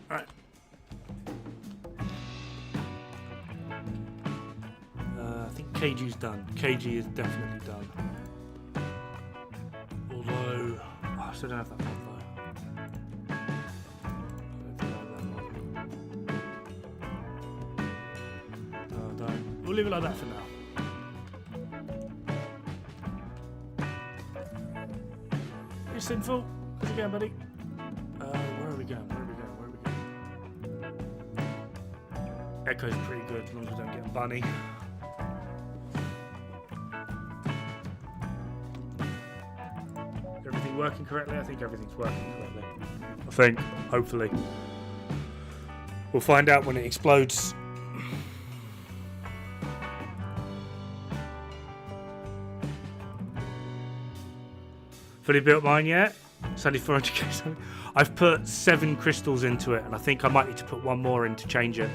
Right. I think KG's done. KG is definitely done. Although, I still don't have that mod though. No, I don't. We'll leave it like that for now. You're sinful. How's it going, buddy? Where are we going? Echo's pretty good as long as we don't get a bunny. Everything working correctly? I think everything's working correctly. Hopefully. We'll find out when it explodes. Fully built mine yet? It's only 400k. I've put 7 crystals into it, and I think I might need to put 1 more in to change it.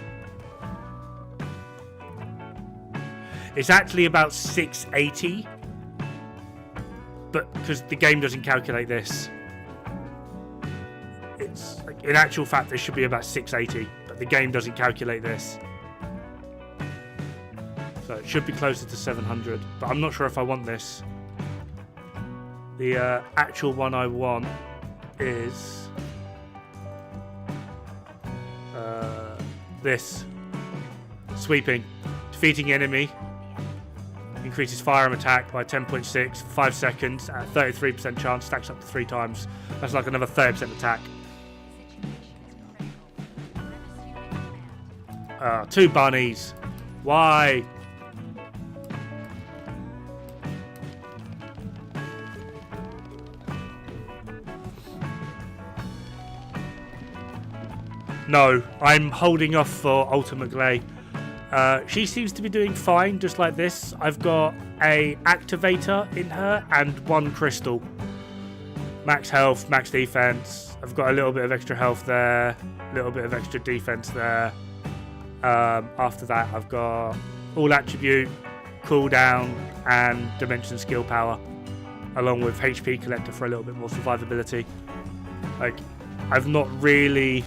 It's actually about 680, but because the game doesn't calculate this, it's like, in actual fact it should be about 680, but the game doesn't calculate this, so it should be closer to 700. But I'm not sure if I want this. The actual one I want is this: sweeping, defeating enemy. Increases firearm attack by 10.6, 5 seconds at 33% chance, stacks up to 3 times. That's like another 30% attack. 2 bunnies. Why? No, I'm holding off for Ultimate Glay. She seems to be doing fine, just like this. I've got a activator in her and 1 crystal. Max health, max defense. I've got a little bit of extra health there, a little bit of extra defense there. After that, I've got all attribute, cooldown, and dimension skill power, along with HP collector for a little bit more survivability. Like, I've not really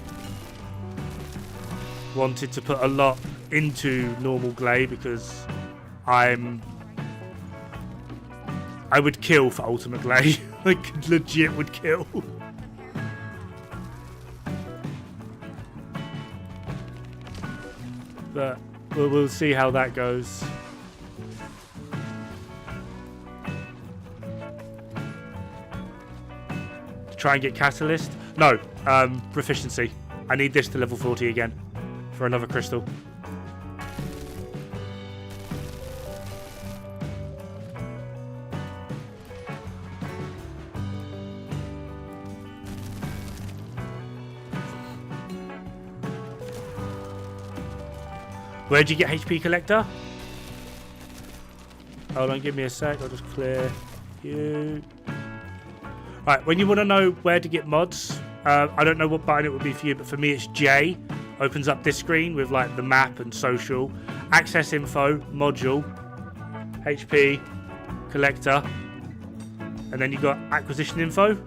wanted to put a lot into normal Glay because I would kill for Ultimate Glay. Like, legit would kill. But we'll see how that goes. Try and get Catalyst? No, proficiency. I need this to level 40 again for another crystal. Where'd you get HP collector? Hold on, give me a sec. I'll just clear you. Right, when you want to know where to get mods, I don't know what button it would be for you, but for me it's J. Opens up this screen with like the map and social. Access info, module, HP, collector, and then you got acquisition info.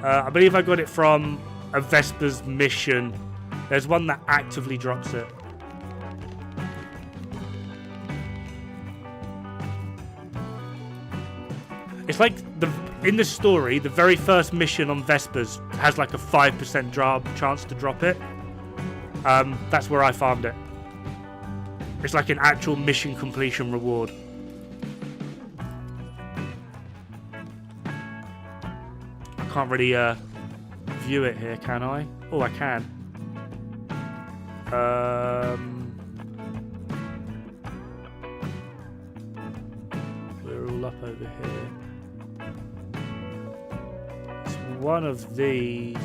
I believe I got it from a Vesper's mission. There's one that actively drops it. It's like in the story, the very first mission on Vespers has like a 5% chance to drop it. That's where I farmed it. It's like an actual mission completion reward. I can't really view it here, can I? Oh, I can. We're all up over here. It's one of these.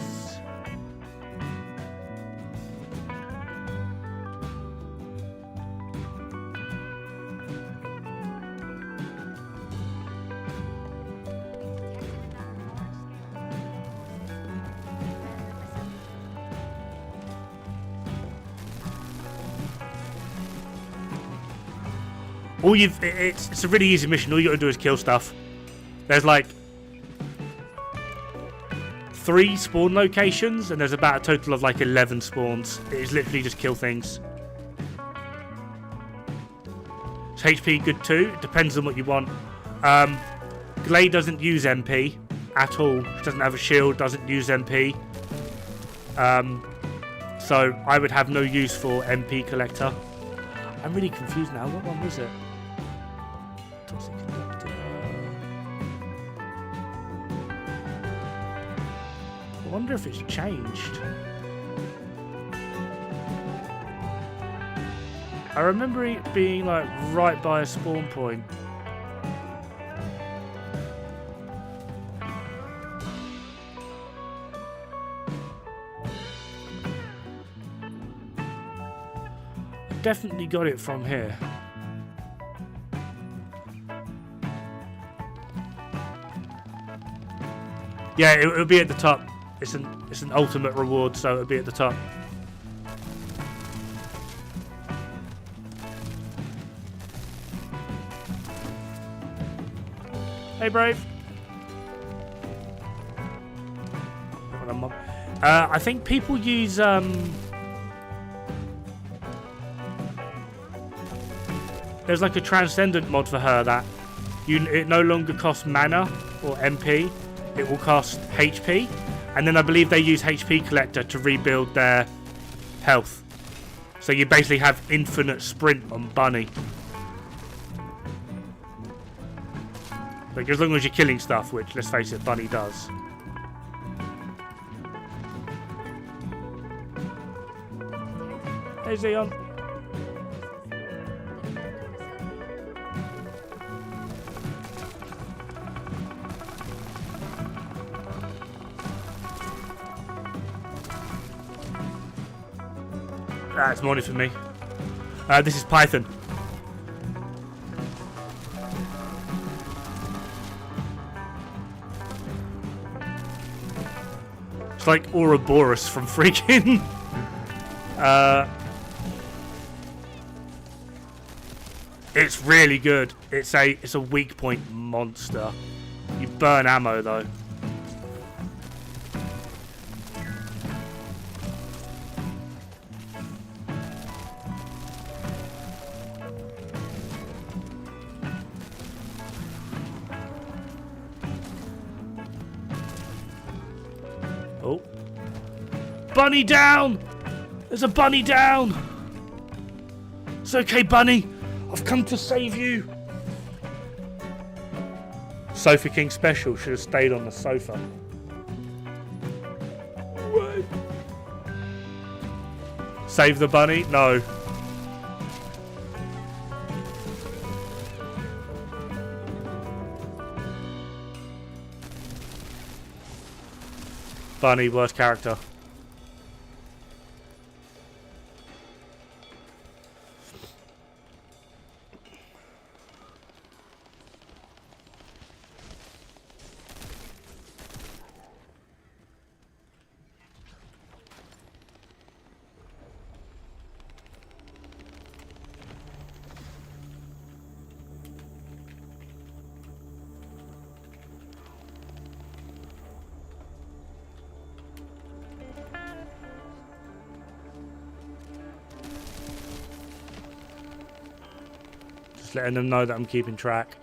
It's a really easy mission. All you gotta do is kill stuff. There's like 3 spawn locations, and there's about a total of like 11 spawns. It is literally just kill things. Is HP good too? It depends on what you want. Glay doesn't use MP at all. She doesn't have a shield, doesn't use MP. So I would have no use for MP collector. I'm really confused now. What one was it? Toxic conductor. I wonder if it's changed. I remember it being like right by a spawn point. Definitely got it from here. Yeah, it'll be at the top. It's an ultimate reward, so it'll be at the top. Hey, Brave. I think people use there's like a Transcendant mod for her that it no longer costs mana or MP. It will cost HP. And then I believe they use HP Collector to rebuild their health. So you basically have infinite sprint on Bunny. Like as long as you're killing stuff, which let's face it, Bunny does. Hey Zeon. It's morning for me. This is Python. It's like Ouroboros from freaking. It's really good. It's a weak point monster. You burn ammo though. Oh. Bunny down! There's a bunny down! It's okay, Bunny. I've come to save you. Sofa King special. Should have stayed on the sofa. What? Save the bunny? No. Bunny, worst character. Just letting them know that I'm keeping track.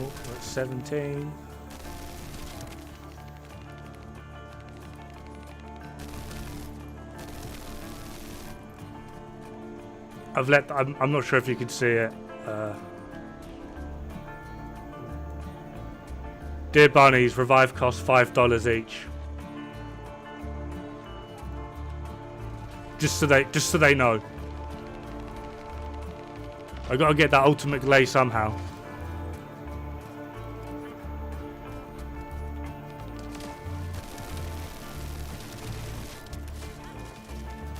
Oh, that's 17. I'm not sure if you can see it. Dear bunnies, revive costs $5 each. Just so they know. I gotta get that ultimate glay somehow.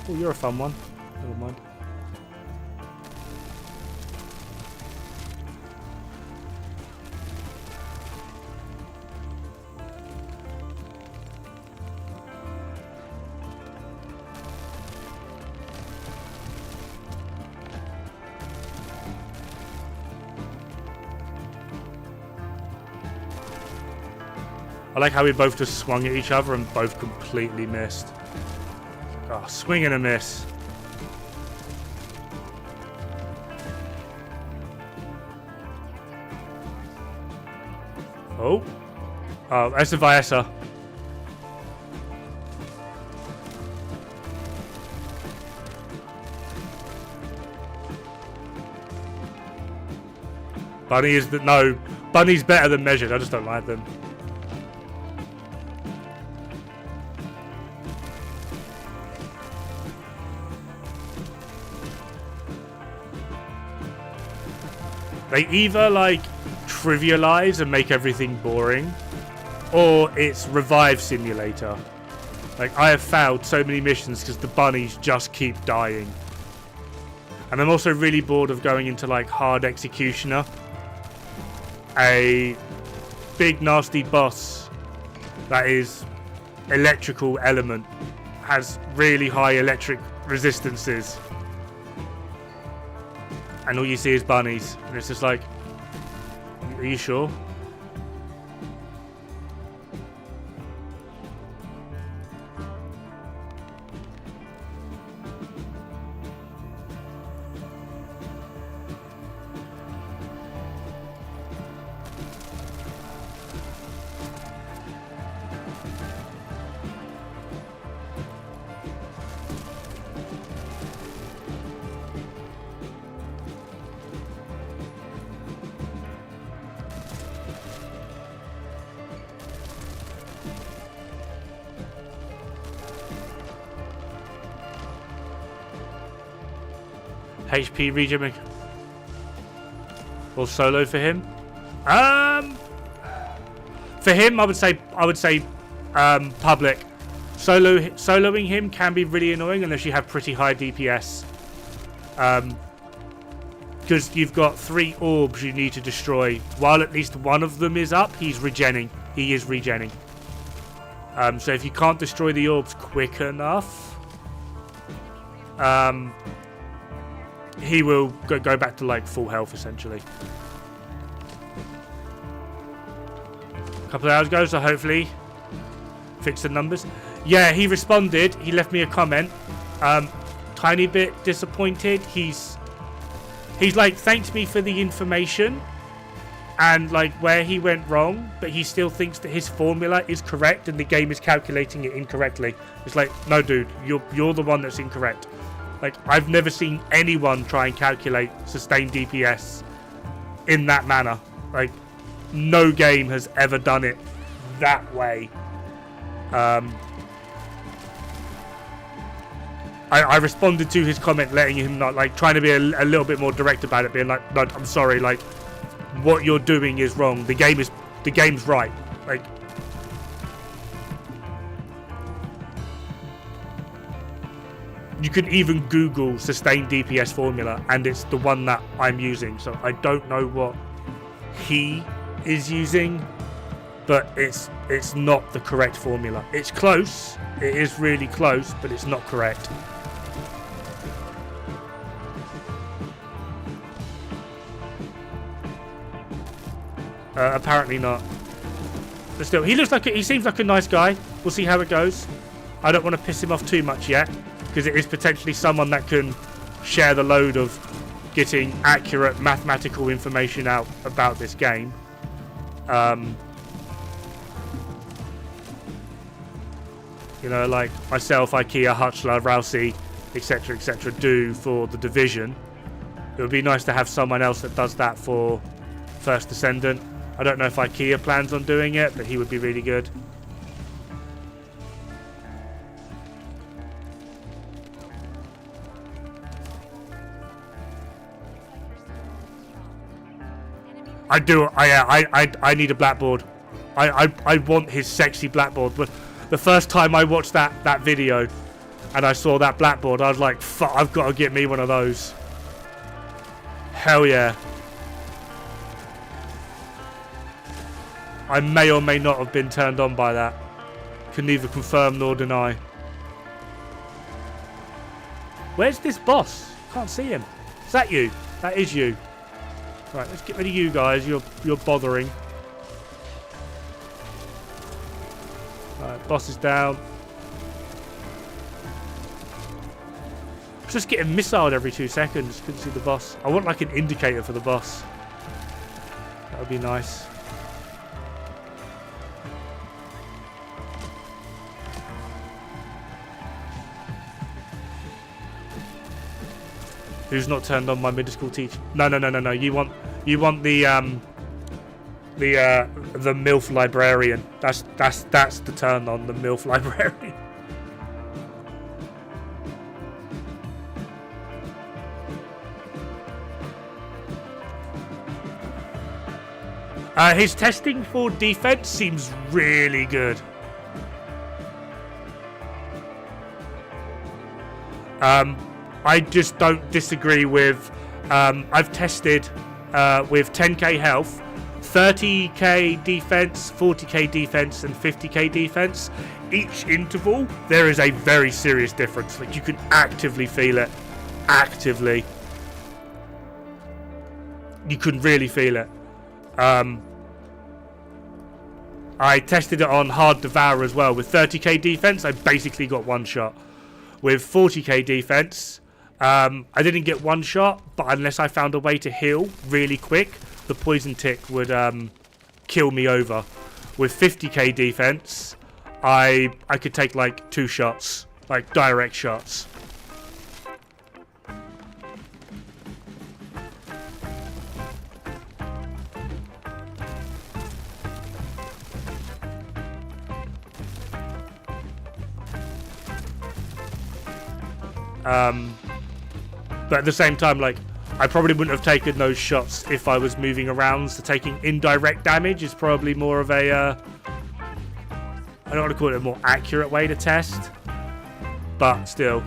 Oh, you're a fun one. Never mind. I like how we both just swung at each other and both completely missed. Oh, swing and a miss. Oh. Oh, that's a Viessa. Bunny is no. Bunny's better than measured. I just don't like them. They either like trivialize and make everything boring, or it's revive simulator. Like I have failed so many missions because the bunnies just keep dying. And I'm also really bored of going into like hard executioner. A big nasty boss that is electrical element, has really high electric resistances. And all you see is bunnies. And it's just like, are you sure? HP regen or solo for him? For him, I would say public. Soloing him can be really annoying unless you have pretty high DPS. Because you've got 3 orbs you need to destroy. While at least one of them is up, he's regenning. He is regenning. So if you can't destroy the orbs quick enough, he will go back to like full health essentially. A couple of hours ago, so hopefully fix the numbers. Yeah, he responded. He left me a comment. Tiny bit disappointed. He's like thanked me for the information and like where he went wrong, but he still thinks that his formula is correct and the game is calculating it incorrectly. It's like, no, dude, you're the one that's incorrect. Like, I've never seen anyone try and calculate sustained DPS in that manner. Like, no game has ever done it that way. I responded to his comment, letting him not, like, trying to be a little bit more direct about it, being like, no, I'm sorry, like, what you're doing is wrong. The game's right. Like, you can even Google sustained DPS formula, and it's the one that I'm using. So I don't know what he is using, but it's not the correct formula. It's close. It is really close, but it's not correct. Apparently not. But still, he seems like a nice guy. We'll see how it goes. I don't want to piss him off too much yet, because it is potentially someone that can share the load of getting accurate mathematical information out about this game. You know, like myself, Ikea, Hutchler, Rousey, etc., do for the Division. It would be nice to have someone else that does that for First Descendant. I don't know if IKEA plans on doing it, but he would be really good. I need a blackboard. I want his sexy blackboard. But the first time I watched that video and I saw that blackboard, I was like, fuck, I've got to get me one of those. Hell yeah. I may or may not have been turned on by that. Can neither confirm nor deny. Where's this boss? Can't see him. Is that you? That is you. Right, let's get rid of you guys. You're bothering. Right, boss is down. Just getting missiled every 2 seconds. Couldn't see the boss. I want like an indicator for the boss. That would be nice. Who's not turned on my middle school teacher? No. You want the MILF librarian. That's the turn on, the MILF librarian. His testing for defense seems really good. I just don't disagree with... I've tested with 10k health, 30k defense, 40k defense, and 50k defense. Each interval, there is a very serious difference. Like, you can actively feel it. Actively. You can really feel it. I tested it on Hard Devour as well. With 30k defense, I basically got one shot. With 40k defense, I didn't get one shot, but unless I found a way to heal really quick, the poison tick would kill me over. With 50k defense, I could take like 2 shots, like direct shots. But at the same time, like, I probably wouldn't have taken those shots if I was moving around. So taking indirect damage is probably more of a, I don't want to call it a more accurate way to test, but still.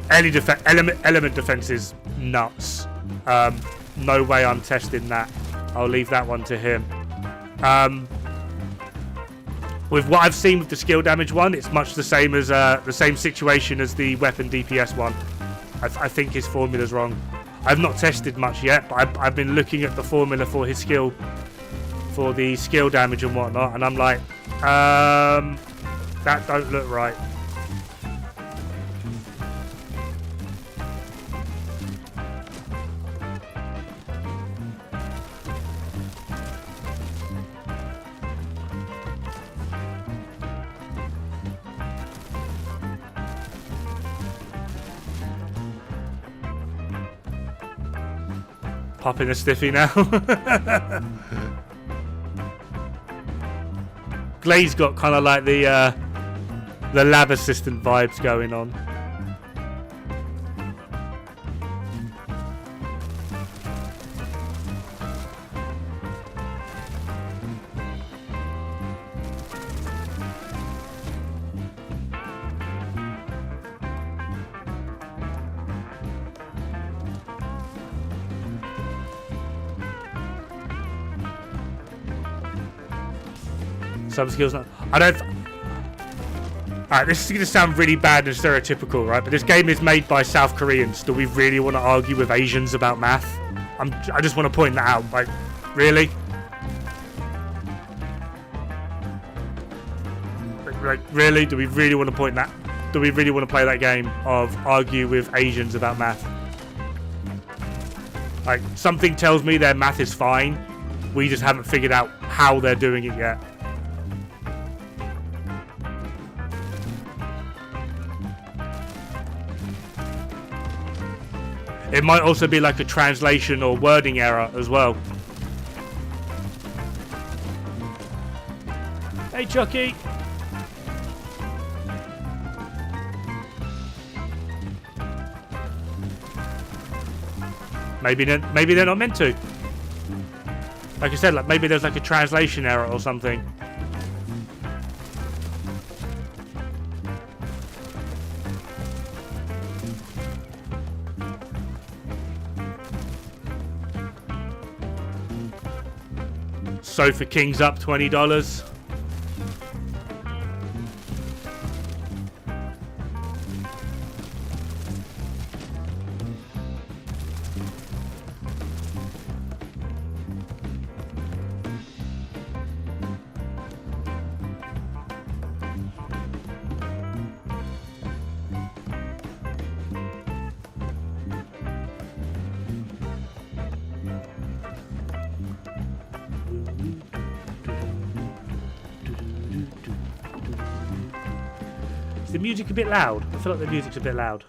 Element defense is nuts. No way I'm testing that. I'll leave that one to him. With what I've seen with the skill damage one, it's much the same as the same situation as the weapon DPS one. I think his formula's wrong. I've not tested much yet, but I've been looking at the formula for his skill, for the skill damage and whatnot, and I'm like, that don't look right. Popping a stiffy now. Glaze got kind of like the lab assistant vibes going on. Some skills not. I don't. Alright, this is going to sound really bad and stereotypical, right? But this game is made by South Koreans. Do we really want to argue with Asians about math? I just want to point that out. Like, really? Like, really? Do we really want to point that? Do we really want to play that game of argue with Asians about math? Like, something tells me their math is fine. We just haven't figured out how they're doing it yet. It might also be like a translation or wording error as well. Hey, Chucky. Maybe they're not meant to. Like I said, like maybe there's like a translation error or something. Sofa King's up $20. Is the music a bit loud? I feel like the music's a bit loud.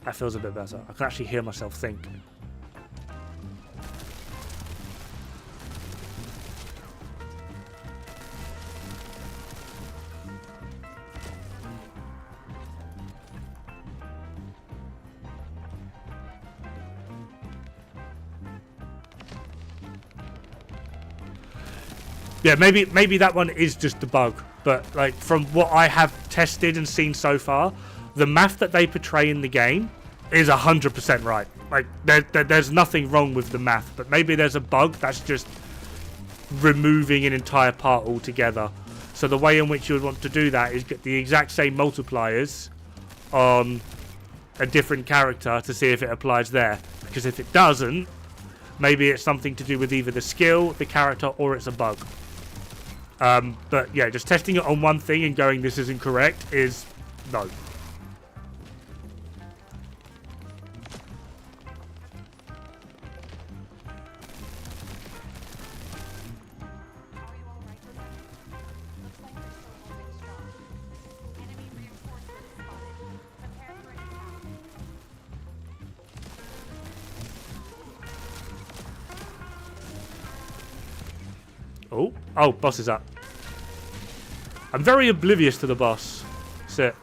That feels a bit better. I can actually hear myself think. Yeah, maybe that one is just a bug, but like from what I have tested and seen so far, the math that they portray in the game is 100% right. Like there's nothing wrong with the math, but maybe there's a bug that's just removing an entire part altogether. So the way in which you would want to do that is get the exact same multipliers on a different character to see if it applies there. Because if it doesn't, maybe it's something to do with either the skill, the character, or it's a bug. But yeah, just testing it on one thing and going this isn't correct is no. Oh, boss is up. I'm very oblivious to the boss. Sit.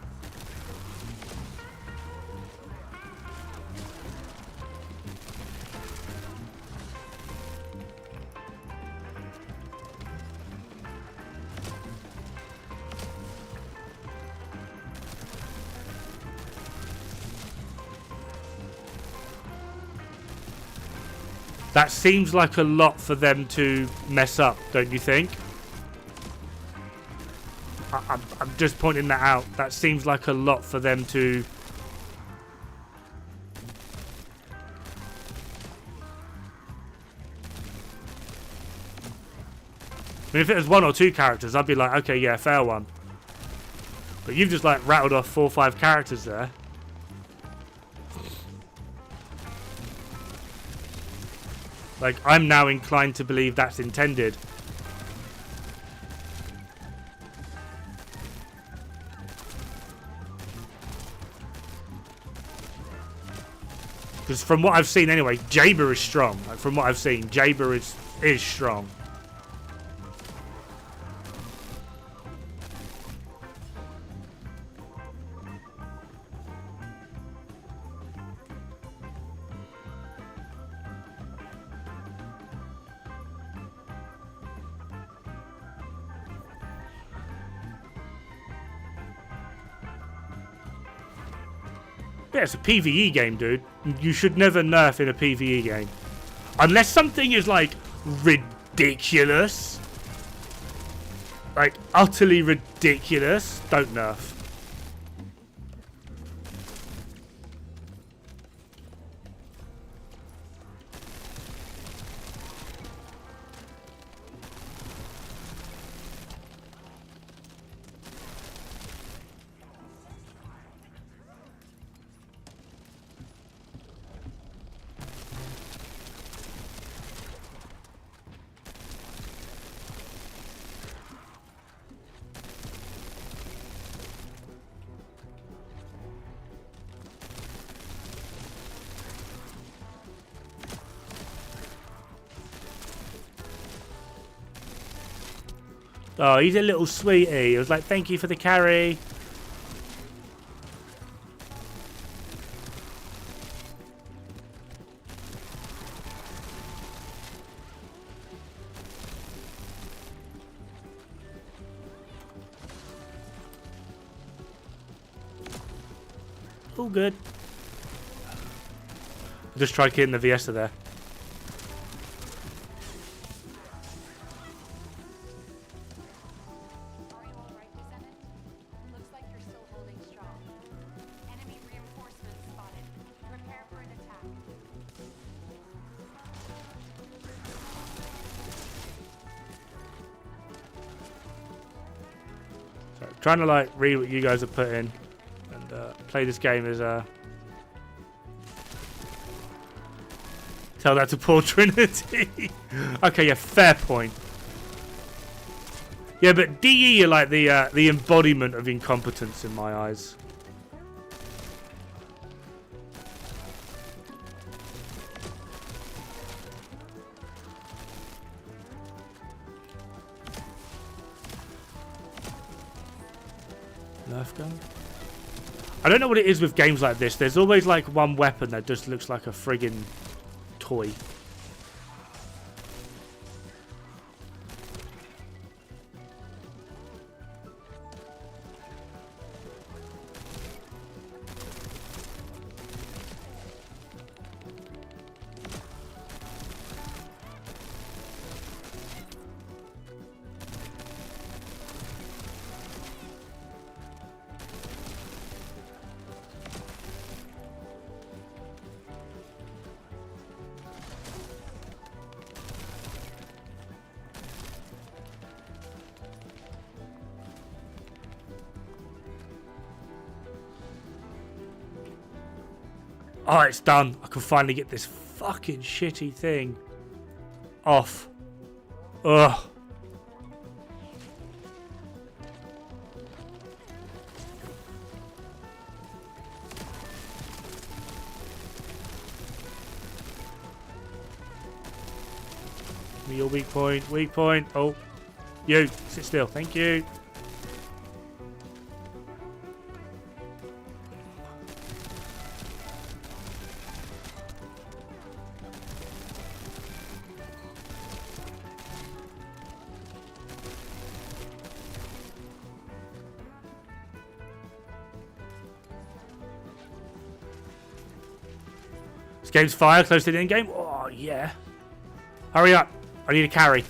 That seems like a lot for them to mess up, don't you think? I'm just pointing that out. That seems like a lot for them to... I mean, if it was one or two characters, I'd be like, okay, yeah, fair one. But you've just like rattled off 4 or 5 characters there. Like, I'm now inclined to believe that's intended. Because from what I've seen anyway, Jaber is strong. Like, from what I've seen, Jaber is strong. Yeah, it's a PvE game, dude. You should never nerf in a PvE game. Unless something is, like, ridiculous. Like, utterly ridiculous. Don't nerf. Oh, he's a little sweetie. He was like, thank you for the carry. All good. Just tried getting the Viesta there. Are you all right, Descendant? Looks like you're still holding strong. Enemy reinforcements spotted. Prepare for an attack. So, trying to like read what you guys have put in and play this game as tell that to poor Trinity. Okay, yeah, fair point. Yeah, but DE are like the embodiment of incompetence in my eyes. Nerf gun? I don't know what it is with games like this. There's always like one weapon that just looks like a friggin' toy. Oh, it's done. I can finally get this fucking shitty thing off. Ugh. Give me your weak point. Weak point. Oh. You. Sit still. Thank you. This game's fire, close to the end game. Oh, yeah. Hurry up. I need a carry.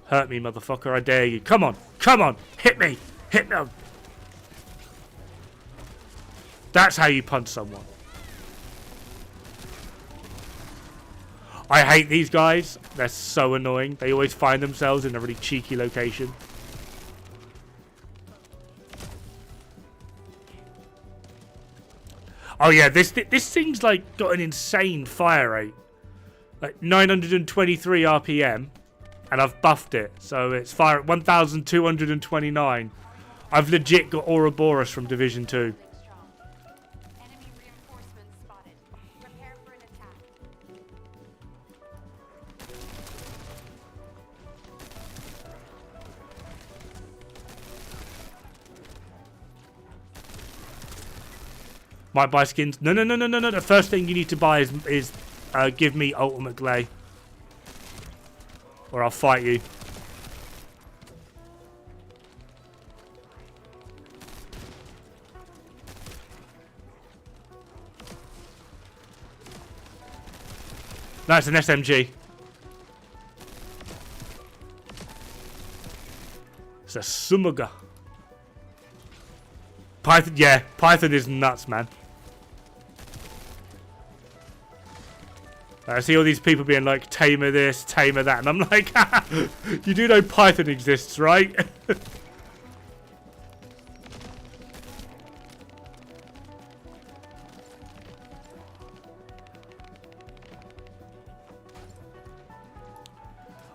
Hurt me, motherfucker. I dare you. Come on. Come on. Hit me. Hit me. That's how you punch someone. I hate these guys. They're so annoying. They always find themselves in a really cheeky location. Oh yeah, this thing's like got an insane fire rate, like 923 RPM, and I've buffed it, so it's fire at 1,229. I've legit got Ouroboros from Division 2. Enemy reinforcements spotted. Prepare for an attack. Might buy skins. No. The first thing you need to buy is give me ultimate glay, or I'll fight you. No, it's an SMG. It's a Sumaga. Python, yeah, Python is nuts, man. I see all these people being like, tamer this, tamer that, and I'm like, you do know Python exists, right?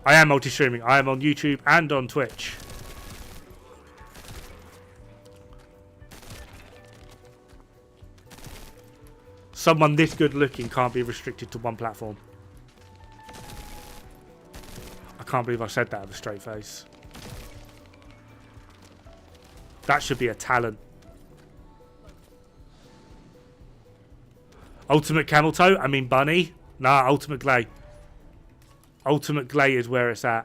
I am multi-streaming. I am on YouTube and on Twitch. Someone this good looking can't be restricted to one platform. can't believe I said that with a straight face. That should be a talent. Ultimate camel toe? I mean bunny? Nah, ultimate glay. Ultimate glay is where it's at.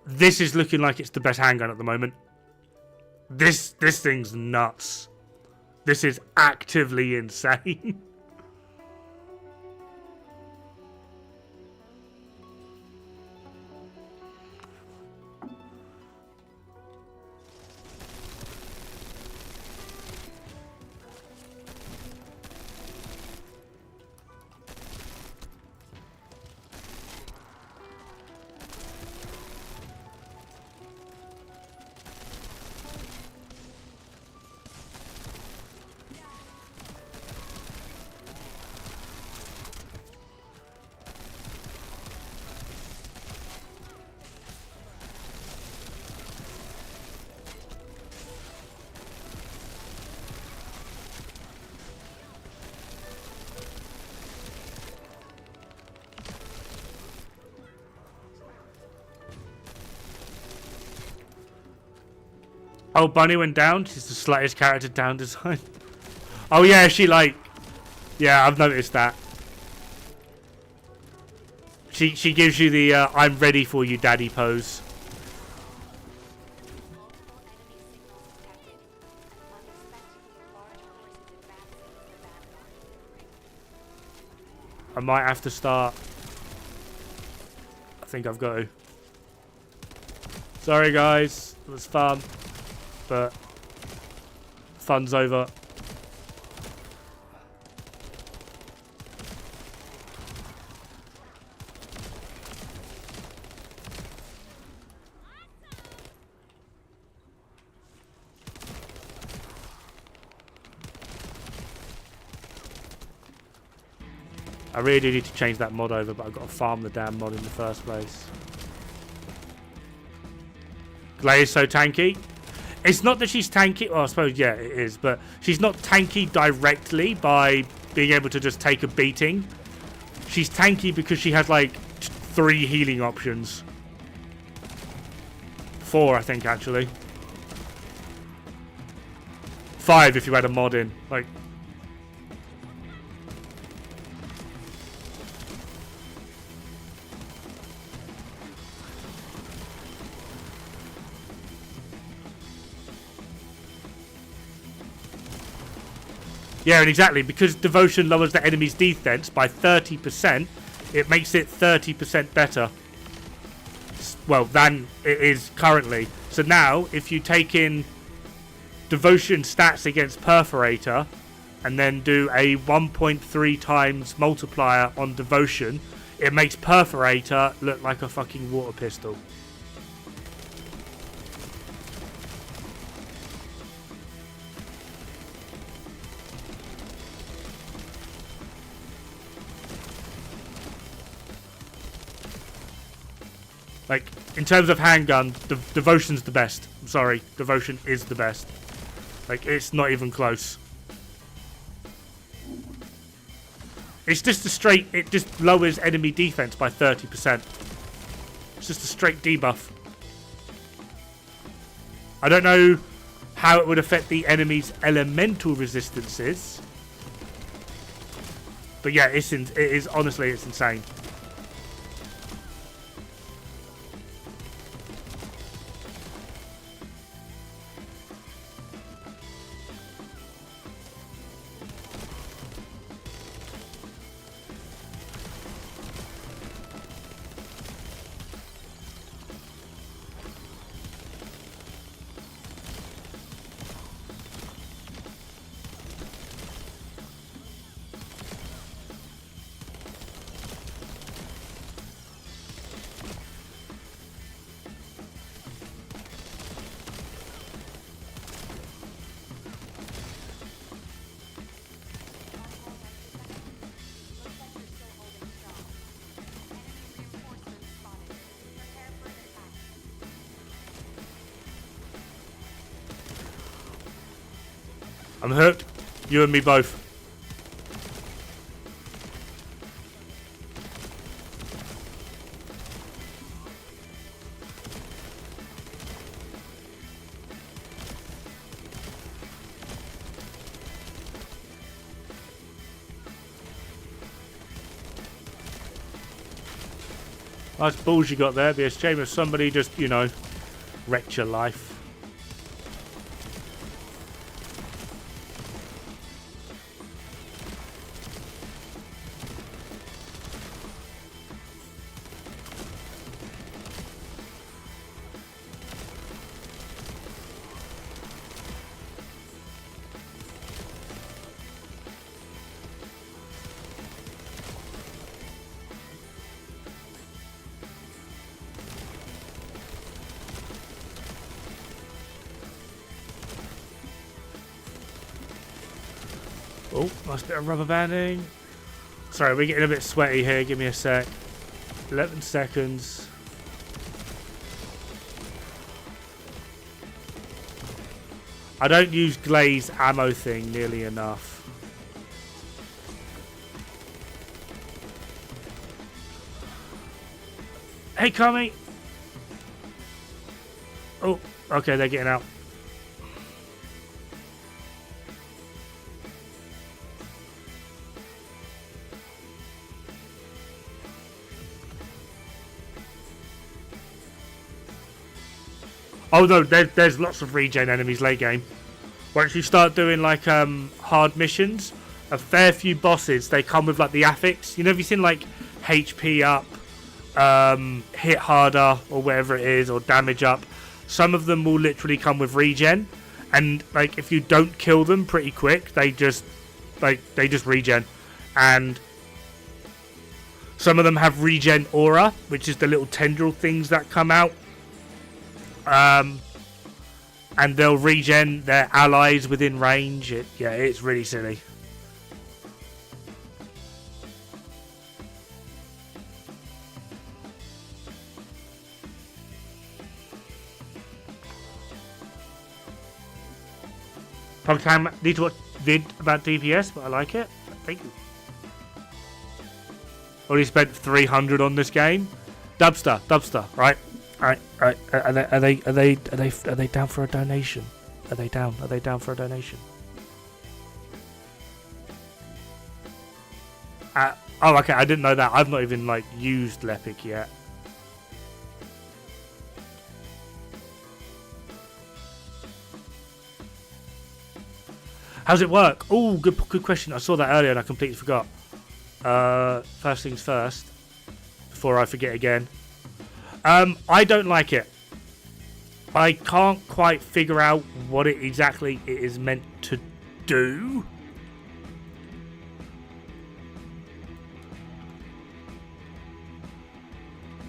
This is looking like it's the best handgun at the moment. This thing's nuts. This is actively insane. Oh, Bunny went down. She's the slightest character down design. Oh, yeah, she like... Yeah, I've noticed that. She gives you the I'm ready for you daddy pose. I might have to start. I think I've got to. Sorry guys, it was fun. But fun's over. I really do need to change that mod over, but I've got to farm the damn mod in the first place. Glay is so tanky. It's not that she's tanky. Well, I suppose, yeah, it is. But she's not tanky directly by being able to just take a beating. She's tanky because she has, like, 3 healing options. 4, I think, actually. 5 if you had a mod in. Like... Yeah, and exactly, because Devotion lowers the enemy's defense by 30%, it makes it 30% better. Well, than it is currently. So now, if you take in Devotion stats against Perforator, and then do a 1.3 times multiplier on Devotion, it makes Perforator look like a fucking water pistol. Like, in terms of handgun, Devotion's the best. I'm sorry, Devotion is the best. Like, it's not even close. It's just a straight... It just lowers enemy defense by 30%. It's just a straight debuff. I don't know how it would affect the enemy's elemental resistances. But yeah, it is honestly, it's insane. I'm hooked. You and me both. Nice balls you got there. Be a shame if somebody just, you know, wrecked your life. Oh, nice bit of rubber banding. Sorry, we're getting a bit sweaty here. Give me a sec. 11 seconds. I don't use glaze ammo thing nearly enough. Hey, Kami! Oh, okay, they're getting out. Oh no, there's lots of regen enemies late game. Once you start doing like hard missions, a fair few bosses, they come with like the affix. You know, have you seen like HP up, hit harder or whatever it is, or damage up? Some of them will literally come with regen, and like if you don't kill them pretty quick, they just regen. And some of them have regen aura, which is the little tendril things that come out. And they'll regen their allies within range. It's really silly. Probably time need to watch vid about DPS, but I like it. Thank you. Already spent 300 on this game. Dubster, right? Alright. Are they down for a donation? Are they down for a donation? Oh, okay. I didn't know that. I've not even like used Lepic yet. How's it work? Oh, good question. I saw that earlier and I completely forgot. First things first, before I forget again. I don't like it. I can't quite figure out what it exactly it is meant to do.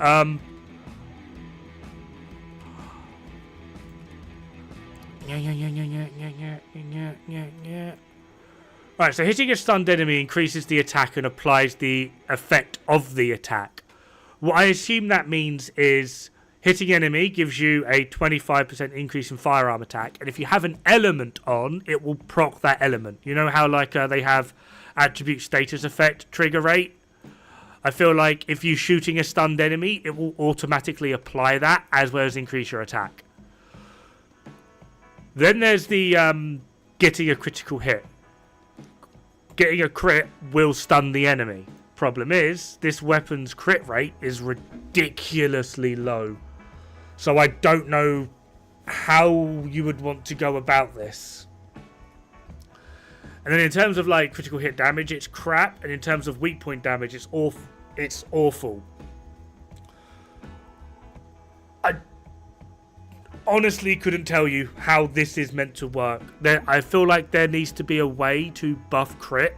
Alright, so hitting a stunned enemy increases the attack and applies the effect of the attack. What I assume that means is hitting enemy gives you a 25% increase in firearm attack, and if you have an element on, it will proc that element. You know how like they have attribute status effect trigger rate? I feel like if you're shooting a stunned enemy, it will automatically apply that as well as increase your attack. Then there's the getting a critical hit. Getting a crit will stun the enemy. Problem is, this weapon's crit rate is ridiculously low. So I don't know how you would want to go about this. And then in terms of like critical hit damage, it's crap. And in terms of weak point damage, it's awful. I honestly couldn't tell you how this is meant to work. I feel like there needs to be a way to buff crit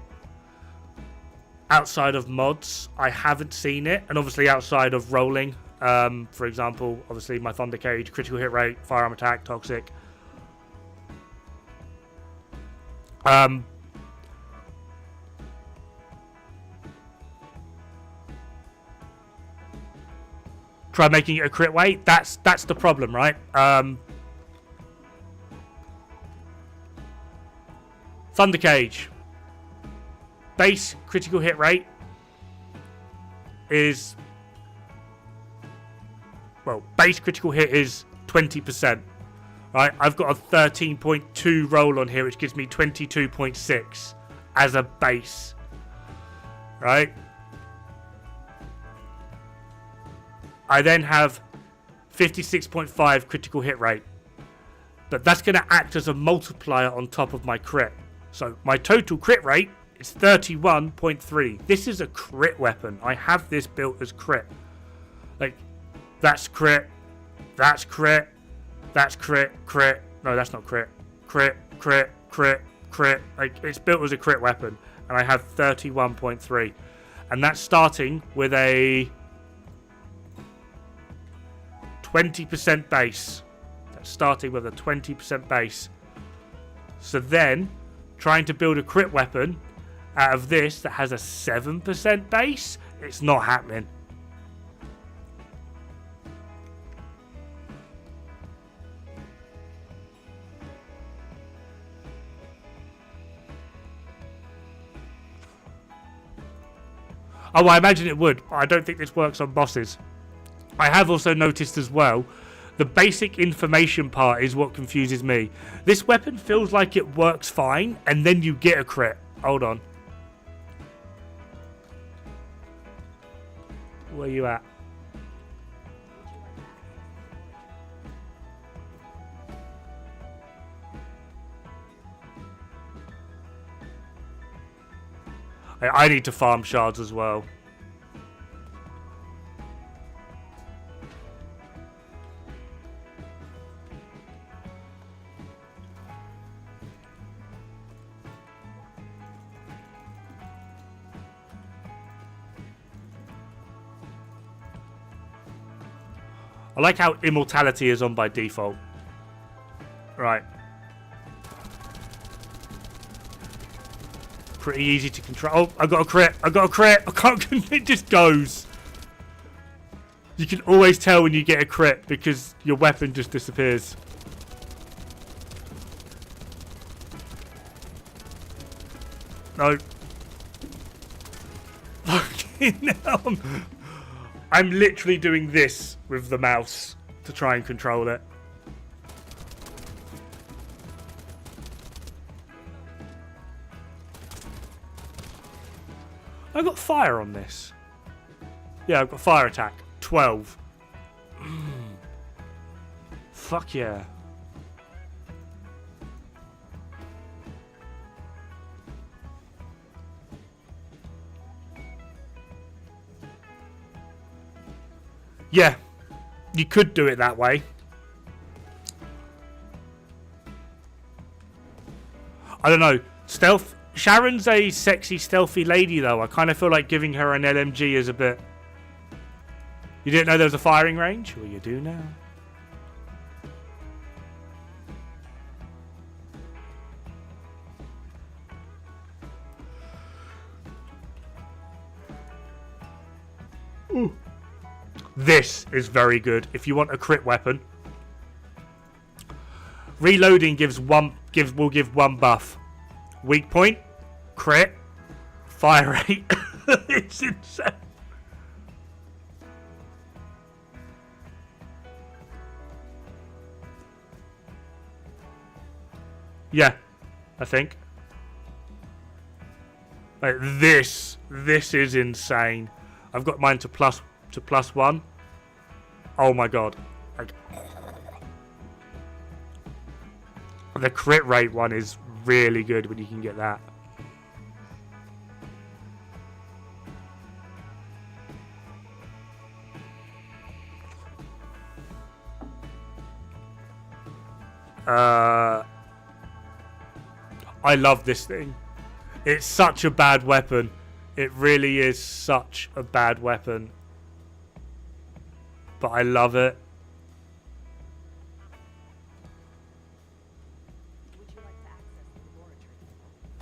outside of mods. I haven't seen it, and obviously outside of rolling. For example, obviously my Thunder Cage, critical hit rate, firearm attack, toxic. Try making it a crit weight. That's the problem, right? Thunder Cage. Base critical hit rate is... Well, base critical hit is 20%. Right, I've got a 13.2 roll on here, which gives me 22.6 as a base. Right? I then have 56.5 critical hit rate. But that's going to act as a multiplier on top of my crit. So my total crit rate is 31.3. This is a crit weapon. I have this built as crit. Like, that's crit. That's crit. That's crit. Crit. No, that's not crit. Crit. Crit. Crit. Crit. Like, it's built as a crit weapon. And I have 31.3. And that's starting with a 20% base. That's starting with a 20% base. So then, trying to build a crit weapon out of this that has a 7% base, it's not happening. Oh, I imagine it would. I don't think this works on bosses. I have also noticed as well, the basic information part is what confuses me. This weapon feels like it works fine, and then you get a crit. Hold on. Where you at? I need to farm shards as well. I like how immortality is on by default. Right. Pretty easy to control. Oh, I got a crit. I got a crit. I can't. It just goes. You can always tell when you get a crit because your weapon just disappears. No. Fucking hell. I'm literally doing this with the mouse to try and control it. I got fire on this. Yeah, I've got fire attack. 12. Fuck yeah. Yeah, you could do it that way. I don't know. Stealth. Sharon's a sexy, stealthy lady, though. I kind of feel like giving her an LMG is a bit... You didn't know there was a firing range? Well, you do now. Ooh. This is very good. If you want a crit weapon, reloading will give one buff. Weak point, crit, fire rate. It's insane. Yeah, I think. Like this is insane. I've got mine to plus 1. Oh my god. Like, the crit rate one is really good when you can get that. I love this thing. It's such a bad weapon. It really is such a bad weapon. But I love it.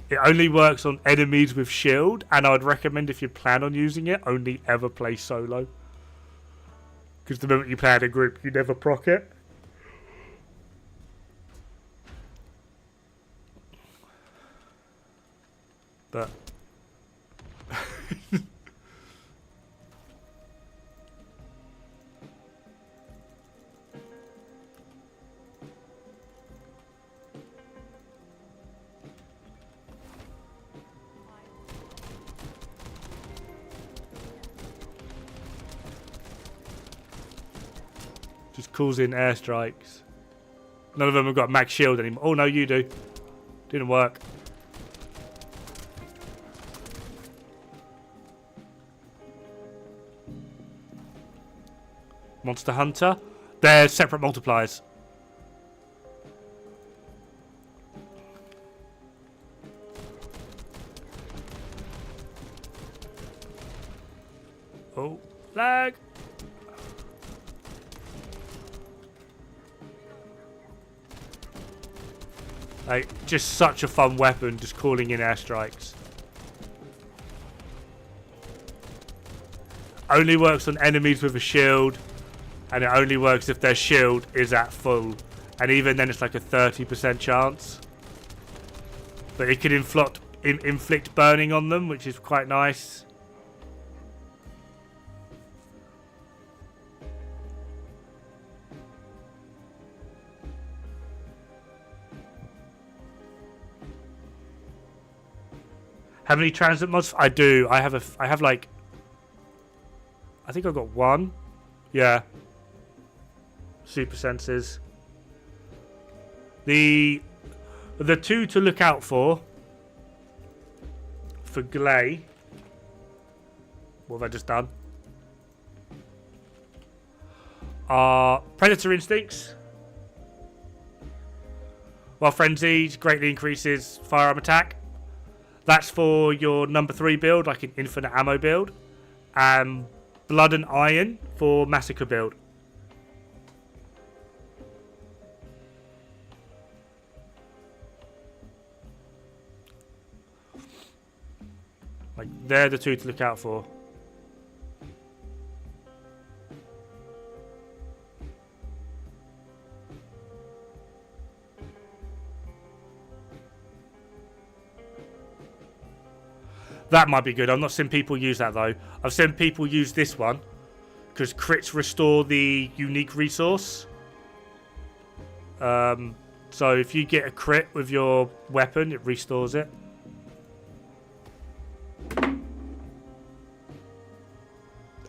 It only works on enemies with shield, and I would recommend if you plan on using it, only ever play solo. Because the moment you play in a group, you never proc it. But just calls in airstrikes. None of them have got max shield anymore. Oh no, you do. Didn't work. Monster Hunter. They're separate multipliers. Oh, lag. Like, just such a fun weapon, just calling in airstrikes. Only works on enemies with a shield, and it only works if their shield is at full. And even then it's like a 30% chance. But it can inflict burning on them, which is quite nice. How many transit mods? I do. I have like, I think I've got one. Yeah. Super senses. The two to look out for Glay. What have I just done? Are Predator Instincts. While Frenzied greatly increases firearm attack. That's for your number 3 build, like an infinite ammo build. And Blood and Iron for Massacre build. Like, they're the two to look out for. That might be good. I've not seen people use that though. I've seen people use this one because crits restore the unique resource. So if you get a crit with your weapon, it restores it.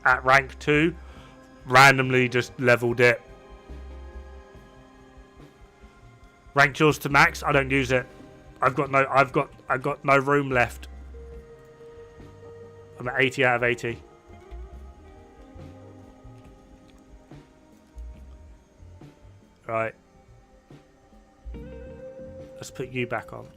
At rank 2, randomly just leveled it. Ranked yours to max. I don't use it. I've got no room left. I'm at 80 out of 80. Right. Let's put you back on.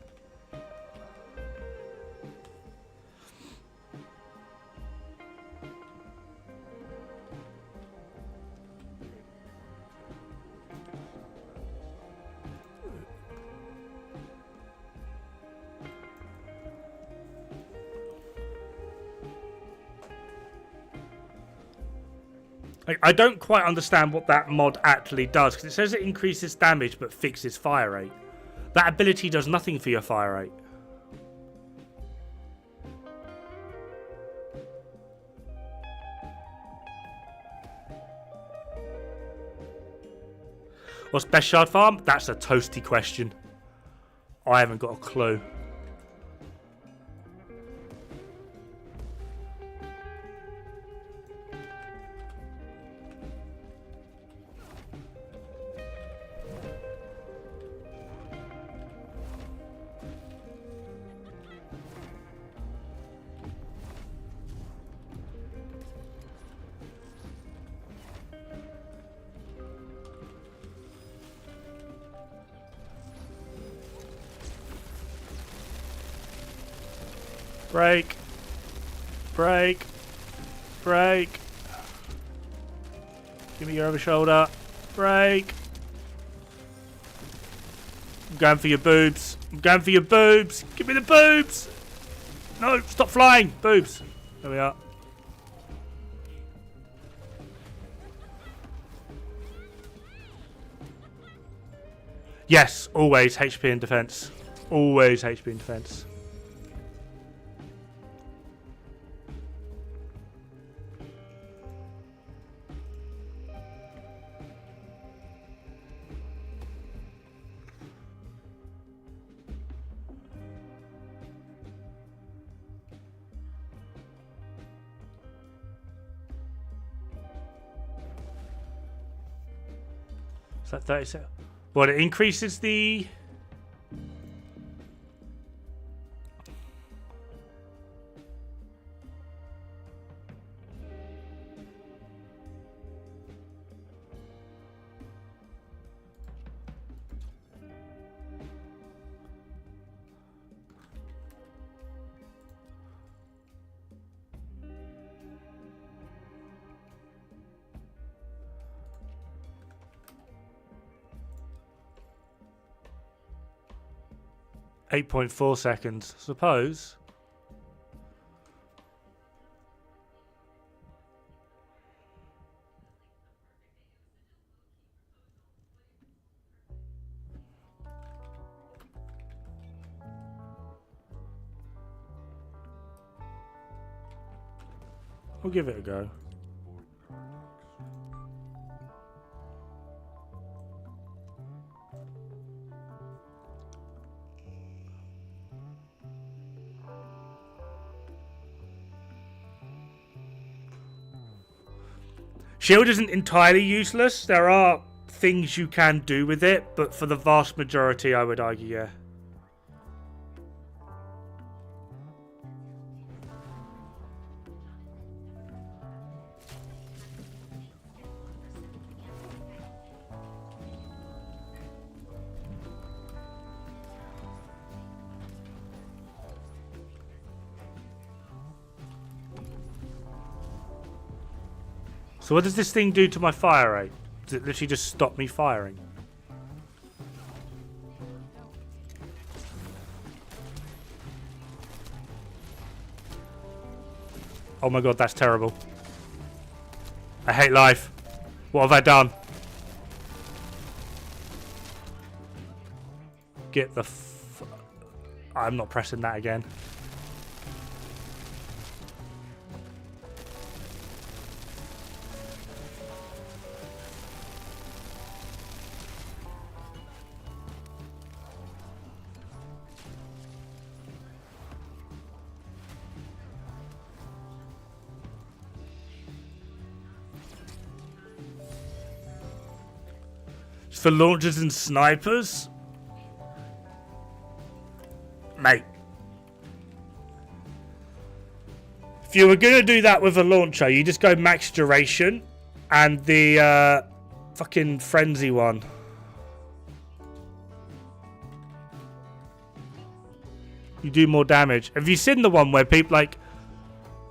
I don't quite understand what that mod actually does, because it says it increases damage but fixes fire rate. That ability does nothing for your fire rate. What's best shard farm? That's a toasty question. I haven't got a clue. Break. Break. Break. Give me your other shoulder. Break. I'm going for your boobs. I'm going for your boobs. Give me the boobs. No, stop flying. Boobs. There we are. Yes, always HP and defense. Always HP and defense. Is that 30 seconds? Well, it increases the... .4 seconds, suppose. I'll give it a go. Shield isn't entirely useless. There are things you can do with it, but for the vast majority, I would argue, yeah. So what does this thing do to my fire rate? Does it literally just stop me firing? Oh my god, that's terrible. I hate life. What have I done? Get the I'm not pressing that again. For launchers and snipers? Mate. If you were going to do that with a launcher, you just go max duration and the fucking frenzy one. You do more damage. Have you seen the one where people like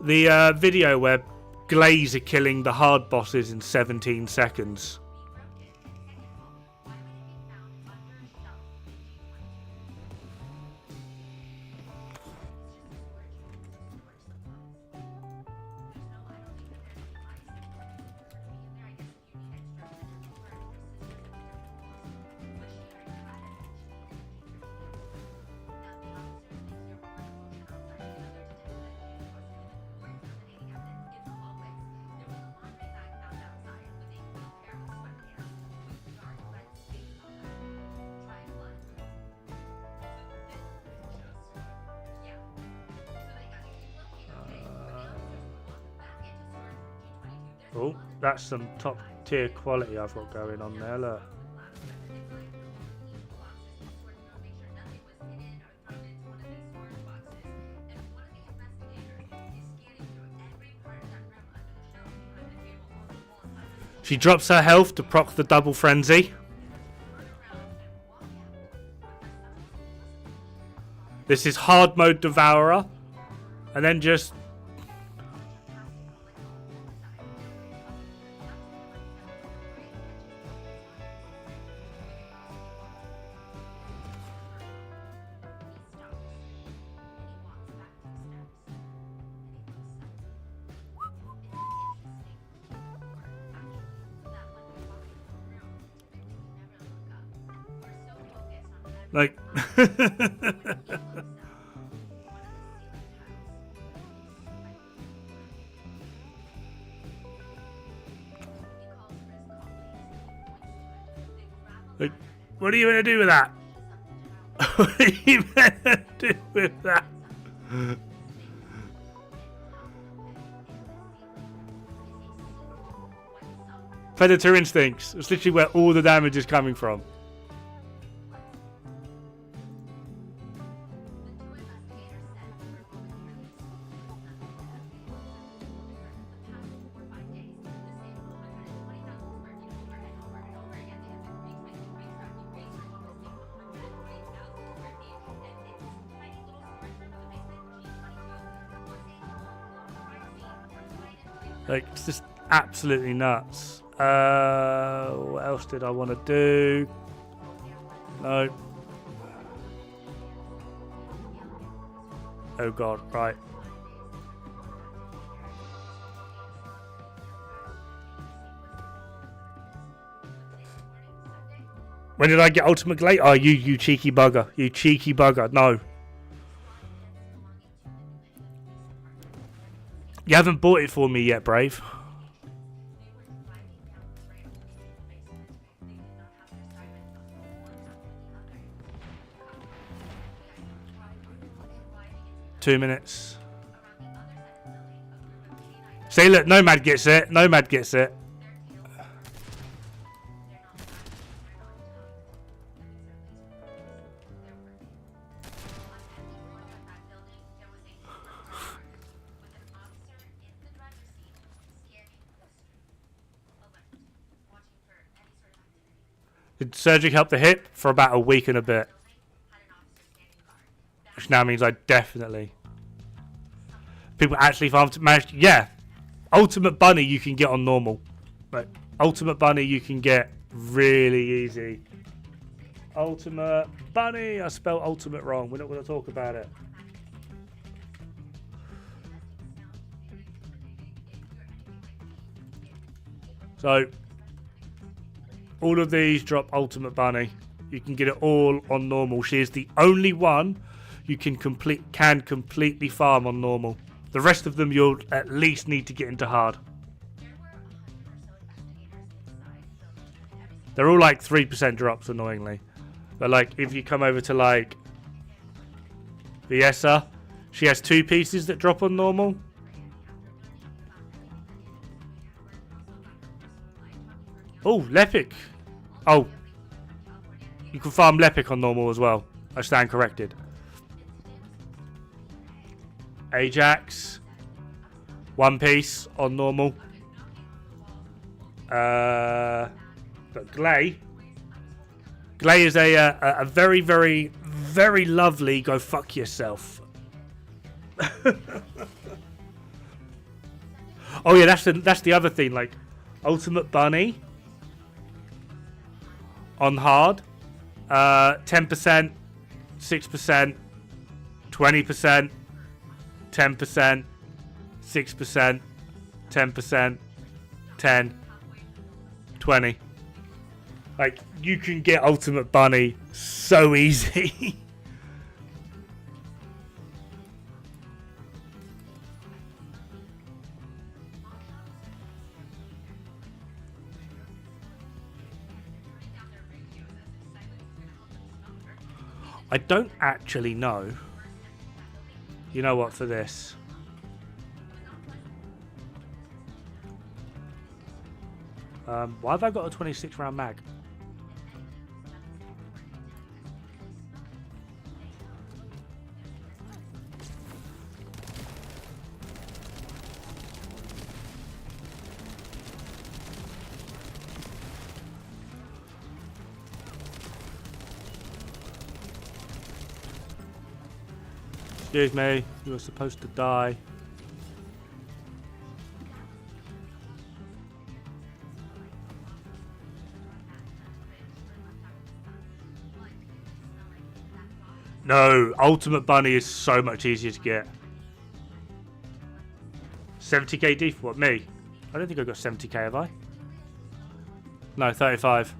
the video where Glaze are killing the hard bosses in 17 seconds? Oh, that's some top tier quality I've got going on there, look. She drops her health to proc the double frenzy. This is hard mode Devourer. And then just... like... like, what are you going to do with that? What are you going to do with that? Predator instincts. It's literally where all the damage is coming from. Like, it's just absolutely nuts. What else did I want to do? No. Oh god, right. When did I get ultimate glade? Oh, you cheeky bugger. You cheeky bugger. No. You haven't bought it for me yet, Brave. Two minutes. See, look, Nomad gets it. Nomad gets it. Did surgery help the hip? For about a week and a bit. Which now means I definitely... People actually managed... Yeah. Ultimate Bunny you can get on normal. But Ultimate Bunny you can get really easy. Ultimate Bunny. I spelled ultimate wrong. We're not going to talk about it. So... all of these drop Ultimate Bunny. You can get it all on normal. She is the only one you can completely farm on normal. The rest of them you'll at least need to get into hard. They're all like 3% drops, annoyingly. But like, if you come over to like Viessa, she has 2 pieces that drop on normal. Oh, Lepic. Oh. You can farm Lepic on normal as well. I stand corrected. Ajax. 1 piece on normal. But Glay. Glay is a very, very, very lovely go fuck yourself. Oh yeah, that's the other thing. Like, Ultimate Bunny on hard, 10%, 6%, 20%, 10%, 6%, 10%, 10, 20. Like, you can get Ultimate Bunny so easy. I don't actually know. You know what, for this? Why have I got a 26 round mag? Excuse me, you were supposed to die. No, Ultimate Bunny is so much easier to get. 70k default, me? I don't think I got 70k, have I? No, 35.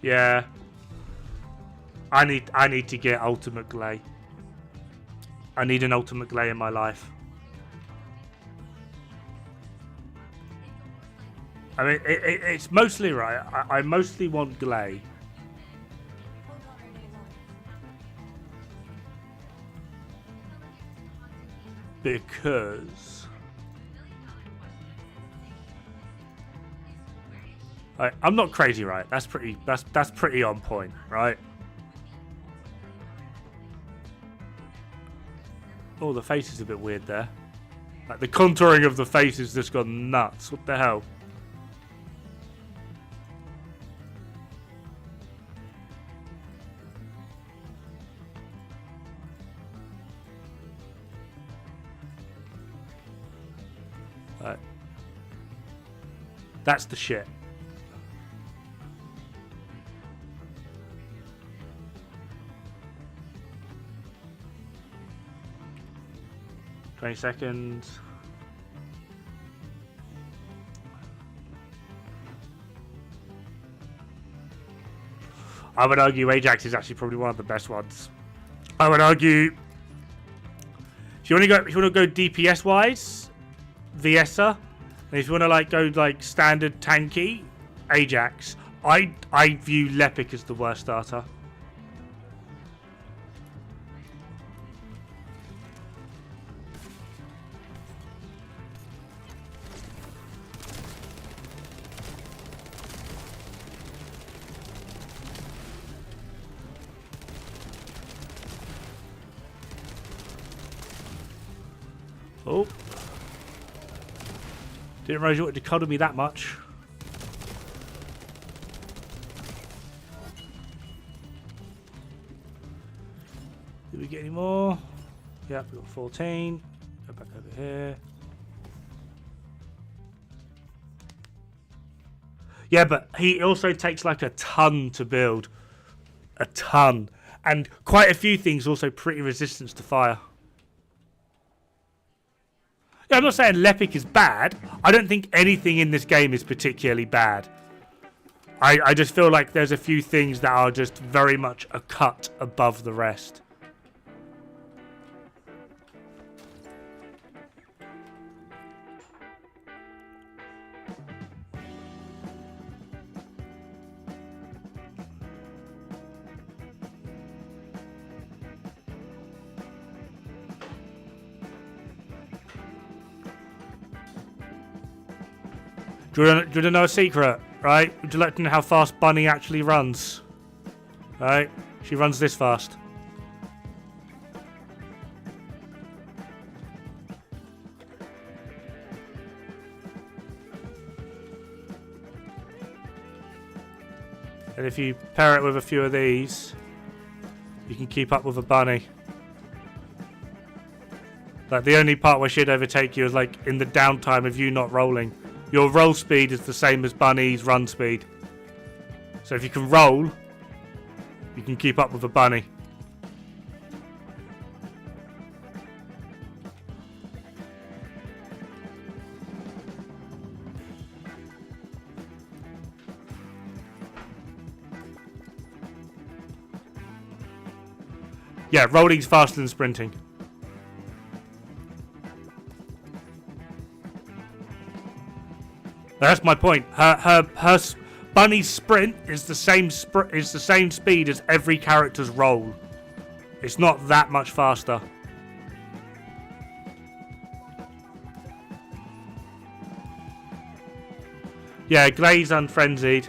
Yeah. I need to get ultimate glay. I need an ultimate glay in my life. I mean, it's mostly right. I mostly want glay. Because I'm not crazy, right? That's pretty on point, right? Oh, the face is a bit weird there. Like the contouring of the face has just gone nuts. What the hell? That's the shit. $20 seconds. I would argue Ajax is actually probably one of the best ones. I would argue if you want to go DPS wise, Viesa. And if you want to go standard tanky, Ajax. I view Lepic as the worst starter. Oh. Didn't realize you wanted to cuddle me that much. Did we get any more? Yep, we got 14. Go back over here. Yeah, but he also takes like a ton to build. A ton. And quite a few things also pretty resistant to fire. Yeah, I'm not saying Lepic is bad. I don't think anything in this game is particularly bad. I just feel like there's a few things that are just very much a cut above the rest. Do you want to know a secret, right? Would you like to know how fast Bunny actually runs? Right? She runs this fast. And if you pair it with a few of these, you can keep up with a bunny. Like, the only part where she'd overtake you is like in the downtime of you not rolling. Your roll speed is the same as Bunny's run speed. So if you can roll, you can keep up with a bunny. Yeah, rolling's faster than sprinting. That's my point. Her Bunny's sprint is the same speed as every character's roll. It's not that much faster. Yeah, Glaze unfrenzied.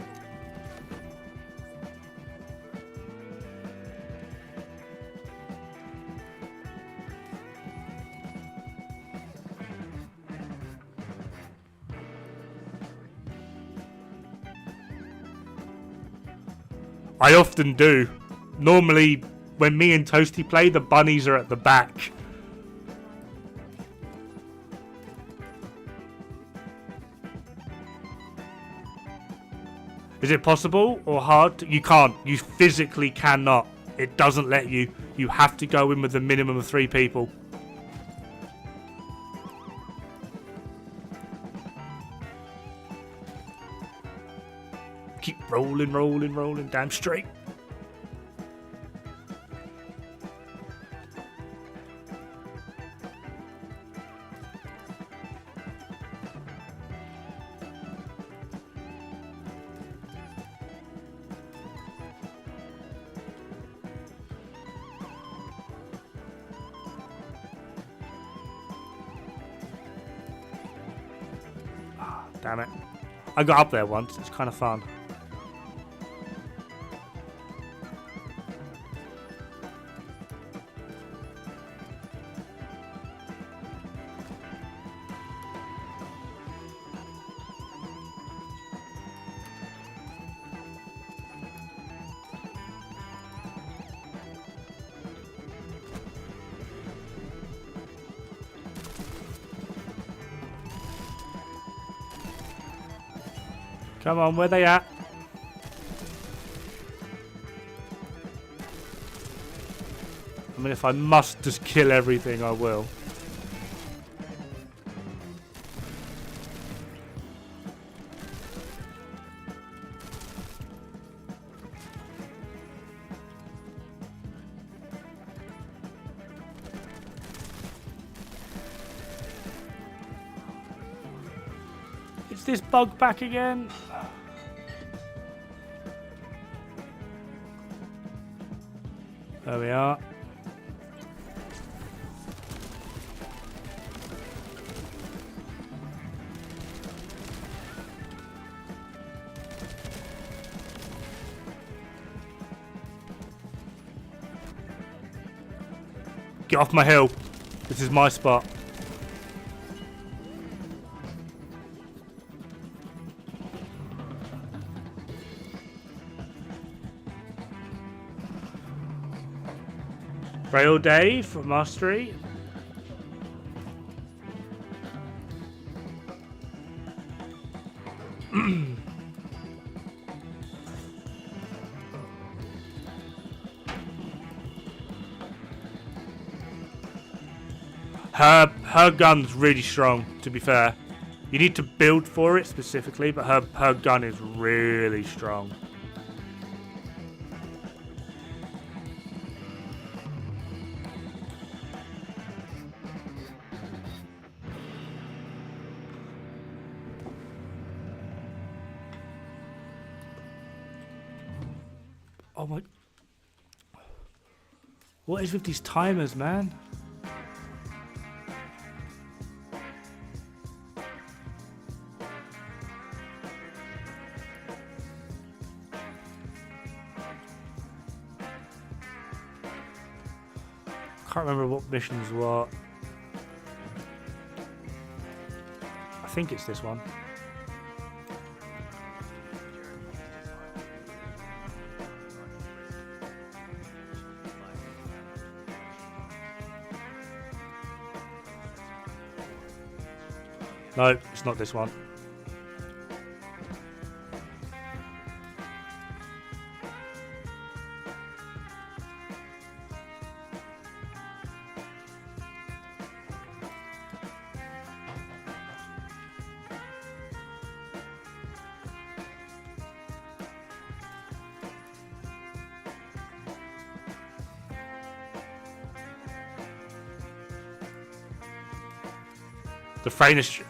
I often do. Normally, when me and Toasty play, the bunnies are at the back. Is it possible or hard? You can't. You physically cannot. It doesn't let you. You have to go in with a minimum of 3 people. Rolling, rolling, rolling. Damn straight. Damn it. I got up there once. It's kind of fun. Come on, where they at? I mean, if I must just kill everything, I will. Is this bug back again? There we are. Get off my hill. This is my spot. Rail Day for Mastery. Her gun's really strong, to be fair. You need to build for it specifically, but her gun is really strong. Oh my... What is with these timers, man? Can't remember what missions were. I think it's this one. No, it's not this one. The Frainer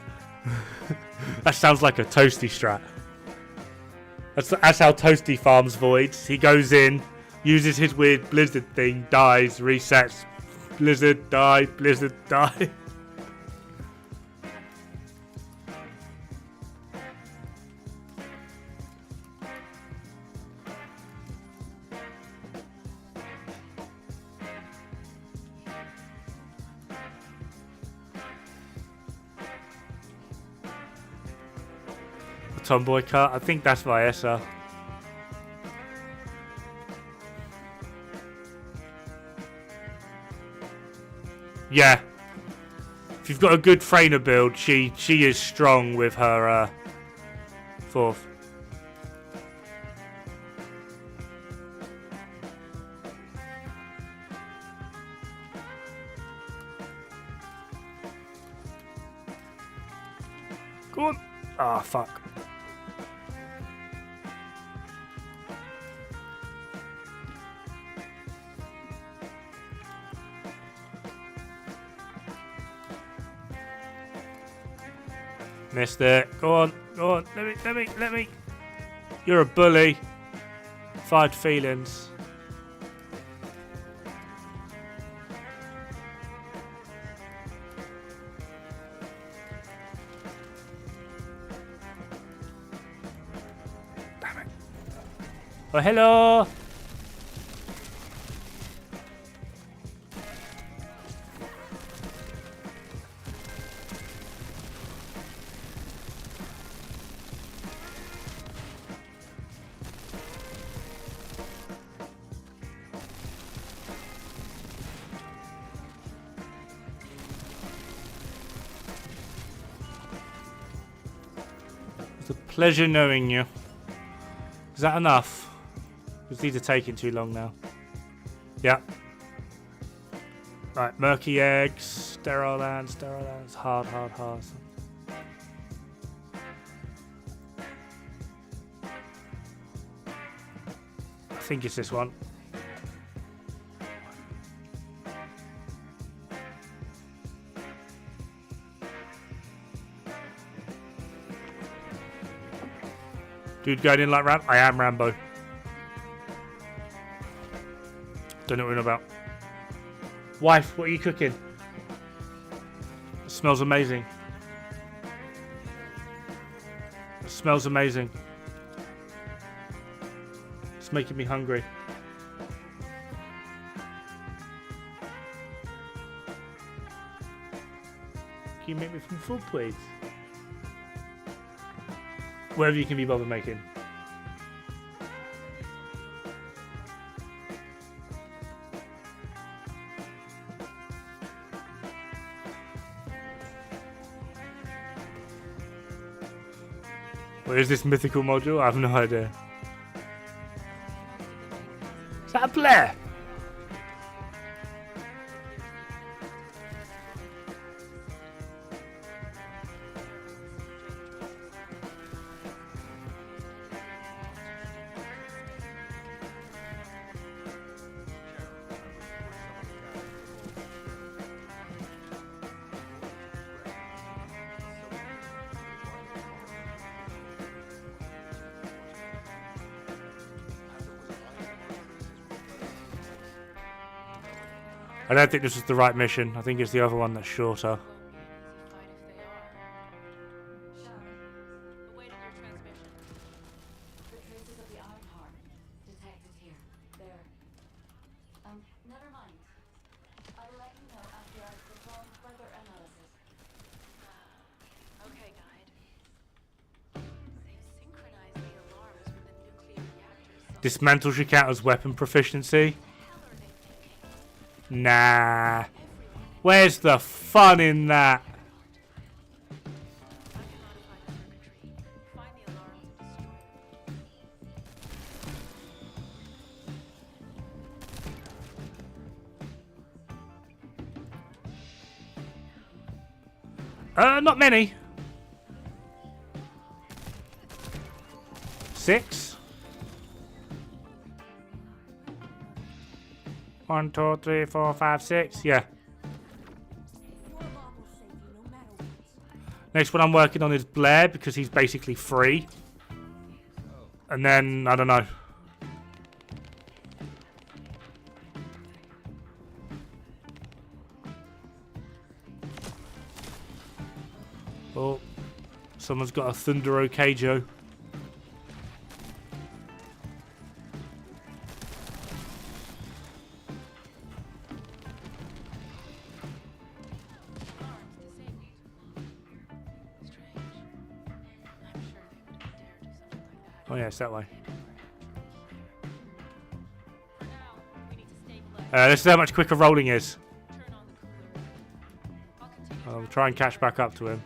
that sounds like a Toasty strat. That's how Toasty farms voids. He goes in, uses his weird blizzard thing, dies, resets. Blizzard, die, blizzard, die. Tomboy cut. I think that's Viessa. Yeah. If you've got a good Frainer build, she is strong with her fourth. Go on. Ah, fuck. Missed it. Go on. Go on. Let me. You're a bully. Fired feelings. Damn it. Oh, hello. It's a pleasure knowing you. Is that enough? Because these are taking too long now. Yeah. Right, murky eggs, sterile lands, hard. I think it's this one. Dude going in like Ram? I am Rambo. Don't know what you're about. Wife, what are you cooking? It smells amazing. It smells amazing. It's making me hungry. Can you make me some food, please? Whatever you can be bothered making. What is this mythical module? I have no idea. Is that a Blair? I don't think this was the right mission. I think it's the other one that's shorter. Never mind. I'll let you know after I've performed further analysis. Okay, guide. They've synchronized the alarms from the nuclear reactors. Dismantle should count as weapon proficiency. Nah. Where's the fun in that? Not many. 6. 1, 2, 3, 4, 5, 6. Yeah. Next one I'm working on is Blair because he's basically free. And then, I don't know. Oh, someone's got a Thunder Okajo. Oh yeah, it's that way. This is how much quicker rolling is. I'll try and catch back up to him.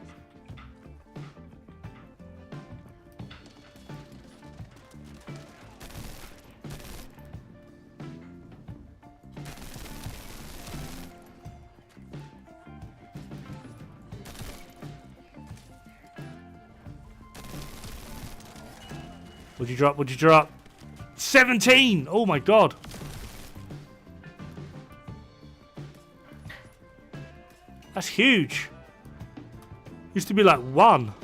Would you drop? Would you drop? 17! Oh my god. That's huge. Used to be like 1.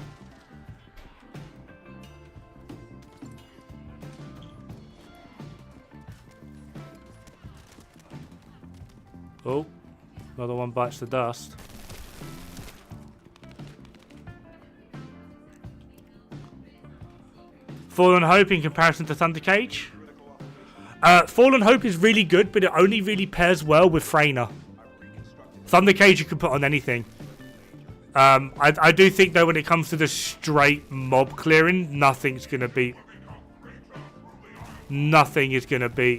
one bites the dust. Fallen Hope in comparison to Thunder Cage. Fallen Hope is really good, but it only really pairs well with Freyna. Thunder Cage you can put on anything. I do think though when it comes to the straight mob clearing, nothing is going to beat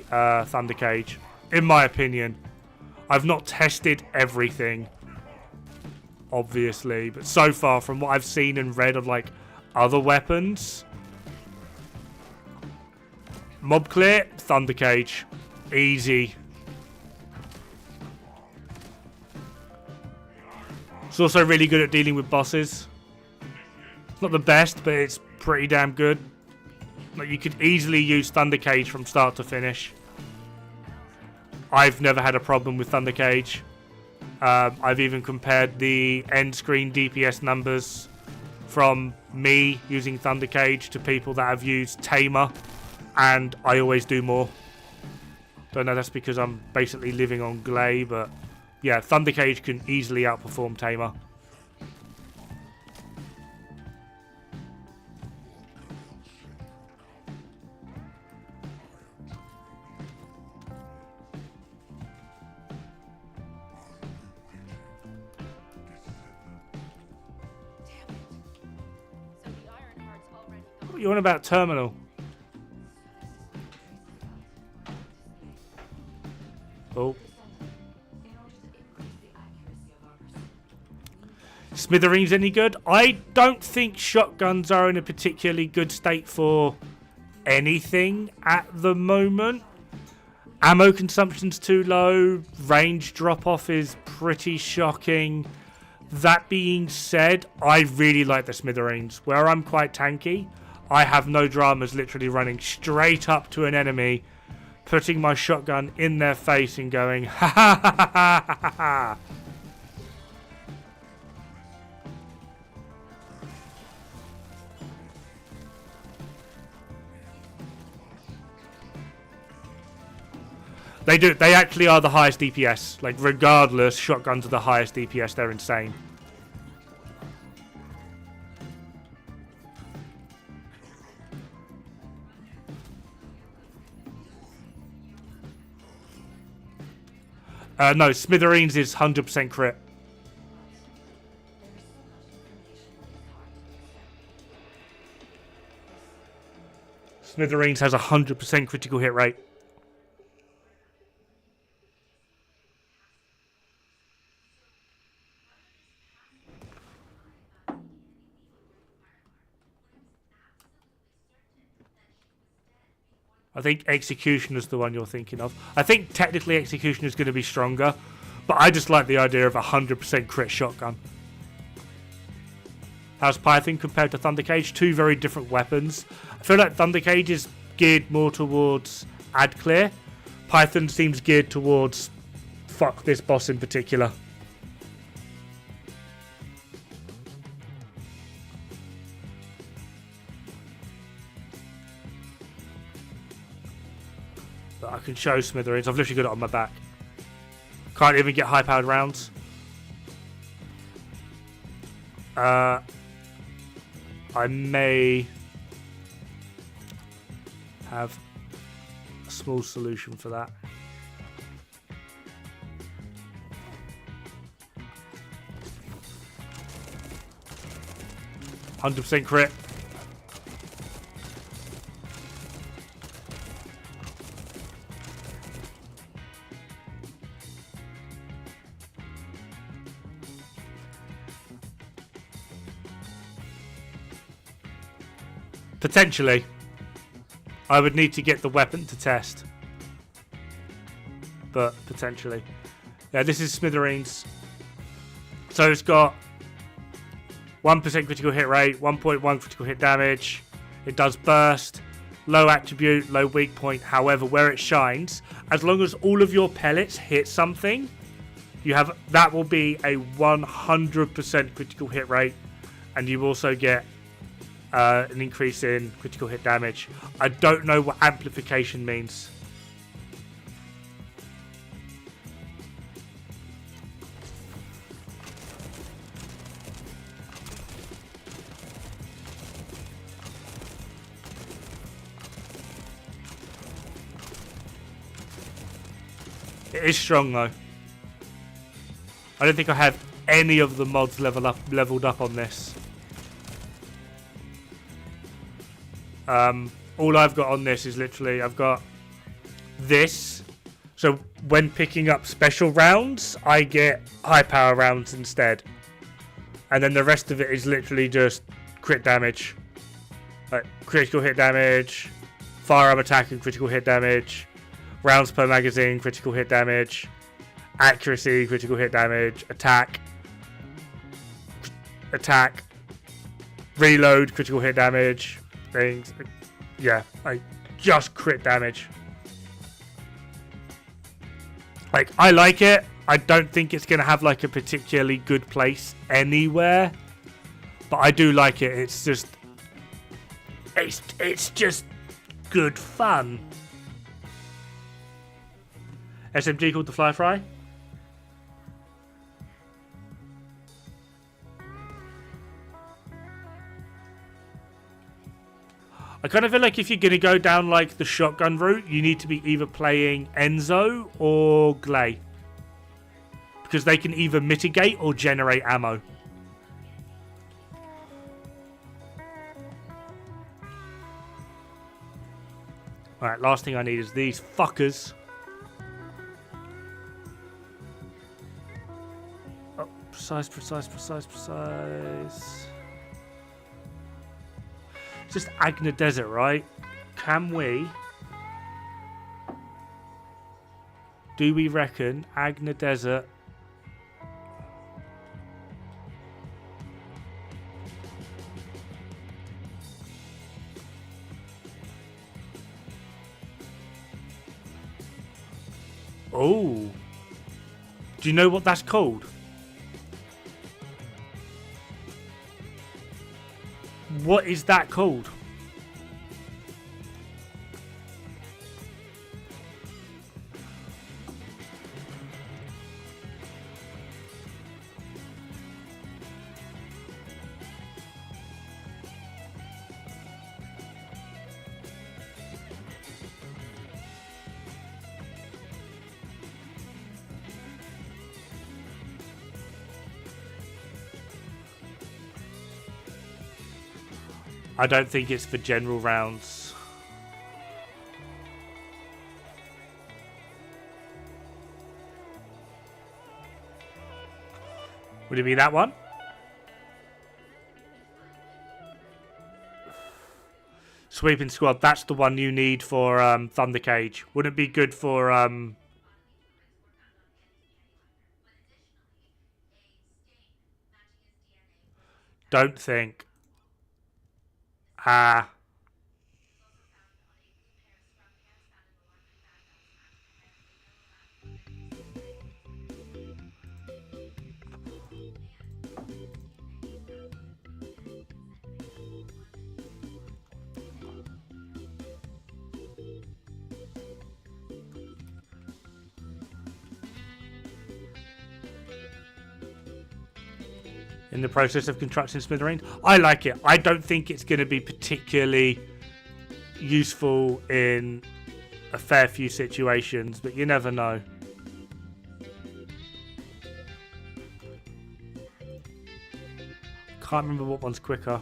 Thunder Cage, in my opinion. I've not tested everything, obviously, but so far from what I've seen and read of like other weapons, mob clear, Thunder Cage, easy. It's also really good at dealing with bosses. It's not the best, but it's pretty damn good. Like, you could easily use Thunder Cage from start to finish. I've never had a problem with Thunder Cage. I've even compared the end screen DPS numbers from me using Thunder Cage to people that have used Tamer, and I always do more. Don't know, that's because I'm basically living on Glay, but yeah, Thunder Cage can easily outperform Tamer. What are you on about Terminal? Oh. Smithereens any good? I don't think shotguns are in a particularly good state for anything at the moment. Ammo consumption's too low. Range drop-off is pretty shocking. That being said, I really like the Smithereens. Where I'm quite tanky, I have no dramas literally running straight up to an enemy, putting my shotgun in their face and going, ha ha ha ha ha ha ha. They do. They actually are the highest DPS. Like, regardless, shotguns are the highest DPS. They're insane. No, Smithereens is 100% crit. Smithereens has a 100% critical hit rate. I think Execution is the one you're thinking of. I think technically Execution is going to be stronger, but I just like the idea of a 100% crit shotgun. How's Python compared to Thunder Cage? Two very different weapons. I feel like Thunder Cage is geared more towards ad clear. Python seems geared towards fuck this boss in particular. But I can show Smithereens. I've literally got it on my back. Can't even get high-powered rounds. I may have a small solution for that. %100 crit. Potentially. I would need to get the weapon to test. But potentially. Yeah, this is Smithereens. So it's got 1% critical hit rate, 1.1 critical hit damage. It does burst, low attribute, low weak point. However, where it shines, as long as all of your pellets hit something, you have that will be a 100% critical hit rate, and you also get an increase in critical hit damage. I don't know what amplification means. It is strong though. I don't think I have any of the mods leveled up on this. All I've got on this is literally I've got this. So when picking up special rounds, I get high power rounds instead. And then the rest of it is literally just crit damage. Like critical hit damage, firearm attack and critical hit damage, rounds per magazine, critical hit damage, accuracy, critical hit damage, attack, reload, critical hit damage, things. Yeah, like just crit damage. Like, I like it. I don't think it's going to have like a particularly good place anywhere, but I do like it. It's just good fun. SMG called the Fly Fry. I kind of feel like if you're going to go down like the shotgun route, you need to be either playing Enzo or Glay. Because they can either mitigate or generate ammo. Alright, last thing I need is these fuckers. Oh, precise. It's just Agna Desert, right? Can we... Do we reckon Agna Desert... Oh. Do you know what that's called? What is that called? I don't think it's for general rounds. Would it be that one? Sweeping Squad, that's the one you need for Thunder Cage. Wouldn't it be good for... Don't think. In the process of constructing Smithereen. I like it. I don't think it's going to be particularly useful in a fair few situations, but you never know. Can't remember what one's quicker.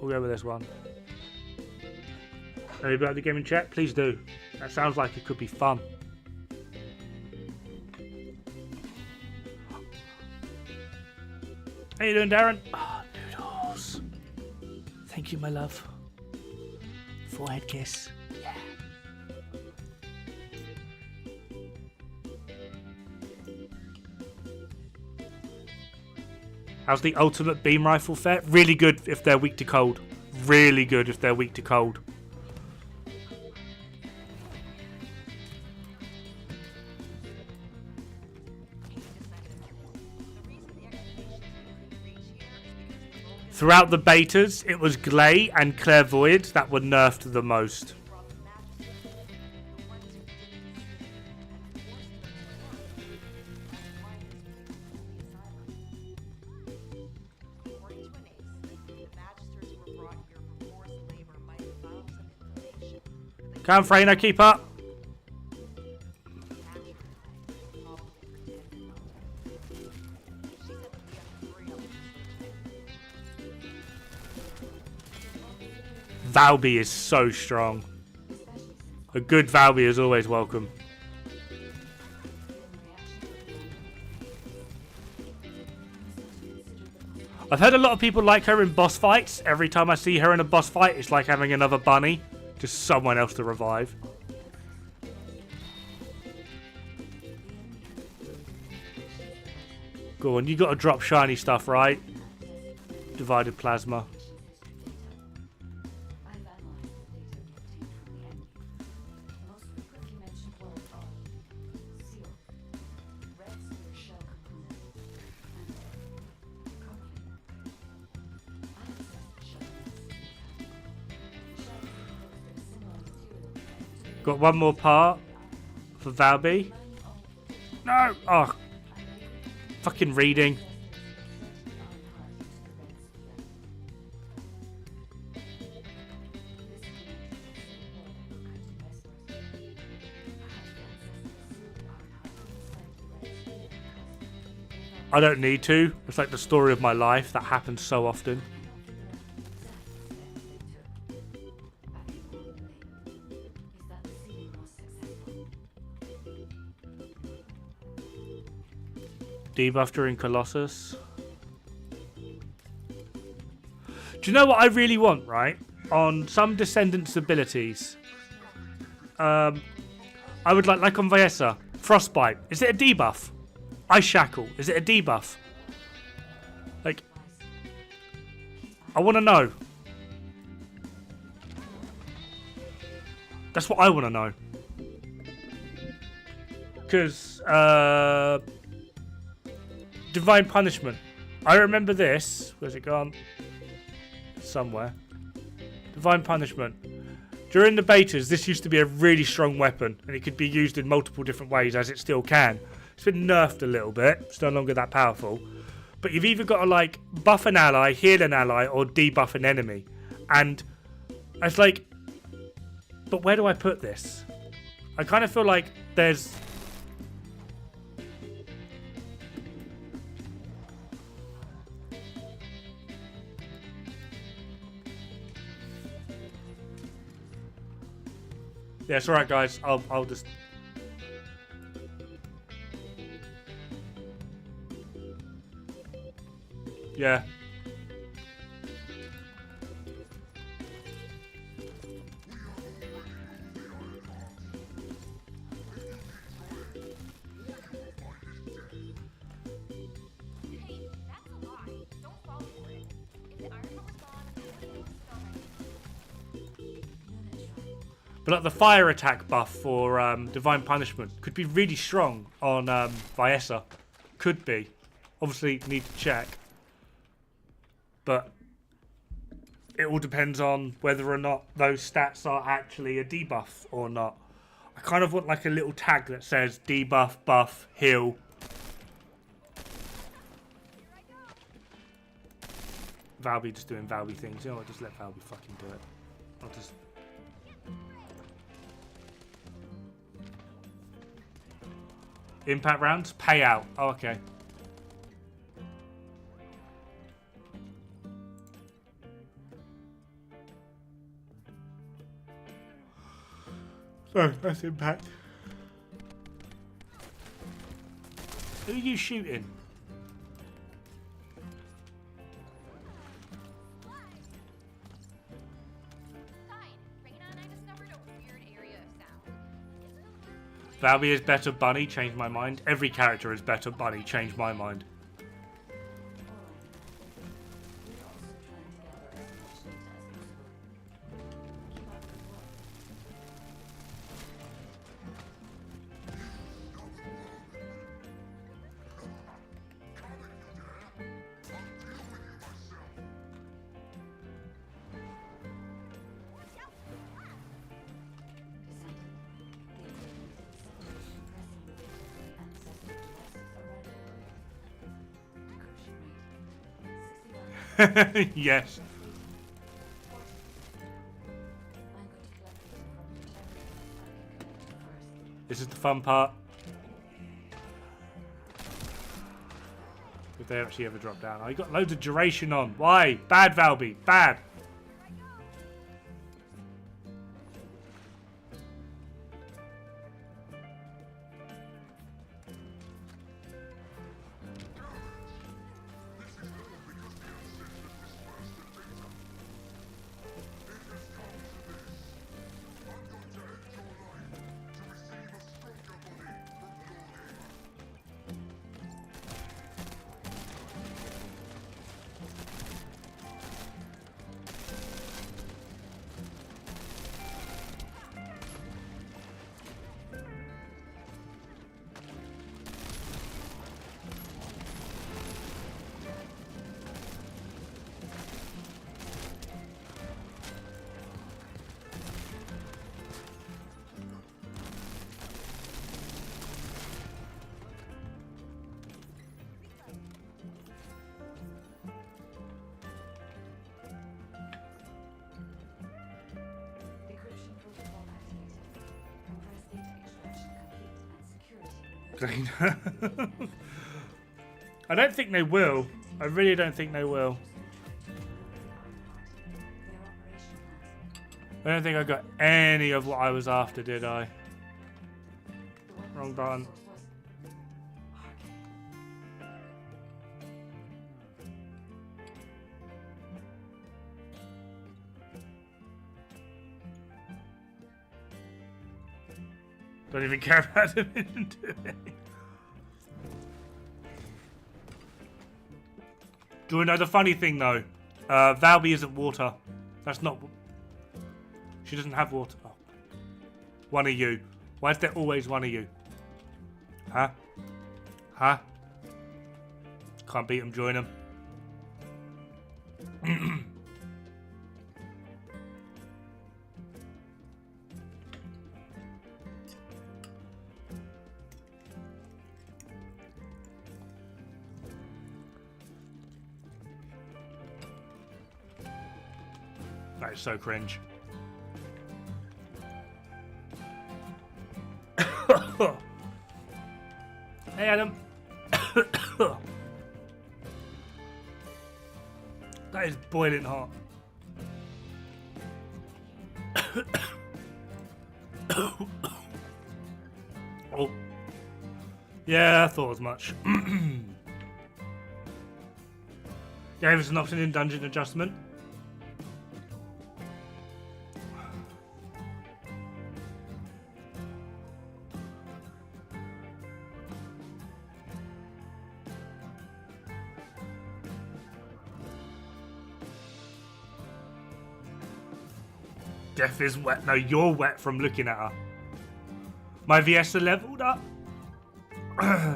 We'll go with this one. Anybody at the game in chat? Please do. That sounds like it could be fun. How you doing, Darren? Oh, noodles. Thank you, my love. Forehead kiss. Yeah. How's the ultimate beam rifle fare? Really good if they're weak to cold. Really good if they're weak to cold. Throughout the betas, it was Glay and Clairvoyant that were nerfed the most. Come, Freyna, keep up. Valby is so strong. A good Valby is always welcome. I've heard a lot of people like her in boss fights. Every time I see her in a boss fight, it's like having another bunny. Just someone else to revive. Go on, you got to drop shiny stuff, right? Divided plasma. Got one more part for Valby. No! Oh. Fucking reading. I don't need to. It's like the story of my life that happens so often. Debuff during Colossus. Do you know what I really want, right? On some Descendants abilities. I would like on Viessa. Frostbite. Is it a debuff? Ice Shackle. Is it a debuff? Like, I want to know. That's what I want to know. Because, Divine Punishment. I remember this. Where's it gone? Somewhere. Divine Punishment. During the betas, this used to be a really strong weapon, and it could be used in multiple different ways, as it still can. It's been nerfed a little bit. It's no longer that powerful. But you've either got to, like, buff an ally, heal an ally, or debuff an enemy. And it's like, but where do I put this? I kind of feel like there's... Yeah, it's alright, guys. I'll just... Yeah. Hey, that's a lie. Don't fall for it. If the iron power's gone, everything will spell. But like the fire attack buff for Divine Punishment could be really strong on Viessa. Could be. Obviously, need to check. But it all depends on whether or not those stats are actually a debuff or not. I kind of want like a little tag that says debuff, buff, heal. Valby just doing Valby things. You know what? Just let Valby fucking do it. I'll just... Impact rounds? Payout. Oh, okay. Oh, that's impact. Who are you shooting? Valby is better bunny, changed my mind. Every character is better bunny, changed my mind. Yes. This is the fun part. If they actually ever drop down. Oh, you got loads of duration on. Why? Bad, Valby. Bad. I don't think they will. I really don't think they will. I don't think I got any of what I was after, did I? Wrong button. Don't even care about him doing. Do you know the funny thing though? Valby isn't water. That's not. She doesn't have water. Oh. One of you. Why is there always one of you? Huh? Huh? Can't beat them, join them. That is so cringe. Hey, Adam. That is boiling hot. Oh. Yeah, I thought as much. Gave us an option in dungeon adjustment. Death is wet. No, you're wet from looking at her. My VS are leveled up.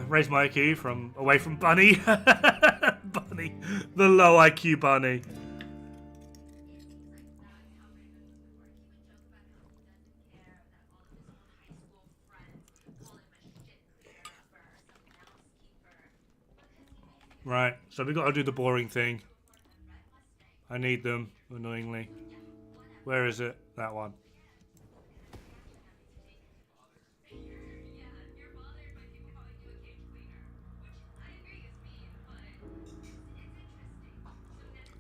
Raise my IQ from away from Bunny. Bunny. The low IQ Bunny. Right, so we got to do the boring thing. I need them, annoyingly. Where is it? That one.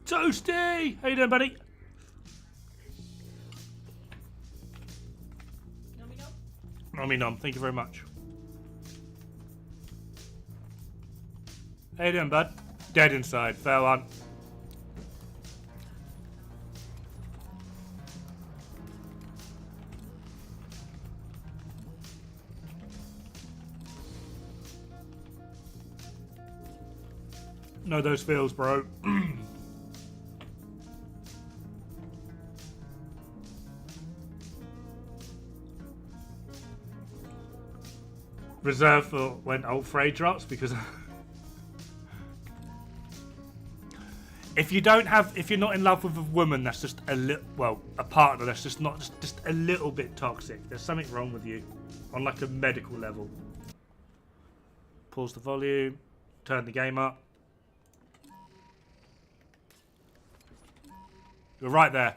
Toasty! How you doing, buddy? Nummy nom. Thank you very much. How you doing, bud? Dead inside. Fair one. Know those feels, bro. Reserve for when Alt Frey drops because if you don't have, if you're not in love with a woman that's just a little, well, a partner that's just not just a little bit toxic, there's something wrong with you on like a medical level. Pause the volume, turn the game up. You're right there.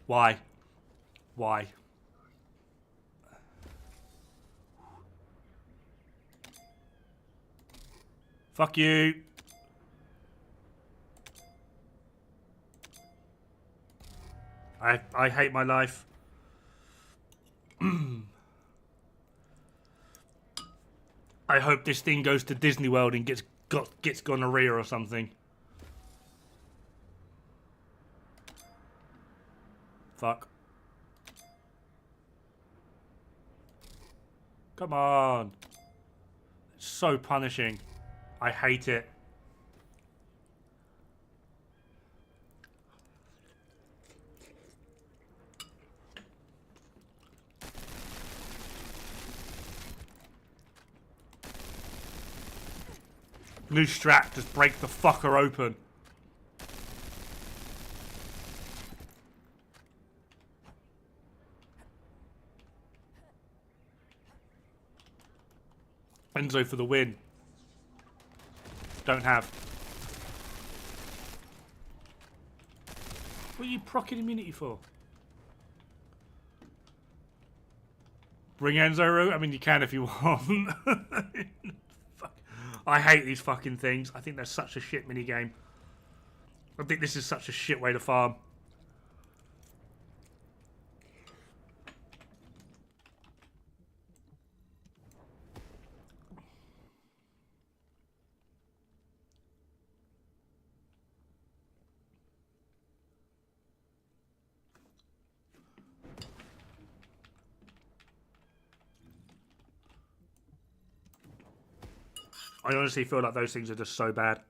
Why? Why? Fuck you. I hate my life. I hope this thing goes to Disney World and gets gonorrhea or something. Fuck. Come on. It's so punishing. I hate it. New strat, just break the fucker open. Enzo for the win. Don't have. What are you proccing immunity for? Bring Enzo. I mean, you can if you want. Fuck. I hate these fucking things. I think they're such a shit minigame. I think this is such a shit way to farm. I honestly feel like those things are just so bad.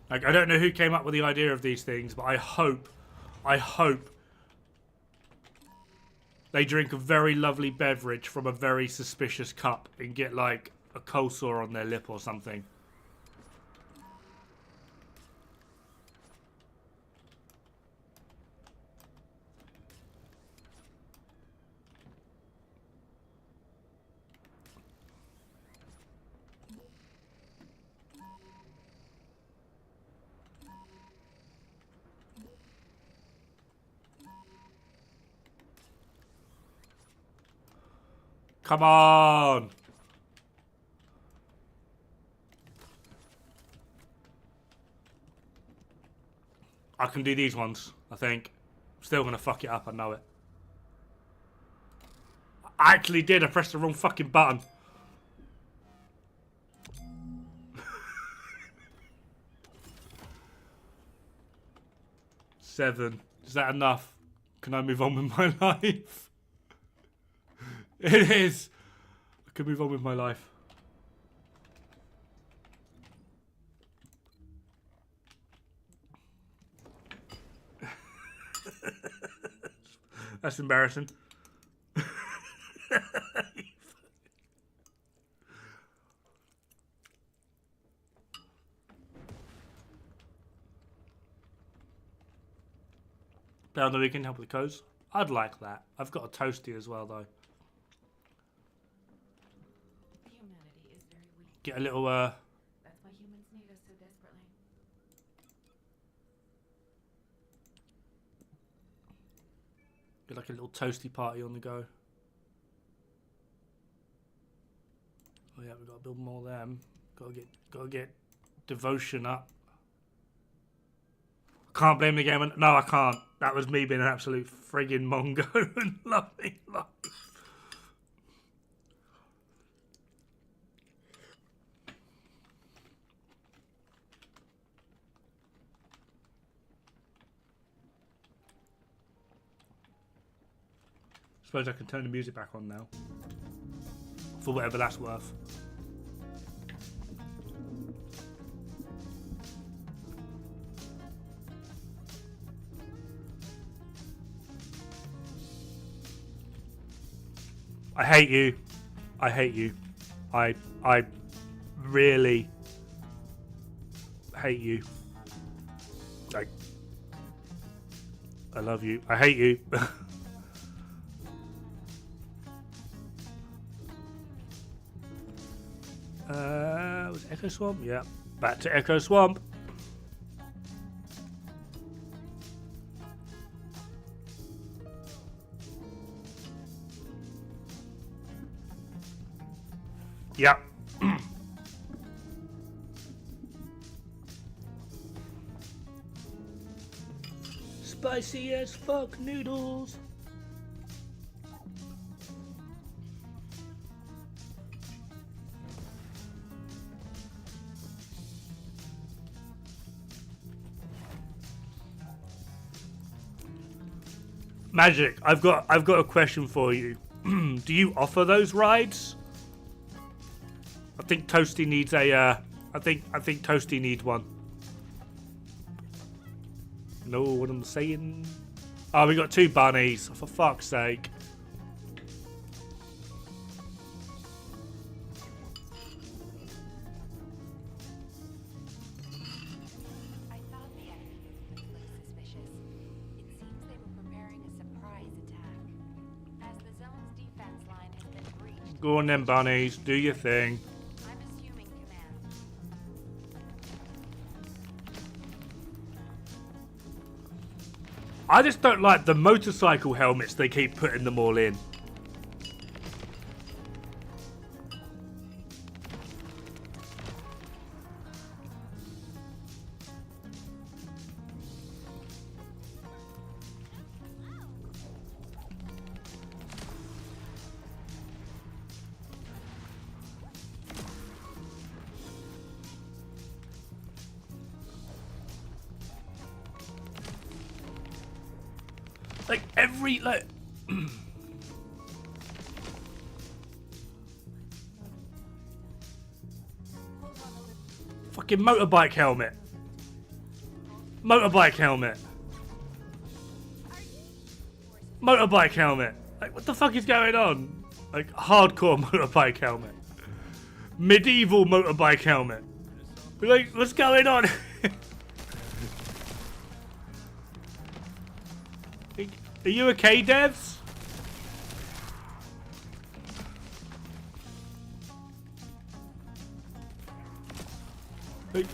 Like, I don't know who came up with the idea of these things, but I hope they drink a very lovely beverage from a very suspicious cup and get, like, a cold sore on their lip or something. Come on! I can do these ones, I think. Still gonna fuck it up, I know it. I actually did, I pressed the wrong fucking button. Seven. Is that enough? Can I move on with my life? It is. I can move on with my life. That's embarrassing. Play on the weekend, help with the codes. I'd like that. I've got a toasty as well, though. Humanity is very weak. Get a little, That's why humans need us so desperately. get like a little toasty party on the go. Oh yeah, we've got to build more of them. Gotta get devotion up. Can't blame the game. No, I can't. That was me being an absolute friggin' mongo and loving life. Suppose I can turn the music back on now. For whatever that's worth. I hate you. I hate you. I really hate you. Like, I love you. I hate you. Was it Echo Swamp? Yeah. Back to Echo Swamp. Yep. Spicy as fuck noodles. Magic, I've got a question for you. Do you offer those rides? I think Toasty needs a I think Toasty needs one. Know what I'm saying? Oh, we got two bunnies, for fuck's sake. Go on then, bunnies. Do your thing. I'm assuming command. I just don't like the motorcycle helmets they keep putting them all in. Like every fucking motorbike helmet. Motorbike helmet. Motorbike helmet. Like what the fuck is going on? Like hardcore motorbike helmet. Medieval motorbike helmet. Like what's going on? Are you okay, devs? Like,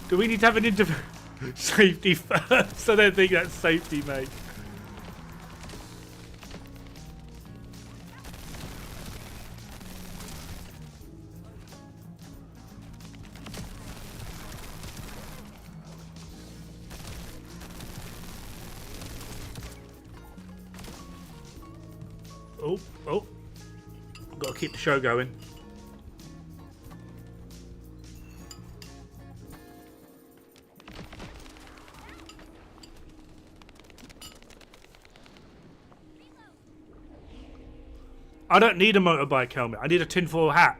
do we need to have an safety first? I don't think that's safety, mate. Oh. Gotta keep the show going. I don't need a motorbike helmet. I need a tinfoil hat.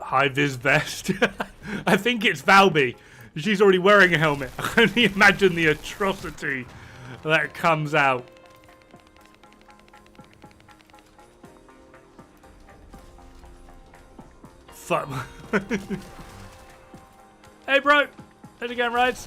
High-vis vest. I think it's Valby. She's already wearing a helmet. I can only imagine the atrocity that comes out. Fuck. Hey, bro. How's it going, rides?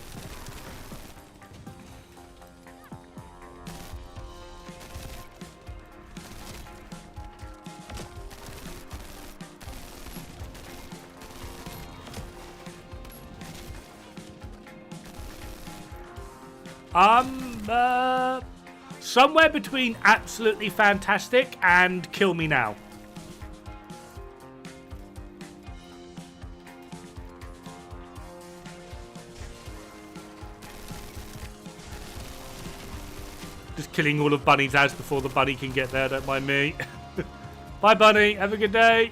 Somewhere between absolutely fantastic and kill me now. Just killing all of Bunny's ads before the bunny can get there, don't mind me. Bye, Bunny. Have a good day.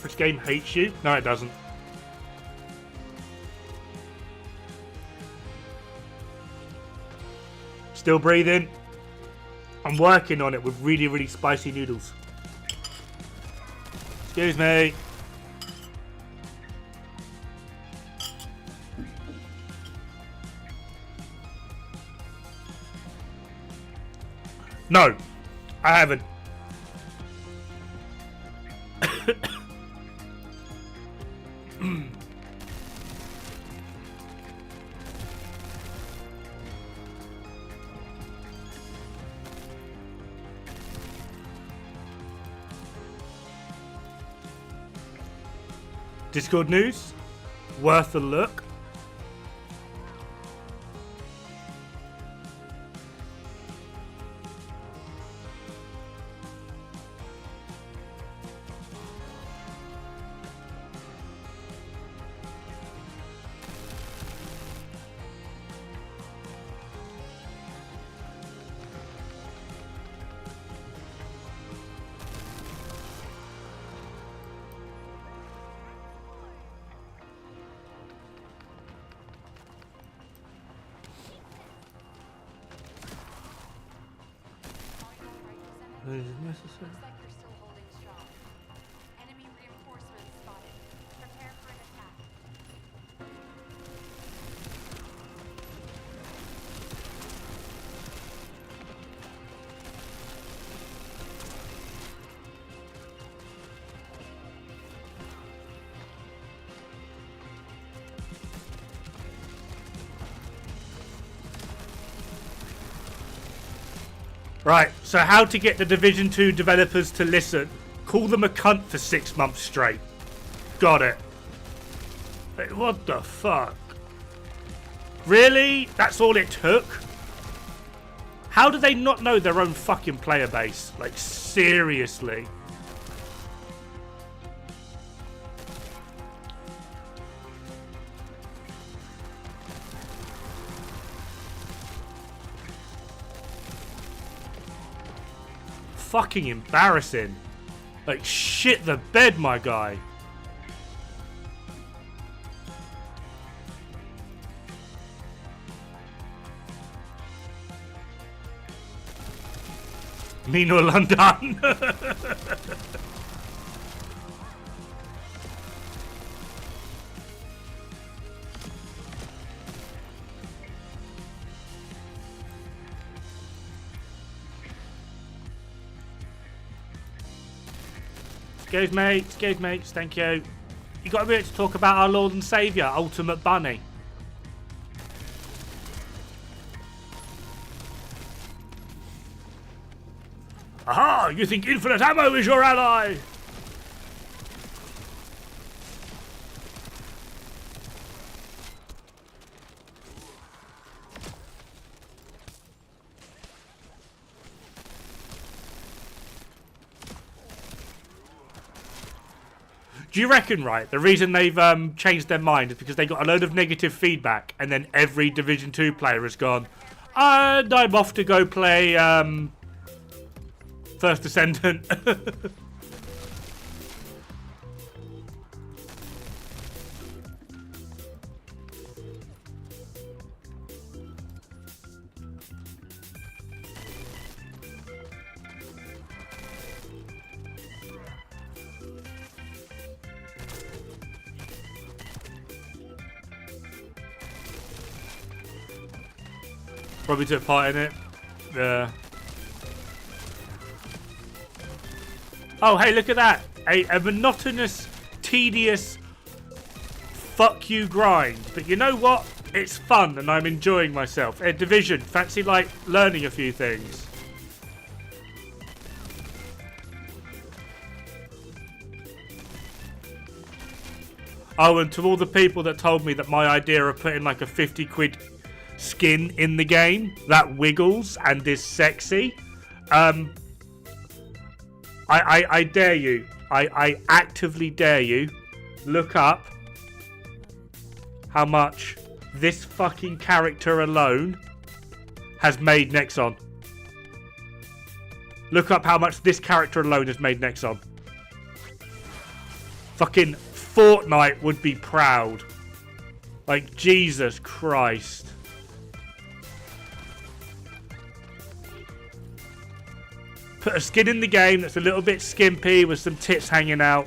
This game hates you? No, it doesn't. Still breathing. I'm working on it with really, really spicy noodles. Excuse me. No, I haven't. Discord news, worth a look. necessary. Looks like you're still holding strong. Enemy reinforcements spotted. Prepare for an attack. Right, so how to get the Division 2 developers to listen. Call them a cunt for 6 months straight. Got it. Wait, what the fuck? Really? That's all it took? How do they not know their own fucking player base? Like, seriously. Fucking embarrassing. Like, shit the bed, my guy. Mino London. Excuse mates, thank you. You got a minute to talk about our Lord and Saviour, Ultimate Bunny. Aha! You think infinite ammo is your ally? Do you reckon, right, the reason they've changed their mind is because they got a load of negative feedback and then every Division 2 player has gone, and I'm off to go play First Descendant. Probably took part in it. Yeah. Oh, hey, look at that. A monotonous, tedious, fuck you grind. But you know what? It's fun and I'm enjoying myself. Division, fancy like learning a few things. Oh, and to all the people that told me that my idea of putting like a 50 quid skin in the game that wiggles and is sexy, I dare you, I actively dare you, look up how much this fucking character alone has made Nexon. Look up how much this character alone has made Nexon. Fucking Fortnite would be proud. Like, Jesus Christ. Put a skin in the game that's a little bit skimpy with some tits hanging out.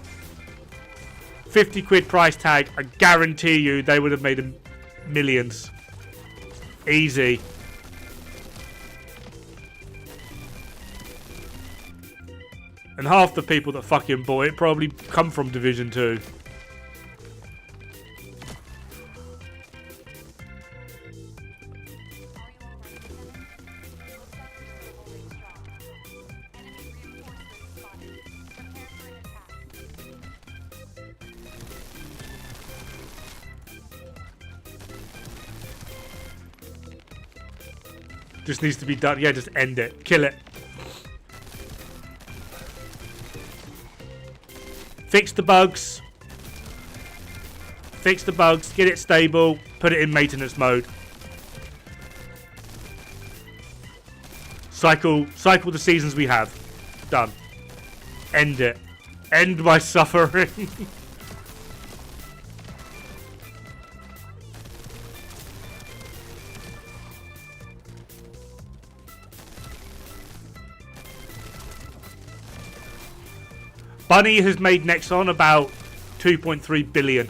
50 quid price tag. I guarantee you they would have made millions. Easy. And half the people that fucking bought it probably come from Division 2. Just needs to be done. Yeah, just end it. Kill it. Fix the bugs. Fix the bugs. Get it stable. Put it in maintenance mode. Cycle the seasons we have. Done. End it. End my suffering. Bunny has made Nexon about 2.3 billion.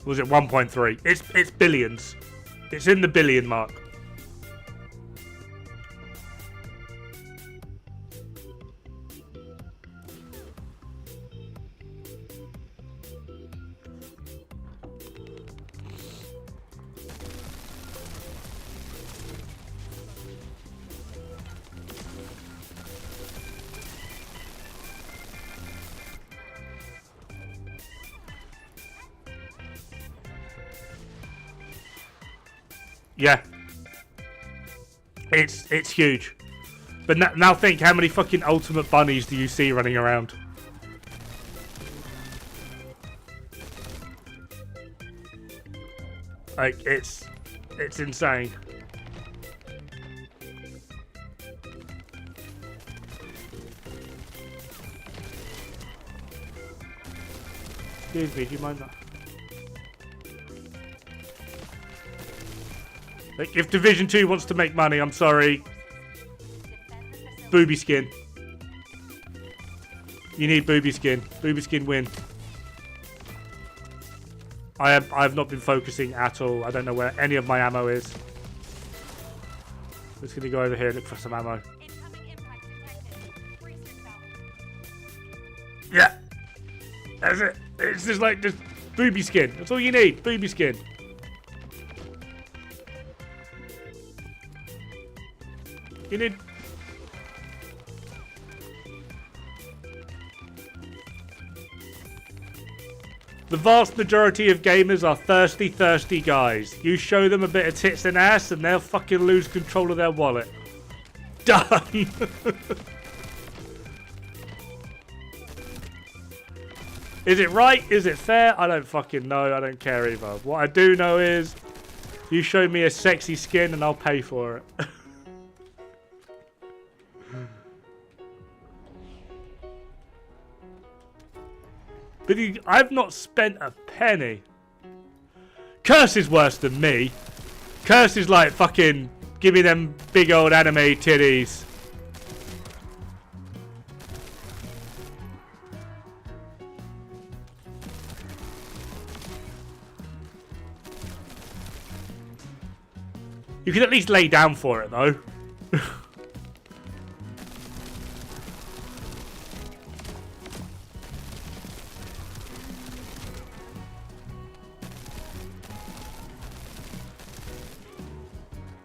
Was it 1.3? It's billions. It's in the billion mark. Yeah. It's huge. But now think, how many fucking ultimate bunnies do you see running around? Like, it's insane. Excuse me, do you mind that? Like, if Division 2 wants to make money, I'm sorry. Booby skin. You need booby skin. Booby skin win. I've not been focusing at all. I don't know where any of my ammo is. I'm just gonna go over here and look for some ammo. Yeah. That's it. It's just like just booby skin. That's all you need. Booby skin. You need... The vast majority of gamers are thirsty guys. You show them a bit of tits and ass and they'll fucking lose control of their wallet. Done! Is it right? Is it fair? I don't fucking know. I don't care either. What I do know is, you show me a sexy skin and I'll pay for it. But I've not spent a penny. Curse is worse than me. Curse is like fucking give me them big old anime titties. You can at least lay down for it though.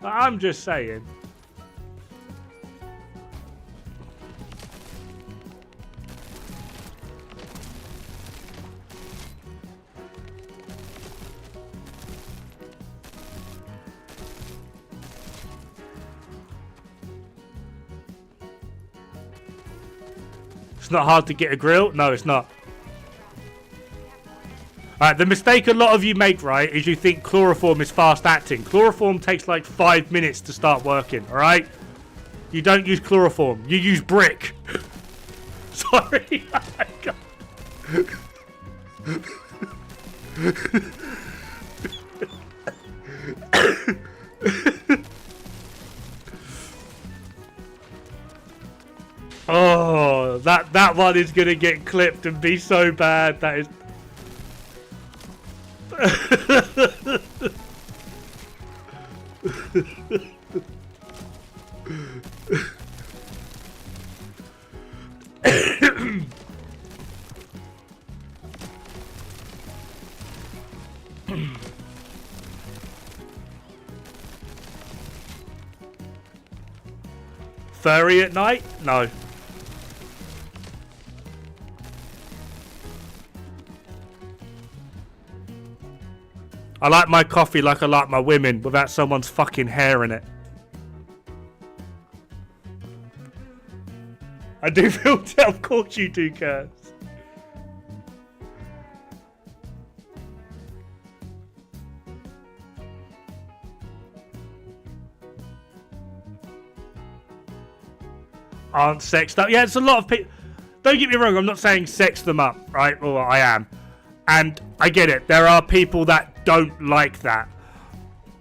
I'm just saying. It's not hard to get a grill. No, it's not. Alright, the mistake a lot of you make, right, is you think chloroform is fast acting. Chloroform takes like 5 minutes to start working, alright? You don't use chloroform, you use brick. Sorry. Oh, that one is gonna get clipped and be so bad. That is... Furry at night? No. I like my coffee like I like my women, without someone's fucking hair in it. I do feel of course you do, Kurt. Aren't sexed up. Yeah, it's a lot of people. Don't get me wrong, I'm not saying sex them up, right? Well, I am. And I get it. There are people that don't like that.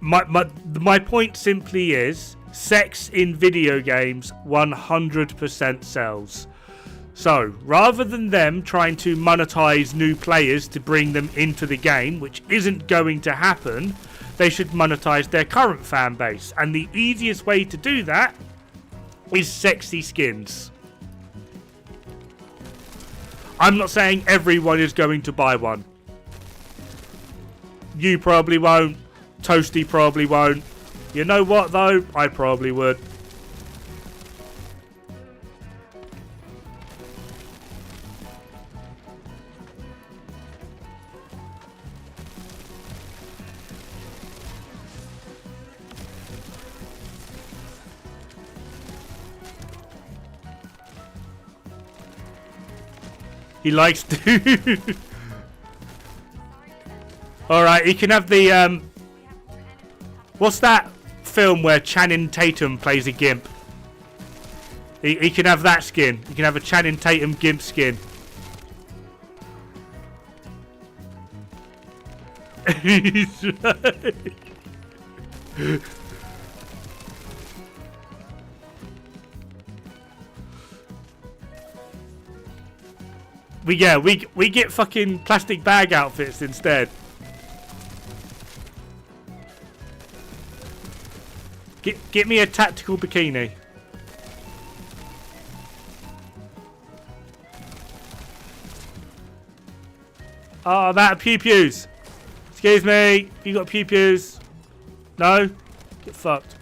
My point simply is, sex in video games 100% sells. So, rather than them trying to monetize new players to bring them into the game, which isn't going to happen, they should monetize their current fan base. And the easiest way to do that is sexy skins. I'm not saying everyone is going to buy one. You probably won't. Toasty probably won't. You know what, though? I probably would. He likes to. Alright, he can have the, what's that film where Channing Tatum plays a gimp? He can have that skin. He can have a Channing Tatum gimp skin. He's right. We get fucking plastic bag outfits instead. Get me a tactical bikini. Oh, that pew-pews. Excuse me, you got pew-pews? No? Get fucked.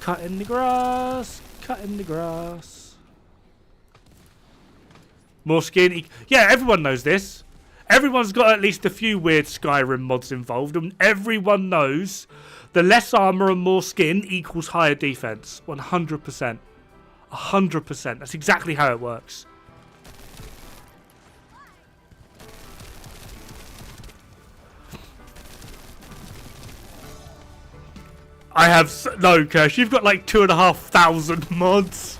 Cutting the grass, cutting the grass. More skin. Yeah, everyone knows this. Everyone's got at least a few weird Skyrim mods involved, and everyone knows the less armor and more skin equals higher defense. 100%. 100%. That's exactly how it works. I have no, Kirsch. You've got like 2,500 mods.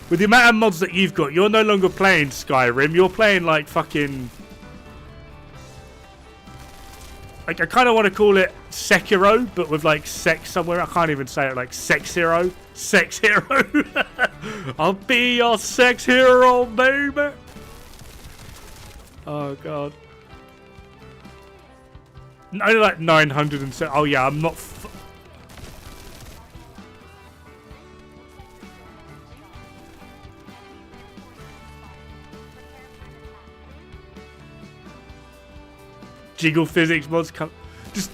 With the amount of mods that you've got, you're no longer playing Skyrim. You're playing like fucking. Like, I kind of want to call it Sekiro, but with like sex somewhere. I can't even say it. Like Sex Hero. Sex Hero. I'll be your sex hero, baby. Oh god. Only like 907. Oh yeah, I'm not. Jiggle physics mods come. Just.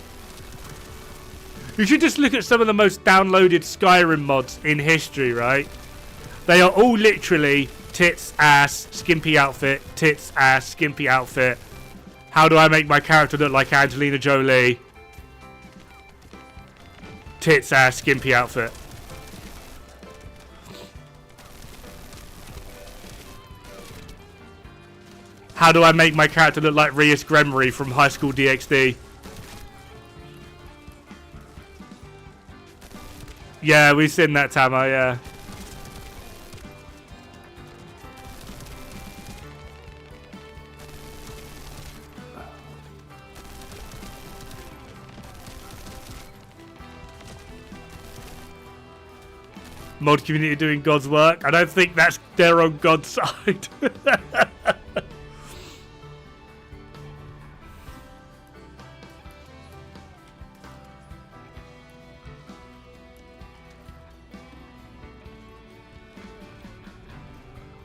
You should just look at some of the most downloaded Skyrim mods in history, right? They are all literally tits, ass, skimpy outfit, tits, ass, skimpy outfit. How do I make my character look like Angelina Jolie? Tits, ass, skimpy outfit. How do I make my character look like Rias Gremory from High School DxD? Yeah, we've seen that, Tamo, yeah. Mod community doing God's work. I don't think they're on God's side.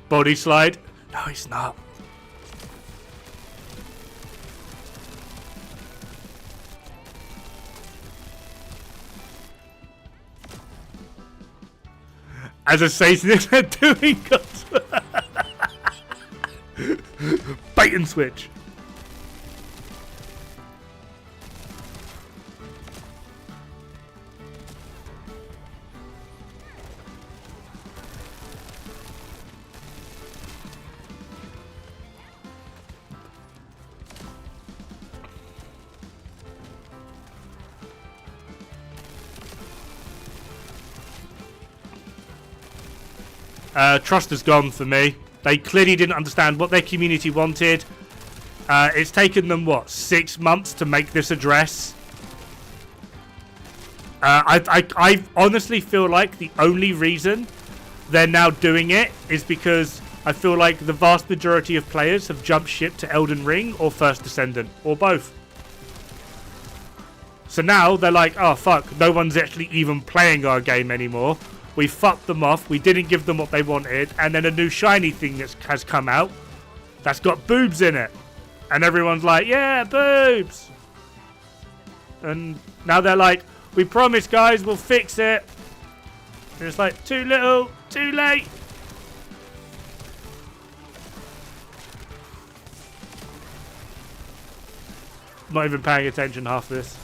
Body slide? No, it's not. As a Satanist, they're doing God's work. Bait and switch. Trust has gone for me. They clearly didn't understand what their community wanted. It's taken them, what, 6 months to make this address? I honestly feel like the only reason they're now doing it is because I feel like the vast majority of players have jumped ship to Elden Ring or First Descendant, or both. So now they're like, oh fuck, no one's actually even playing our game anymore. We fucked them off, we didn't give them what they wanted, and then a new shiny thing has come out that's got boobs in it. And everyone's like, yeah, boobs. And now they're like, we promise guys, we'll fix it. And it's like, too little, too late. Not even paying attention half this.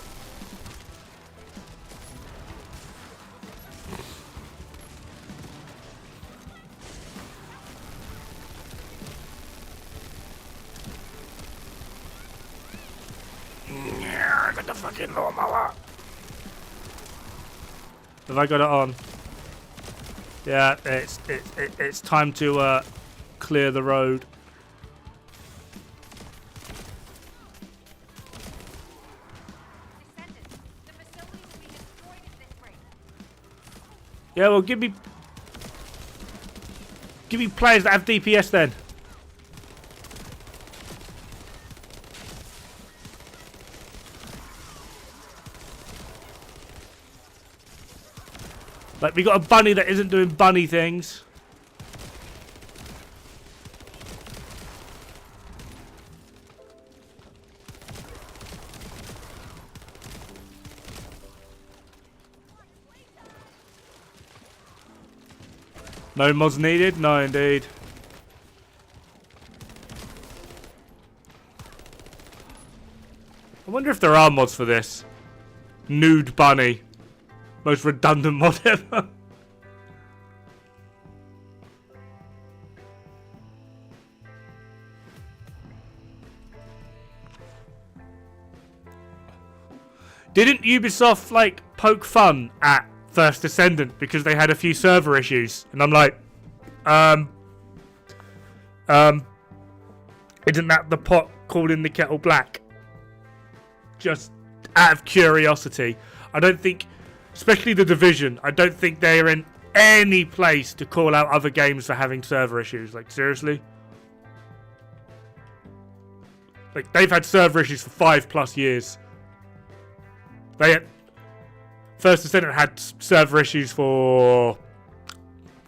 Yeah, I got the fucking lawnmower. Have I got it on? Yeah, it's time to clear the road. Descendant, the facility will be destroyed at this rate. Yeah, well, give me players that have DPS then. Like, we got a bunny that isn't doing bunny things. No mods needed? No, indeed. I wonder if there are mods for this. Nude bunny. Most redundant mod ever. Didn't Ubisoft, like, poke fun at First Descendant because they had a few server issues? And I'm like, isn't that the pot calling the kettle black? Just out of curiosity. I don't think, especially The Division, I don't think they're in any place to call out other games for having server issues. Like, seriously? Like, they've had server issues for 5+ years. First Descendant had server issues for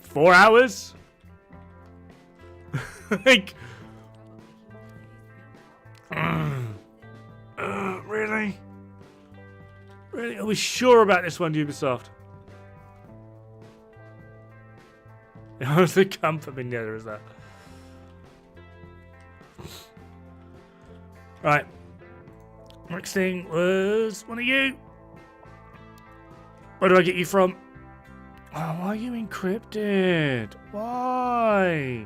4 hours? Like, really? Really? Are we sure about this one, Ubisoft? It honestly comfort me, neither is that. Right. Next thing was one of you. Where do I get you from? Oh, why are you encrypted? Why?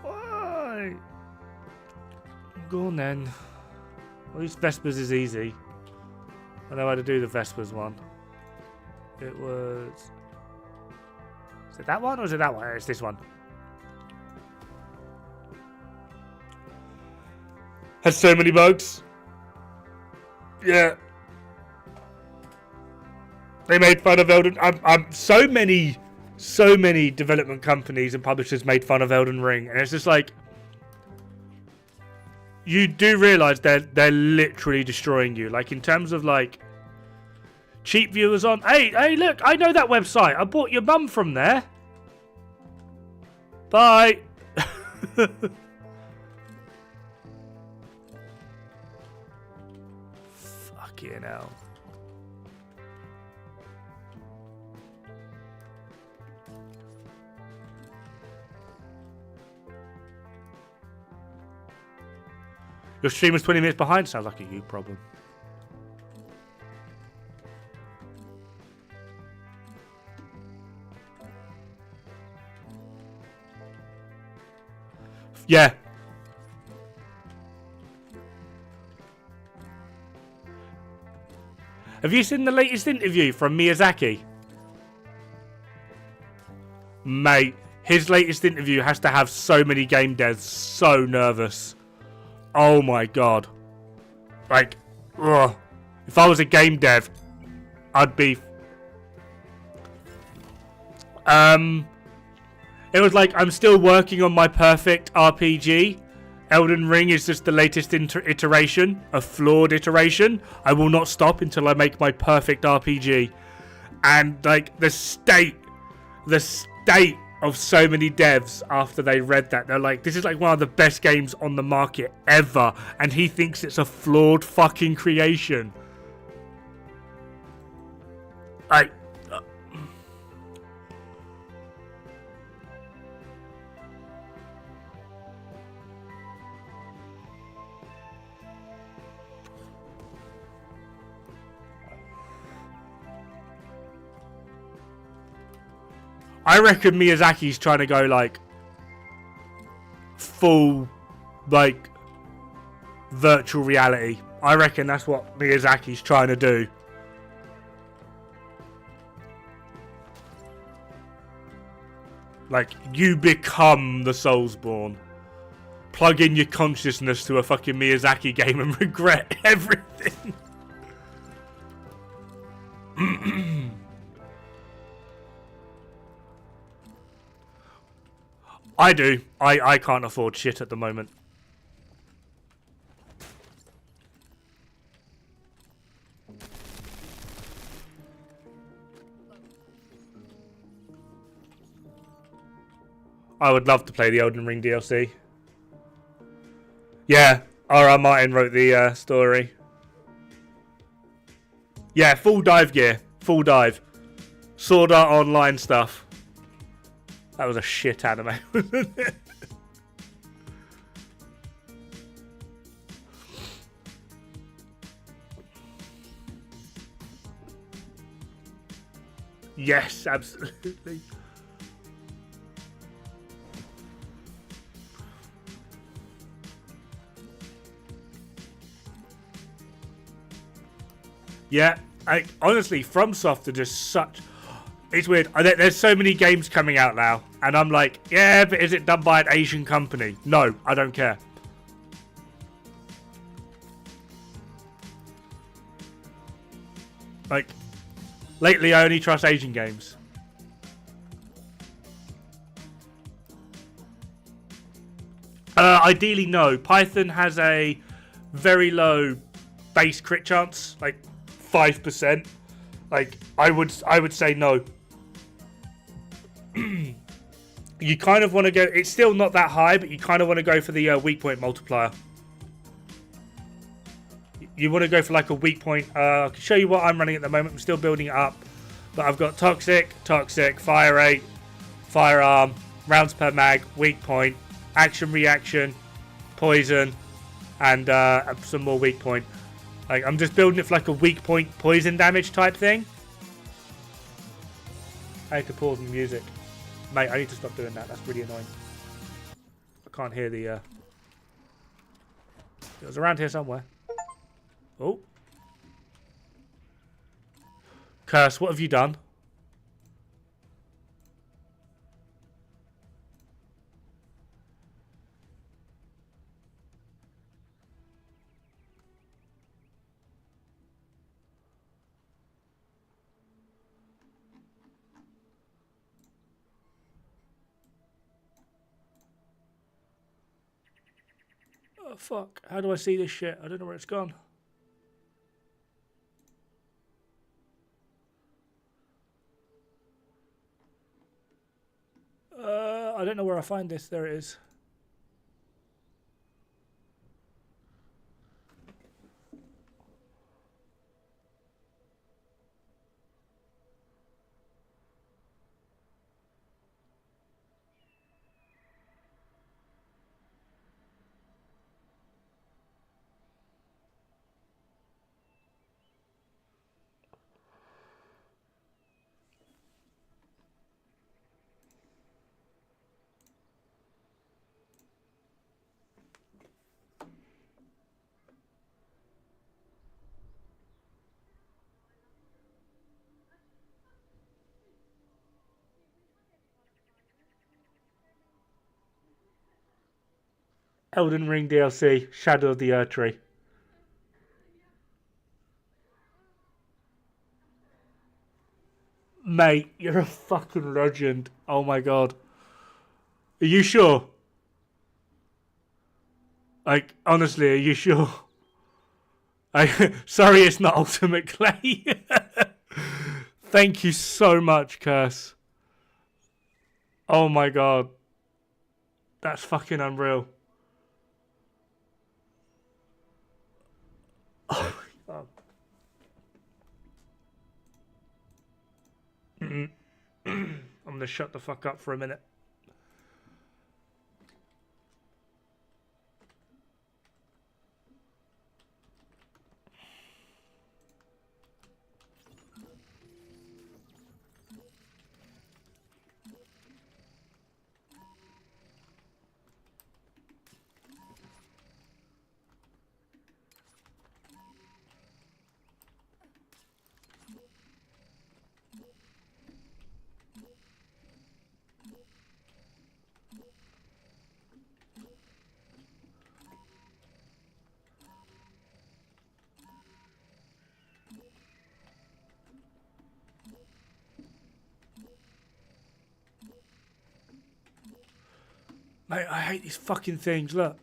Why? Go on then. At least Vespers is easy. I know how to do the Vespers one. It was... Is it that one or is it that one? It's this one. Has so many bugs. Yeah. They made fun of Elden... so many development companies and publishers made fun of Elden Ring. And it's just like... You do realise they're literally destroying you. Like, in terms of, like... Cheap viewers on... Hey, look, I know that website. I bought your mum from there. Bye. Fucking hell. Your stream was 20 minutes behind. Sounds like a you problem. Yeah. Have you seen the latest interview from Miyazaki? Mate, His latest interview has to have so many game devs so nervous. Oh my god. Like, ugh. If I was a game dev, I'd be... It was like, I'm still working on my perfect RPG. Elden Ring is just the latest iteration, a flawed iteration. I will not stop until I make my perfect RPG. And like the state of so many devs after they read that, they're like, this is like one of the best games on the market ever, and he thinks it's a flawed fucking creation. Like, I reckon Miyazaki's trying to go like full like virtual reality. I reckon that's what Miyazaki's trying to do. Like, you become the Soulsborne. Plug in your consciousness to a fucking Miyazaki game and regret everything. I do. I can't afford shit at the moment. I would love to play the Elden Ring DLC. Yeah, R.R. Martin wrote the story. Yeah, full dive gear. Full dive. Sword Art Online stuff. That was a shit anime, wasn't it? Yes, absolutely. Yeah, honestly, FromSoft are just such... It's weird. There's so many games coming out now, and I'm like, yeah, but is it done by an Asian company? No, I don't care. Like, lately I only trust Asian games. Ideally, no. Python has a very low base crit chance, like 5%. Like, I would say no. You kind of want to go... It's still not that high, but you kind of want to go for the weak point multiplier. You want to go for like a weak point. I can show you what I'm running at the moment. I'm still building it up. But I've got Toxic, Fire Rate, Firearm, Rounds per Mag, Weak Point, Action Reaction, Poison, and some more weak point. Like, I'm just building it for like a weak point poison damage type thing. I had to pause the music. Mate, I need to stop doing that. That's really annoying. I can't hear the... It was around here somewhere. Oh. Curse, what have you done? Oh, fuck. How do I see this shit? I don't know where it's gone. I don't know where I find this. There it is. Elden Ring DLC, Shadow of the Erdtree. Mate, you're a fucking legend. Oh my god. Are you sure? Like, honestly, are you sure? Sorry it's not Ultimate Clay. Thank you so much, Curse. Oh my god. That's fucking unreal. Oh my god. I'm gonna shut the fuck up for a minute. Mate, I hate these fucking things, look.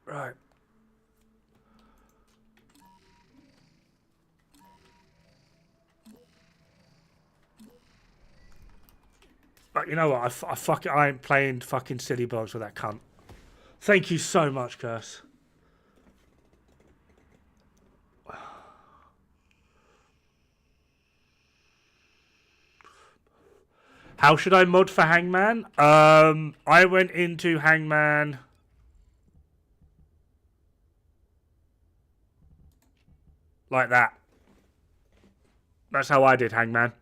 Right. But you know what? I ain't playing fucking silly bugs with that cunt. Thank you so much, Curse. How should I mod for Hangman? I went into Hangman like that. That's how I did Hangman.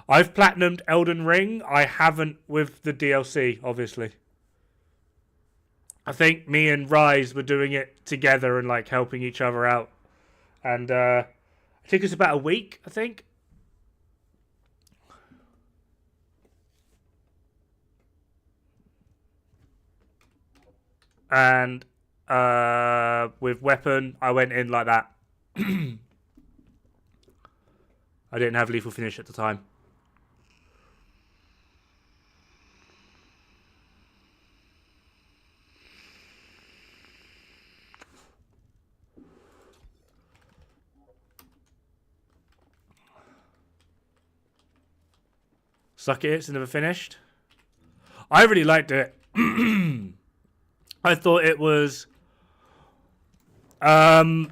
I've platinumed Elden Ring. I haven't with the DLC, obviously. I think me and Rise were doing it together and like helping each other out. And it took us about a week, I think. And with Weapon, I went in like that. I didn't have Lethal Finish at the time. Suck it, it's never finished. I really liked it. I thought it was... in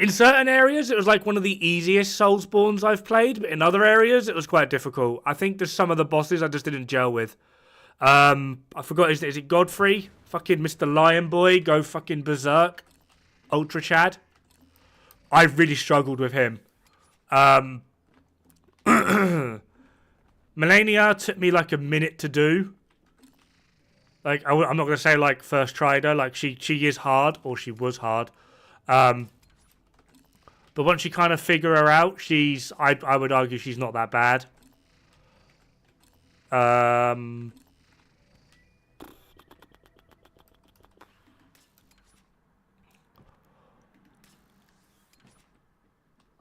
certain areas, it was like one of the easiest Soulsborns I've played, but in other areas, it was quite difficult. I think there's some of the bosses I just didn't gel with. I forgot, is it Godfrey? Fucking Mr. Lion Boy, go fucking berserk. Ultra Chad. I really struggled with him. Melania took me like a minute to do. Like, I'm not going to say like first tried her. Like, she is hard, or she was hard. But once you kind of figure her out, I would argue she's not that bad. I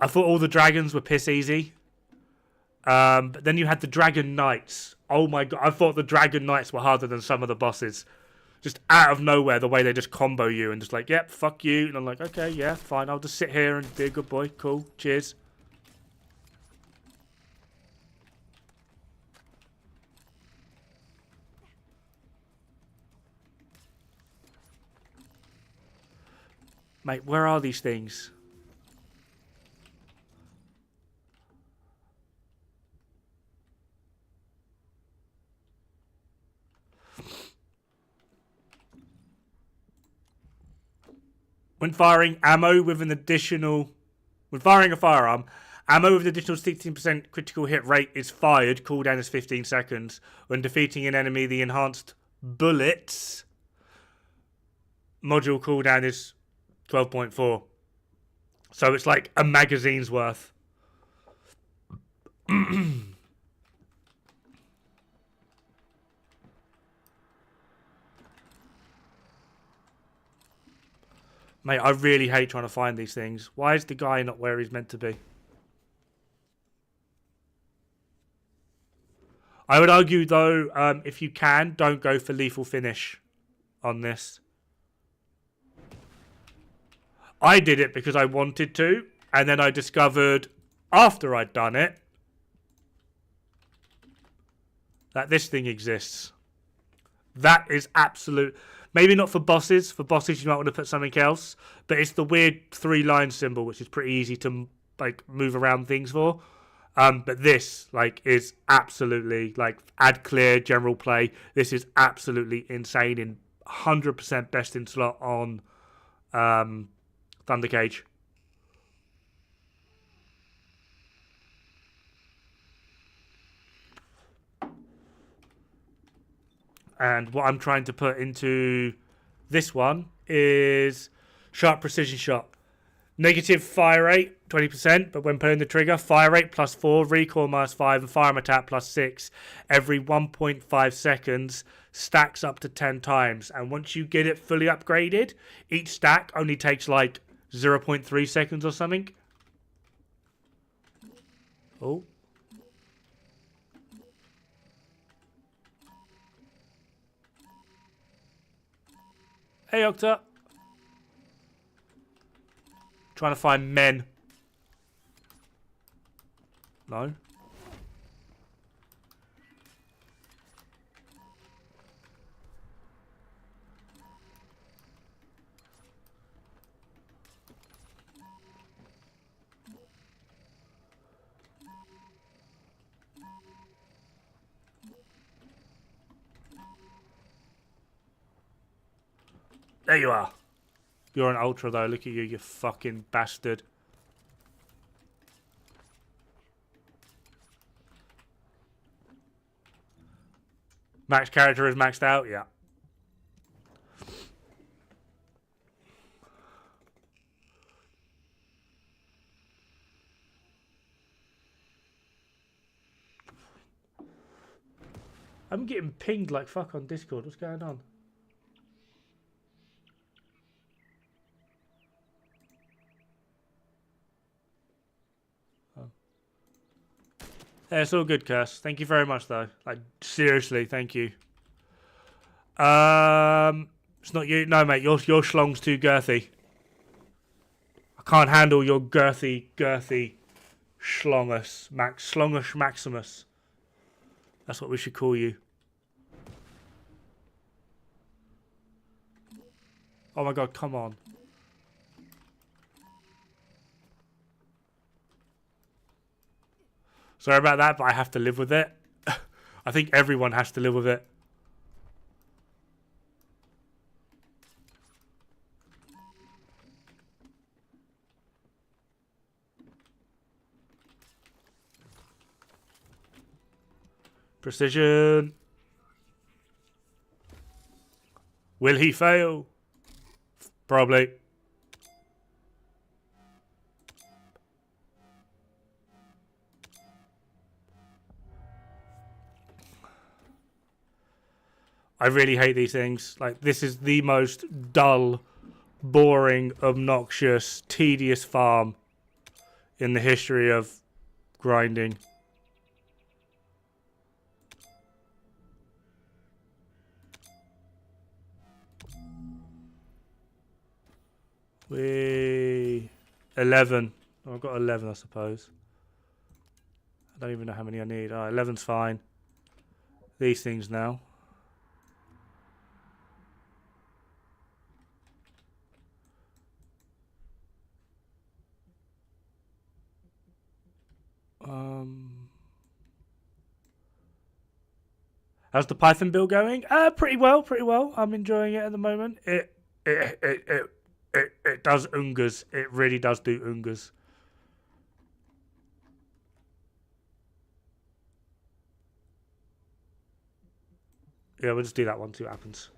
thought all the dragons were piss easy. But then you had the Dragon Knights. Oh my god, I thought the Dragon Knights were harder than some of the bosses. Just out of nowhere, the way they just combo you and just like, yep, fuck you. And I'm like, okay, yeah, fine, I'll just sit here and be a good boy. Cool, cheers. Mate, where are these things? When firing ammo with an additional... When firing a firearm, Ammo with an additional 16% critical hit rate is fired. Cooldown is 15 seconds. When defeating an enemy, the enhanced bullets module cooldown is 12.4. So it's like a magazine's worth. Mate, I really hate trying to find these things. Why is the guy not where he's meant to be? I would argue, though, if you can, don't go for lethal finish on this. I did it because I wanted to, and then I discovered, after I'd done it, that this thing exists. That is absolute... Maybe not for bosses. For bosses, you might want to put something else. But it's the weird 3-line symbol, which is pretty easy to like move around things for. But this like is absolutely like add clear general play. This is absolutely insane. In 100% best in slot on Thunder Cage. And what I'm trying to put into this one is sharp precision shot. Negative fire rate, 20%, but when pulling the trigger, fire rate +4, recoil -5, and firearm attack +6 every 1.5 seconds stacks up to 10 times. And once you get it fully upgraded, each stack only takes like 0.3 seconds or something. Oh. Hey, Octa. Trying to find men. No. There you are. You're an ultra though. Look at you, you fucking bastard. Max character is maxed out? Yeah. I'm getting pinged like fuck on Discord. What's going on? Yeah, it's all good, Curse. Thank you very much, though. Like, seriously, thank you. It's not you. No, mate, your schlong's too girthy. I can't handle your girthy schlongus. Schlongus Maximus. That's what we should call you. Oh my god, come on. Sorry about that, but I have to live with it. I think everyone has to live with it. Precision. Will he fail? Probably. I really hate these things. Like, this is the most dull, boring, obnoxious, tedious farm in the history of grinding. We 11. Oh, I've got 11, I suppose. I don't even know how many I need. Oh, 11's fine. These things now. How's the Python build going? Pretty well, pretty well. I'm enjoying it at the moment. It does ungas. It really does do ungas. Yeah, we'll just do that one, see what happens.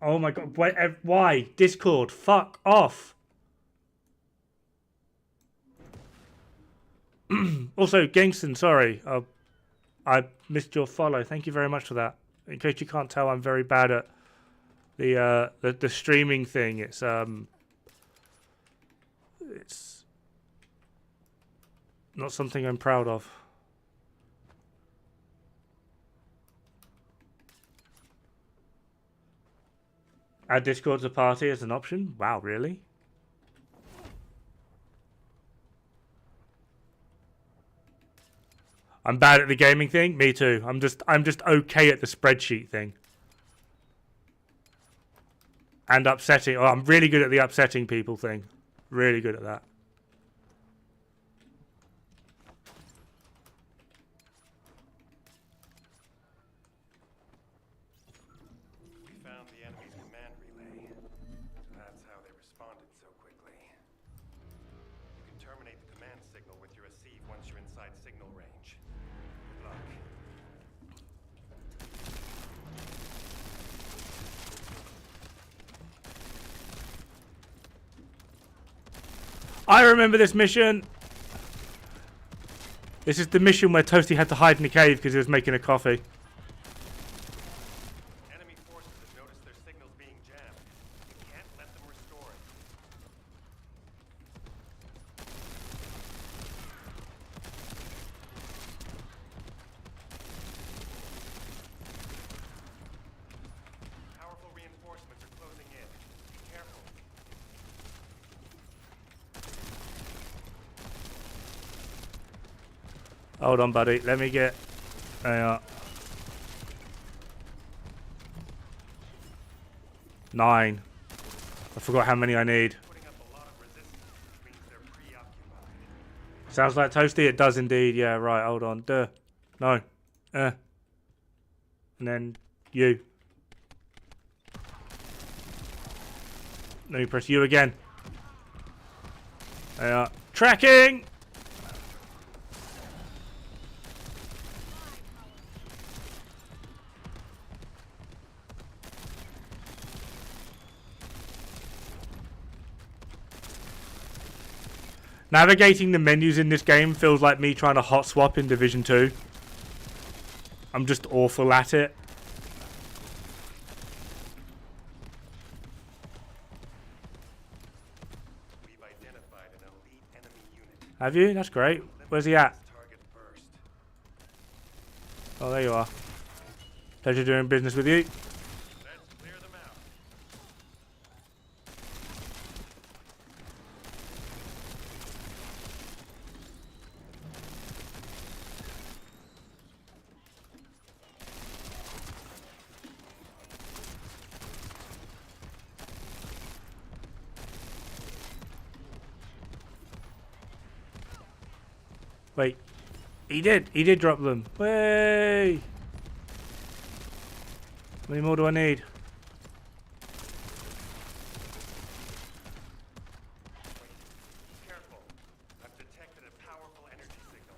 Oh my god, wait, why? Discord, fuck off. Also, Gangston, sorry. I missed your follow. Thank you very much for that. In case you can't tell, I'm very bad at the streaming thing. It's not something I'm proud of. Add Discord to party as an option? Wow, really? I'm bad at the gaming thing. Me too. I'm just okay at the spreadsheet thing. And upsetting. Oh, I'm really good at the upsetting people thing. Really good at that. We found the enemy's command relay. That's how they responded so quickly. You can terminate the command signal with your receive once you're inside signal range. Good luck. I remember this mission. This is the mission where Toasty had to hide in a cave because he was making a coffee. Enemy forces have noticed their signals being jammed. You can't let them restore it. Powerful reinforcements are closing in. Be careful. Hold on, buddy. Let me get... There you are. 9. I forgot how many I need. Putting up a lot of resistance, which means they're preoccupied. Sounds like Toasty. It does indeed. Yeah, right. Hold on. Duh. No. And then you. Let me press you again. There you are. Tracking! Navigating the menus in this game feels like me trying to hot swap in Division 2. I'm just awful at it. We've identified an elite enemy unit. Have you? That's great. Where's he at? Target first. Oh, there you are. Pleasure doing business with you. Let's clear them out. Wait. He did. He did drop them. Way. How many more do I need? Careful. I've detected a powerful energy signal.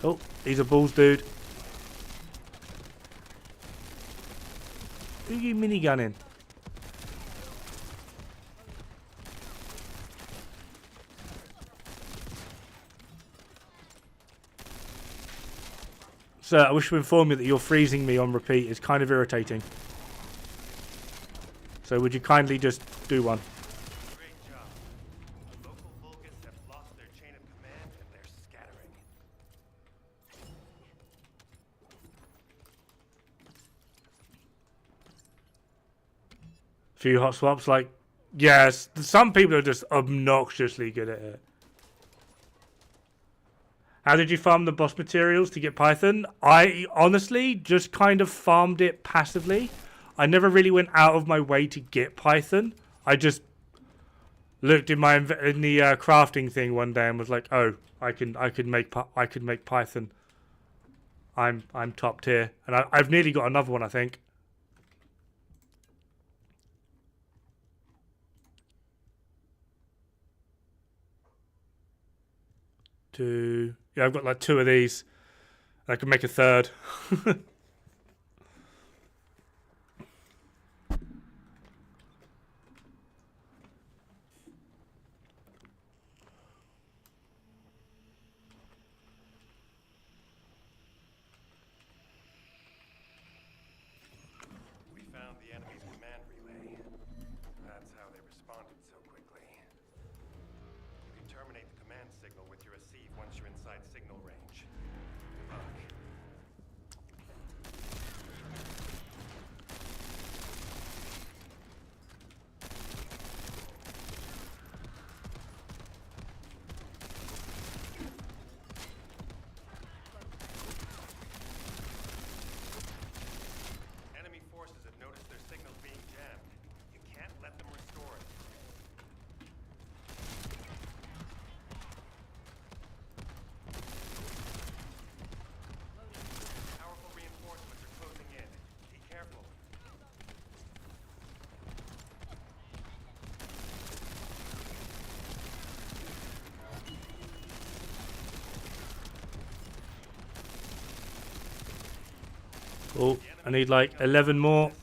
Oh, he's a balls dude. Who are you minigunning? Sir, I wish to inform you that you're freezing me on repeat. It's kind of irritating. So would you kindly just do one? Great job. Local Vulgus have lost their chain of command and they're scattering. Few hot swaps, like, yes, some people are just obnoxiously good at it. How did you farm the boss materials to get Python? I honestly just kind of farmed it passively. I never really went out of my way to get Python. I just looked in the crafting thing one day and was like, oh, I could make Python. I'm top tier, and I've nearly got another one, I think. 2. Yeah, I've got like 2 of these. I can make a third. We found the enemy's command relay. That's how they responded so quickly. You can terminate the command signal with your receive once you're inside signal range. Good luck. Enemy forces have noticed their signals being jammed. You can't let them restore it. Powerful reinforcements are closing in. Be careful. Oh, I need like 11 more. Means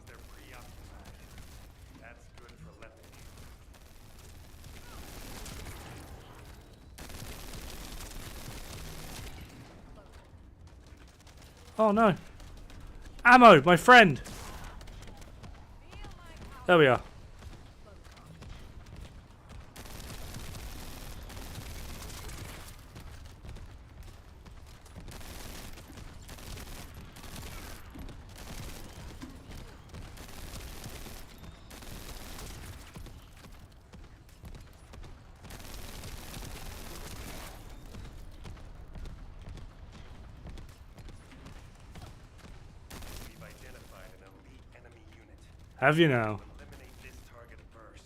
they're preoccupied. That's good for Leopard. Oh no. Ammo, my friend. There we are. We've identified an elite enemy unit. Have you now? Eliminate this target first.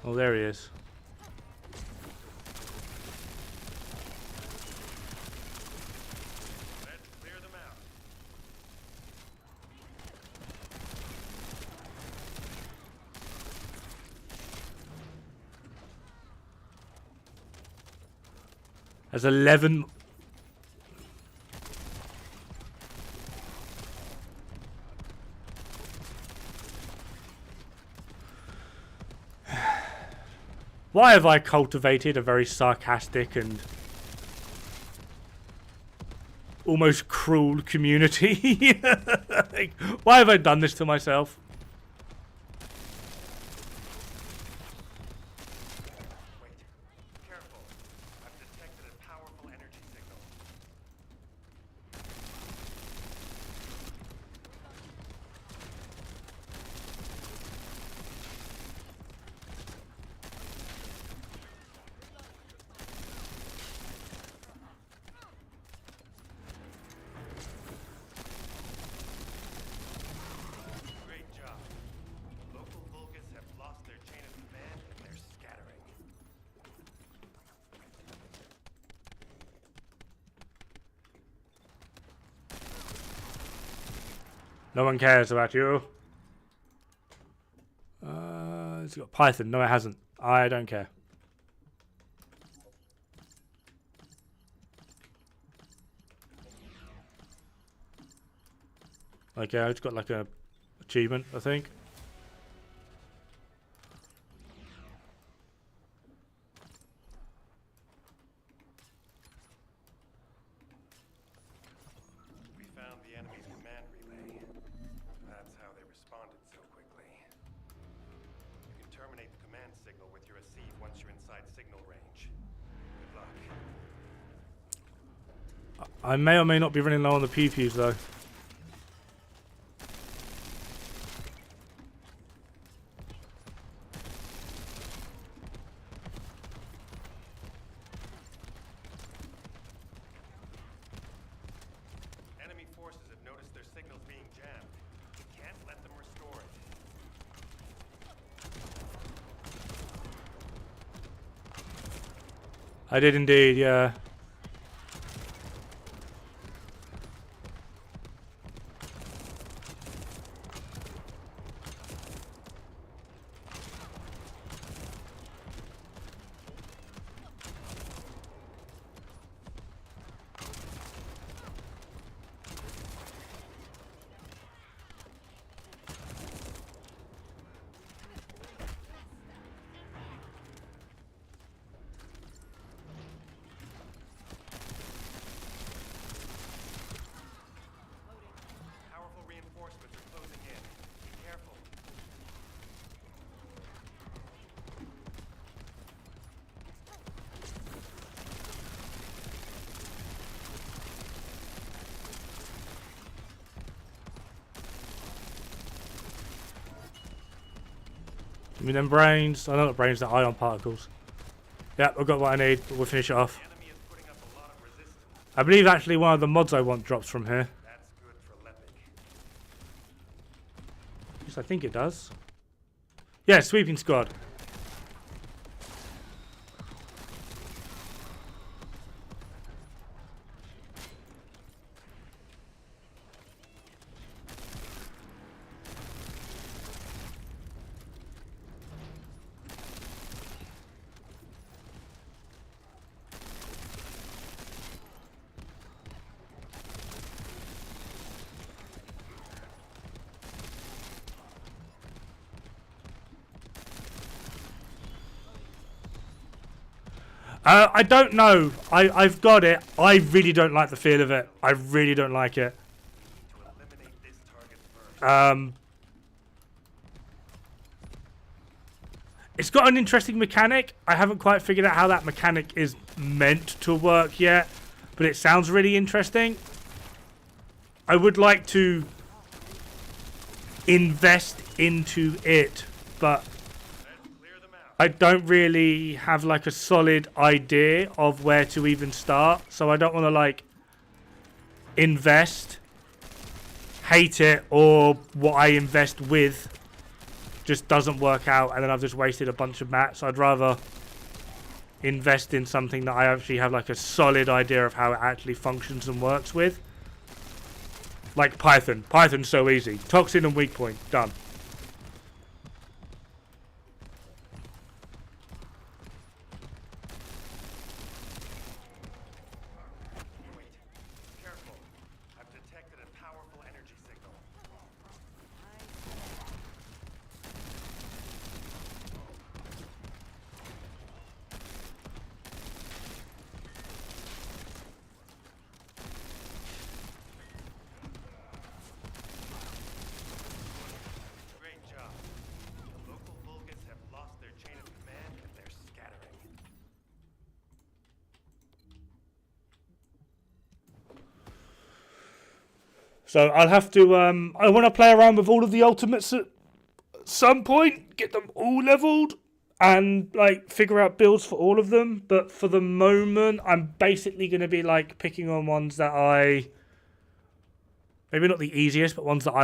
Oh, there he is. Let's clear them out. There's 11. Why have I cultivated a very sarcastic and almost cruel community? Like, why have I done this to myself? Wait. Careful. I've detected a powerful energy signal. Great job. Local Vulgus have lost their chain of command and they're scattering. No one cares about you. It's got Python. No, it hasn't. I don't care. Okay, it's got like a achievement, I think. We found the enemy's command relay. That's how they responded so quickly. You can terminate the command signal with your receive once you're inside signal range. Good luck. I may or may not be running low on the pew-pews though. Enemy forces have noticed their signals being jammed. You can't let them restore it. I did indeed, yeah. Give me them brains. I know not brains, they're ion particles. Yep, I've got what I need, but we'll finish it off. The enemy is putting up a lot of resistance. I believe actually one of the mods I want drops from here. That's good for Lepic. Yes, I think it does. Yeah, sweeping squad. I don't know. I've got it. I really don't like the feel of it. I really don't like it. To eliminate this target first. It's got an interesting mechanic. I haven't quite figured out how that mechanic is meant to work yet, but it sounds really interesting. I would like to invest into it, but Clear them out. I don't really have like a solid idea of where to even start, so I don't want to like invest, hate it, or what I invest with just doesn't work out and then I've just wasted a bunch of mats. So I'd rather invest in something that I actually have like a solid idea of how it actually functions and works with. Like Python. Python's so easy. Toxin and weak point. Done. Wait. Careful. I've detected a powerful energy signal. Great job. The local Vulgus have lost their chain of command and they're scattering. So I'll have to, I want to play around with all of the ultimates at some point, get them all leveled, and like figure out builds for all of them. But for the moment, I'm basically going to be like picking on ones that maybe not the easiest, but ones that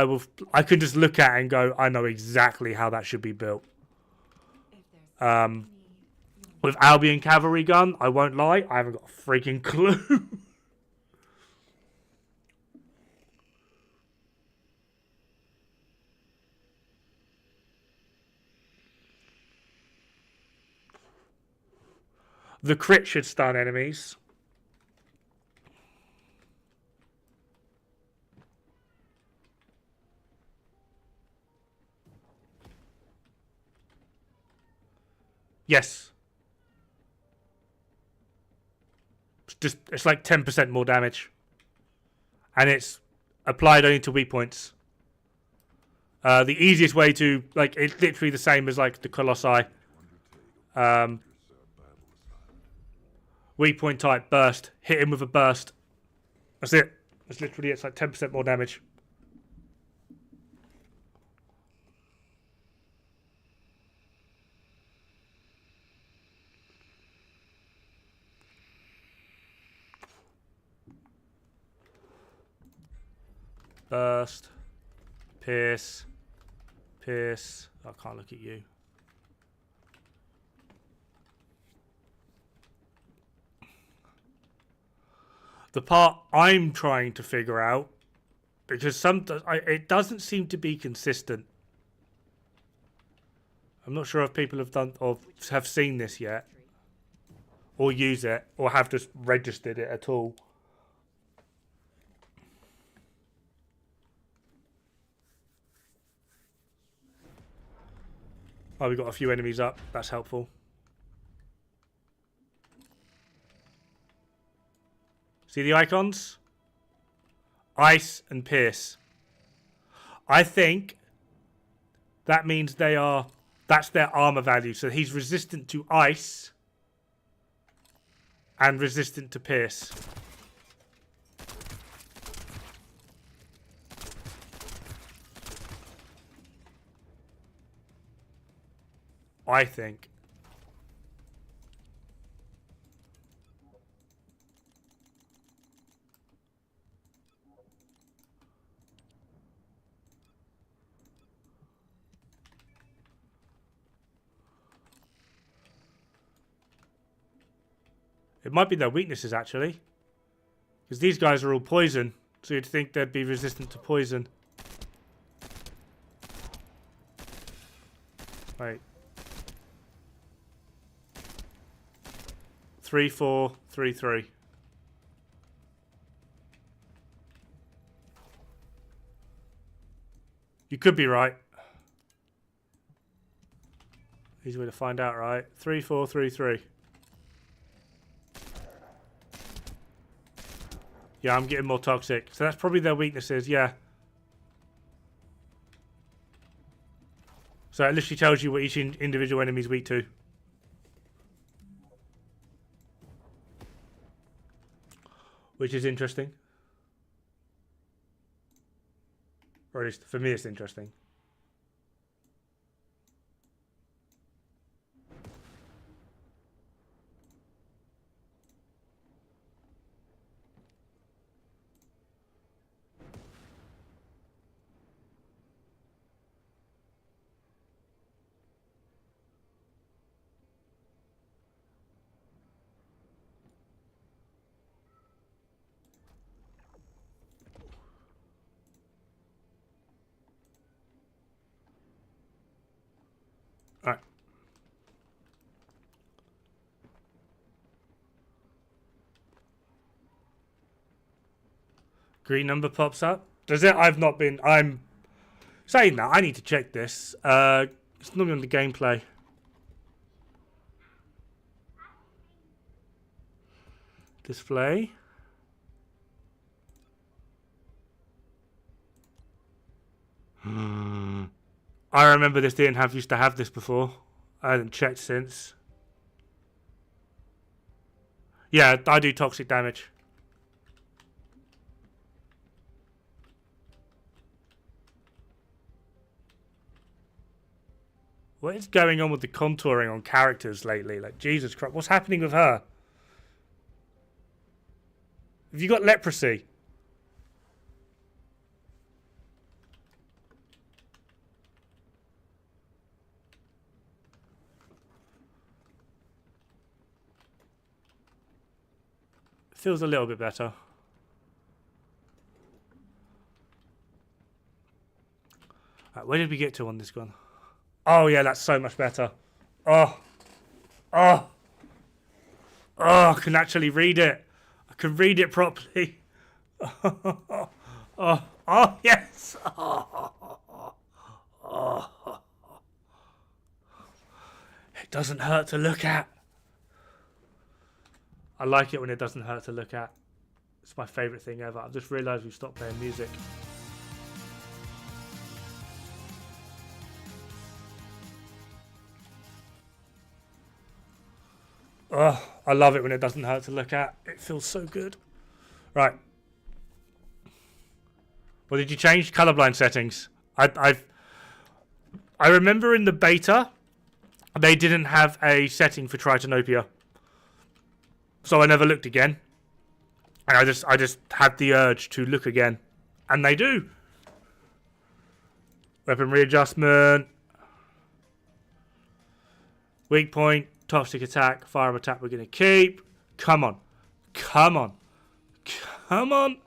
I can just look at and go, I know exactly how that should be built. With Albion Cavalry Gun, I won't lie, I haven't got a freaking clue. The crit should stun enemies. Yes. It's like 10% more damage. And it's applied only to weak points. The easiest way to, like, it's literally the same as like the Colossi. Weak point type, burst. Hit him with a burst. That's it. That's literally, it's like 10% more damage. Burst. Pierce. Pierce. I can't look at you. The part I'm trying to figure out, because it doesn't seem to be consistent. I'm not sure if people have done or have seen this yet, or use it, or have just registered it at all. Oh, we've got a few enemies up. That's helpful. See the icons? Ice and Pierce. I think that means that's their armor value. So he's resistant to ice and resistant to Pierce. I think. It might be their weaknesses, actually. Because these guys are all poison. So you'd think they'd be resistant to poison. Wait. 3, 4, 3, 3. You could be right. Easy way to find out, right? 3, 4, 3, 3. Yeah, I'm getting more toxic. So that's probably their weaknesses, yeah. So it literally tells you what each individual enemy is weak to. Which is interesting. Or at least for me it's interesting. Alright. Green number pops up. Does it? I've not been... I'm saying that. I need to check this. It's not on the gameplay. Display. I remember this used to have this before. I haven't checked since. Yeah, I do toxic damage. What is going on with the contouring on characters lately? Like, Jesus Christ, what's happening with her? Have you got leprosy? Feels a little bit better. Right, where did we get to on this one? Oh yeah, that's so much better. Oh. Oh. Oh, I can actually read it. I can read it properly. Oh, oh, oh yes. Oh. Oh. It doesn't hurt to look at. I like it when it doesn't hurt to look at. It's my favourite thing ever. I've just realised we've stopped playing music. Oh, I love it when it doesn't hurt to look at. It feels so good. Right. What did you change? Colorblind settings. I remember in the beta, they didn't have a setting for Tritonopia. So I never looked again. And I just had the urge to look again. And they do. Weapon readjustment. Weak point. Toxic attack. Firearm attack we're going to keep. Come on. Come on. Come on.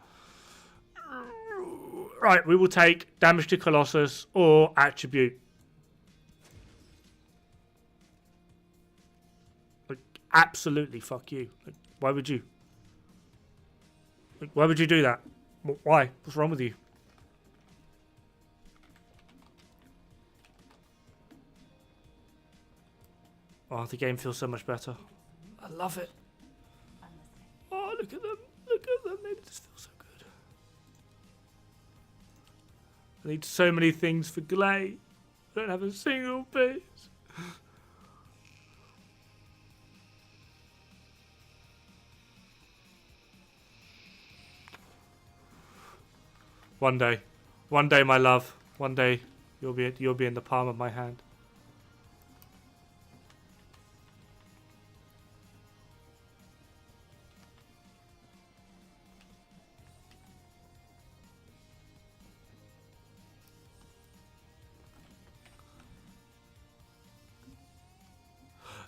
Right, we will take damage to Colossus or attribute. Like, absolutely fuck you. Like, why would you? Like, why would you do that? Why? What's wrong with you? Oh, the game feels so much better. I love it. Oh, look at them. Look at them. They just feel so good. I need so many things for Glay. I don't have a single piece. One day, my love. One day, you'll be in the palm of my hand.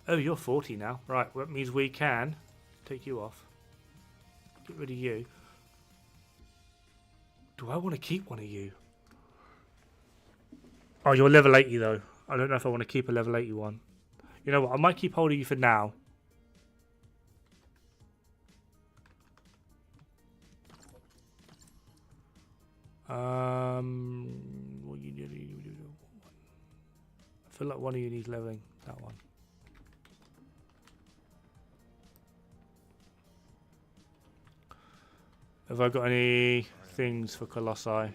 Oh, you're 40 now. Right, that means we can take you off. Get rid of you. Do I want to keep one of you? Oh, you're level 80 though. I don't know if I want to keep a level 81. You know what? I might keep hold of you for now. What you do? I feel like one of you needs leveling. That one. Have I got any things for Colossi?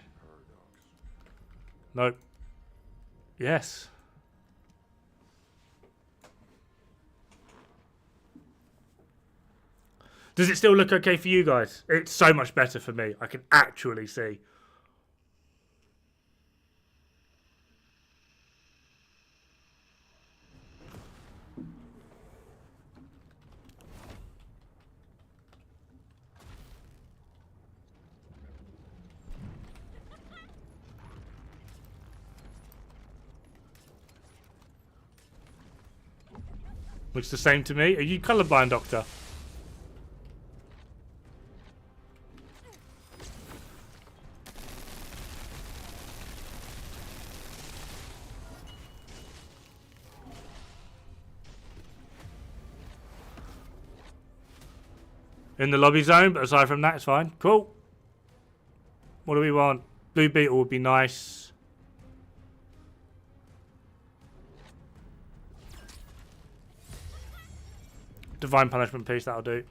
Nope. Yes. Does it still look okay for you guys? It's so much better for me. I can actually see. Looks the same to me. Are you colorblind, Doctor? In the lobby zone, but aside from that, it's fine. Cool. What do we want? Blue Beetle would be nice. Divine Punishment piece, that'll do.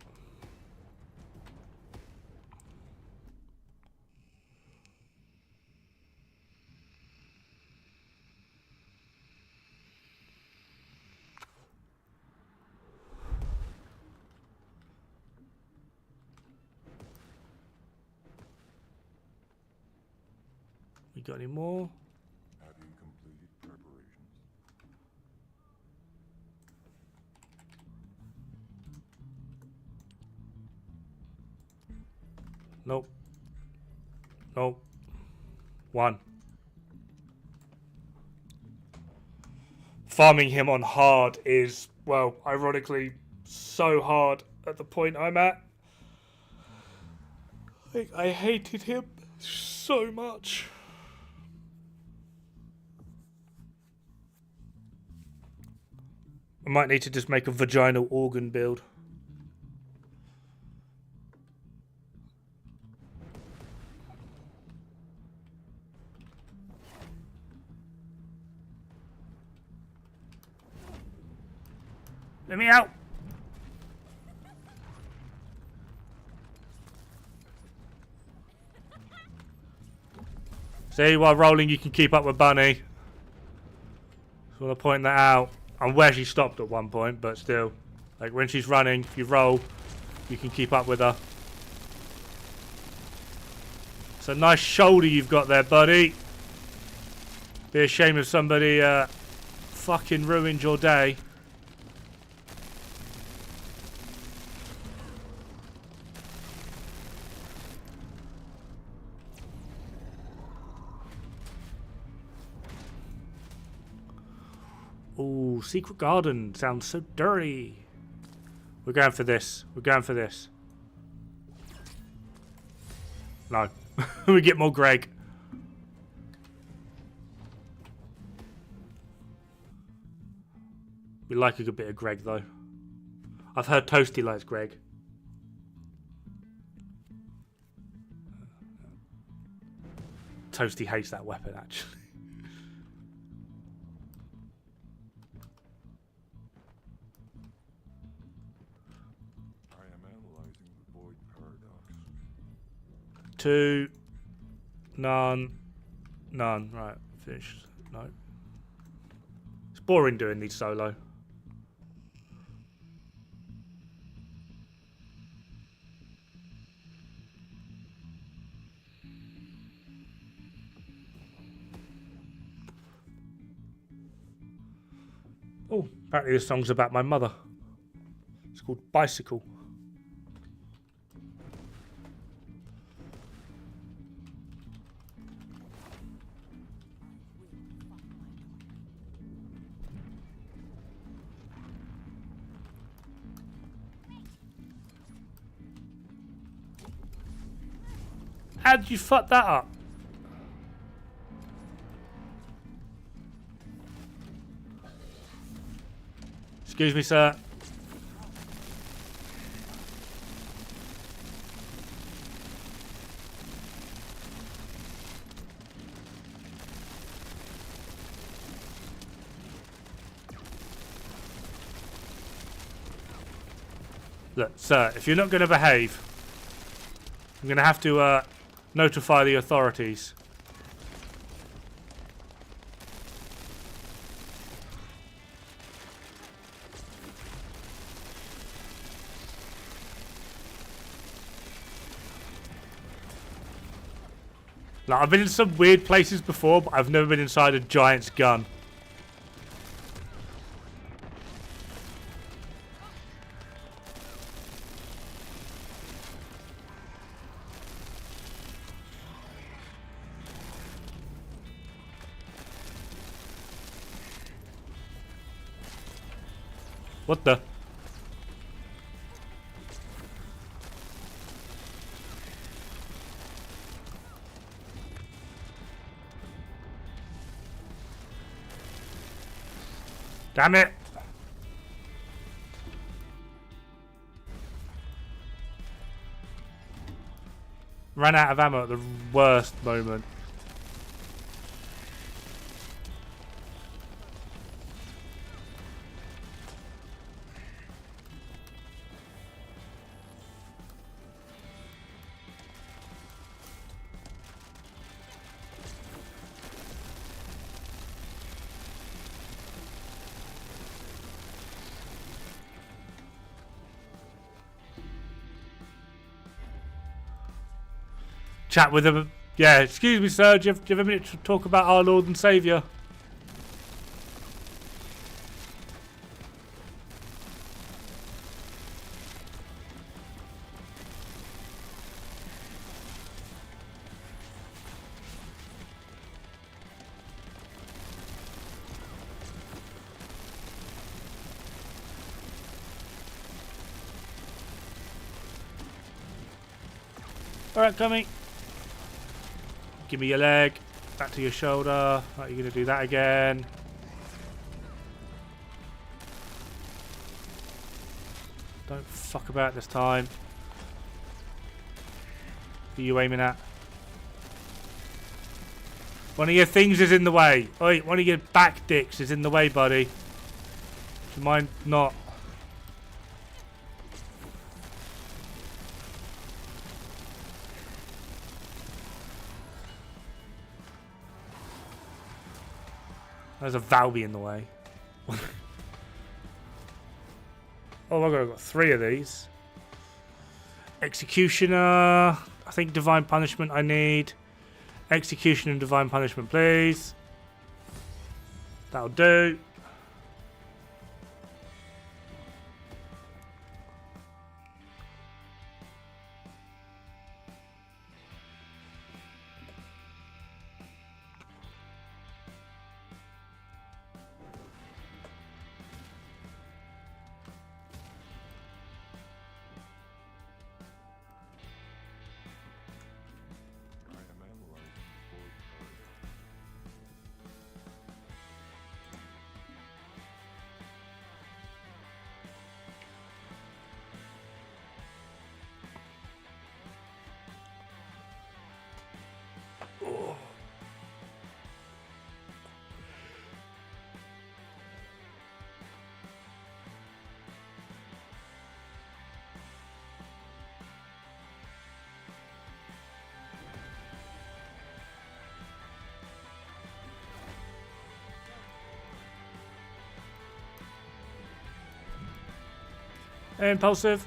We got any more? Have you completed preparations? Nope. Nope. One. Farming him on hard is, well, ironically, so hard at the point I'm at. I hated him so much. I might need to just make a vaginal organ build. Let me out! See, while rolling you can keep up with Bunny. Just want to point that out. I'm where she stopped at one point, but still. Like when she's running, if you roll, you can keep up with her. It's a nice shoulder you've got there, buddy. Be a shame if somebody fucking ruined your day. Ooh, Secret Garden sounds so dirty. We're going for this. We're going for this. No. We get more Greg. We like a good bit of Greg, though. I've heard Toasty likes Greg. Toasty hates that weapon, actually. I am analyzing the void paradox. 2, none, none. Right, finished. No. It's boring doing these solo. Oh, apparently this song's about my mother. It's called Bicycle. How did you fuck that up? Excuse me, sir. Look, sir, if you're not going to behave, I'm going to have to notify the authorities. Like, I've been in some weird places before, but I've never been inside a giant's gun. What the? Damn it! Ran out of ammo at the worst moment. Chat with him. Yeah, excuse me, sir. Do you have a minute to talk about our Lord and Saviour? Alright, coming. Give me your leg. Back to your shoulder. Right, you're going to do that again. Don't fuck about this time. Who are you aiming at? One of your things is in the way. Oi, one of your back dicks is in the way, buddy. Do you mind not? There's a Valby in the way. Oh my god, I've got 3 of these. Executioner. I think Divine Punishment I need. Execution and Divine Punishment, please. That'll do. I am analyzing the void paradox. Impulsive.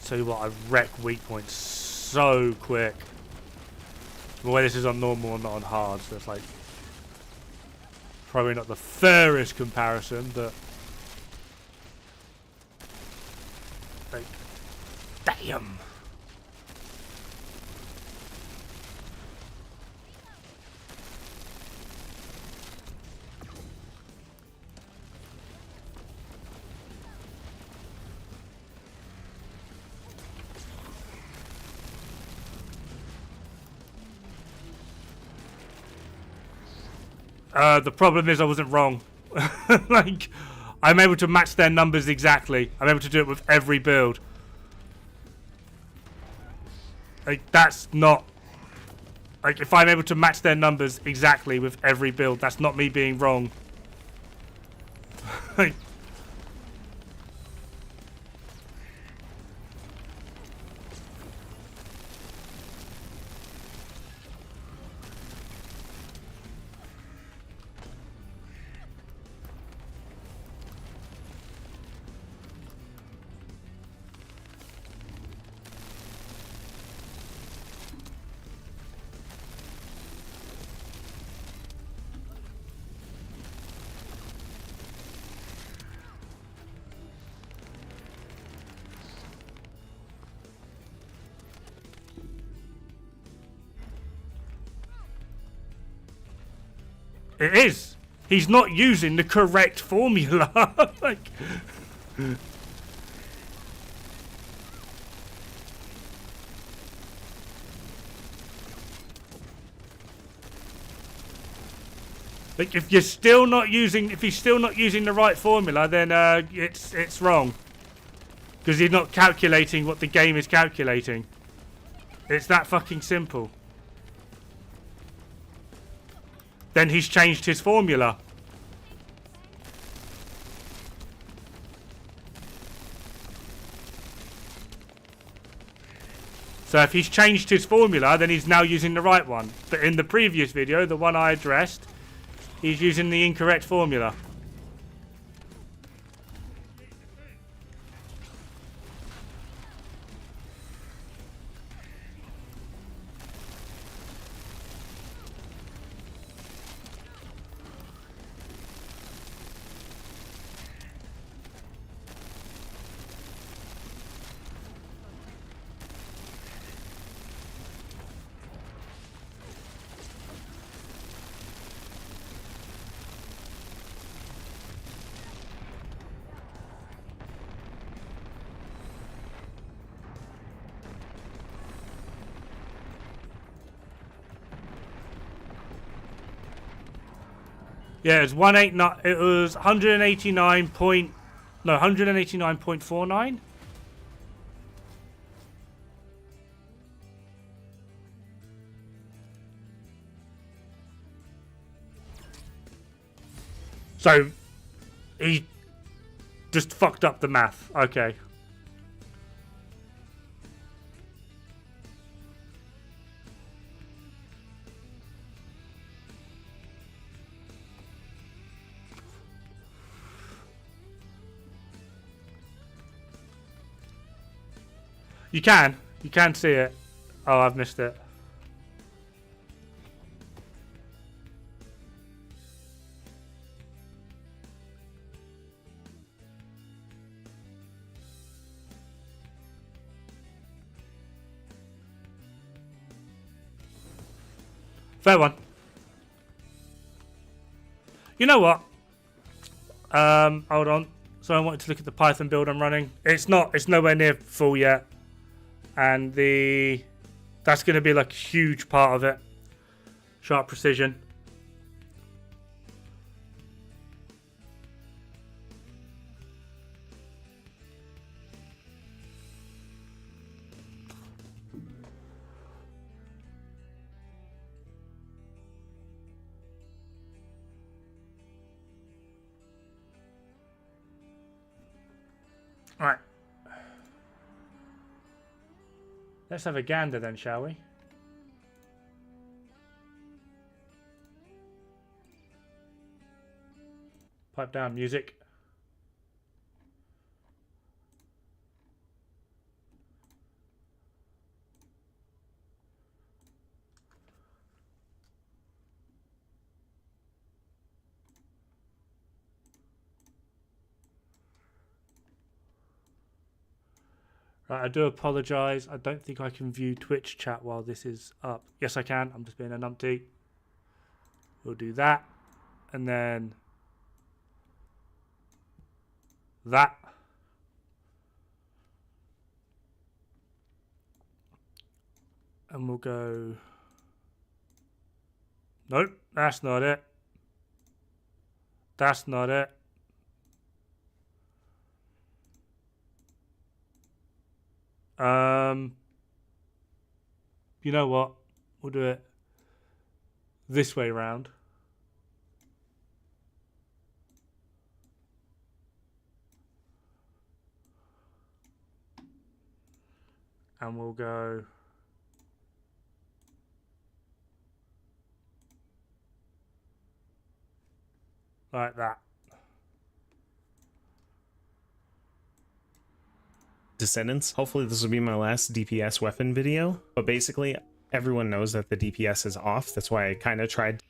Tell you what, I wreck weak points so quick. Well, this is on normal and not on hard, so it's like probably not the fairest comparison, but like, damn. The problem is I wasn't wrong. Like, I'm able to match their numbers exactly. I'm able to do it with every build. Like, that's not... Like, if I'm able to match their numbers exactly with every build, that's not me being wrong. Like, it is. He's not using the correct formula. Like, like, if he's still not using the right formula, then it's wrong. Because he's not calculating what the game is calculating. It's that fucking simple. Then he's changed his formula. So if he's changed his formula, then he's now using the right one. But in the previous video, the one I addressed, he's using the incorrect formula. Yeah, it was 189. It was 189 point. No, 189.49. So he just fucked up the math. Okay. You can see it. Oh, I've missed it. Fair one. You know what? Hold on. So I wanted to look at the Python build I'm running. It's nowhere near full yet. And that's going to be like a huge part of it. Sharp precision. All right. Let's have a gander then, shall we? Pipe down, music. Right, I do apologise. I don't think I can view Twitch chat while this is up. Yes, I can. I'm just being a numpty. We'll do that. And then that. And we'll go... Nope, that's not it. That's not it. You know what? We'll do it this way round. And we'll go... like that. Descendants. Hopefully this will be my last DPS weapon video, but basically everyone knows that the DPS is off. That's why I kind of tried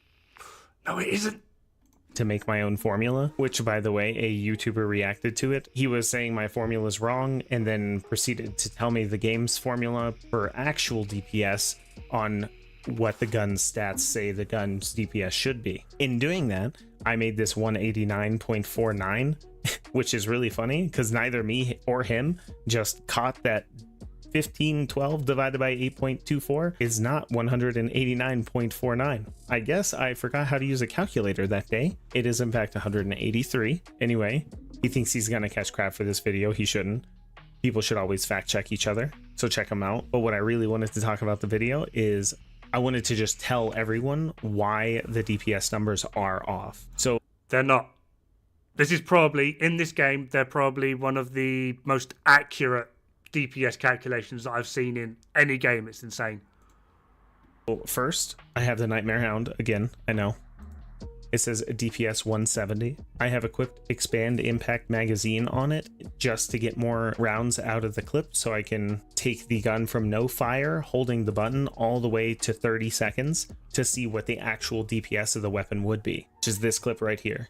No, it isn't. to make my own formula, which by the way, a YouTuber reacted to it. He was saying my formula is wrong and then proceeded to tell me the game's formula for actual DPS on what the gun's stats say the gun's DPS should be. In doing that, I made this 189.49, which is really funny because neither me or him just caught that 1512 divided by 8.24 is not 189.49. I guess I forgot how to use a calculator that day. It is in fact 183. Anyway, he thinks he's gonna catch crap for this video. He shouldn't. People should always fact check each other, so check them out. But what I really wanted to talk about the video is I wanted to just tell everyone why the DPS numbers are off. So They're not. This is probably, in this game, they're probably one of the most accurate DPS calculations that I've seen in any game. It's insane. first, I have the Nightmare Hound again. I know. It says DPS 170. I have equipped Expand Impact Magazine on it just to get more rounds out of the clip so I can take the gun from no fire, holding the button, all the way to 30 seconds to see what the actual DPS of the weapon would be, which is this clip right here.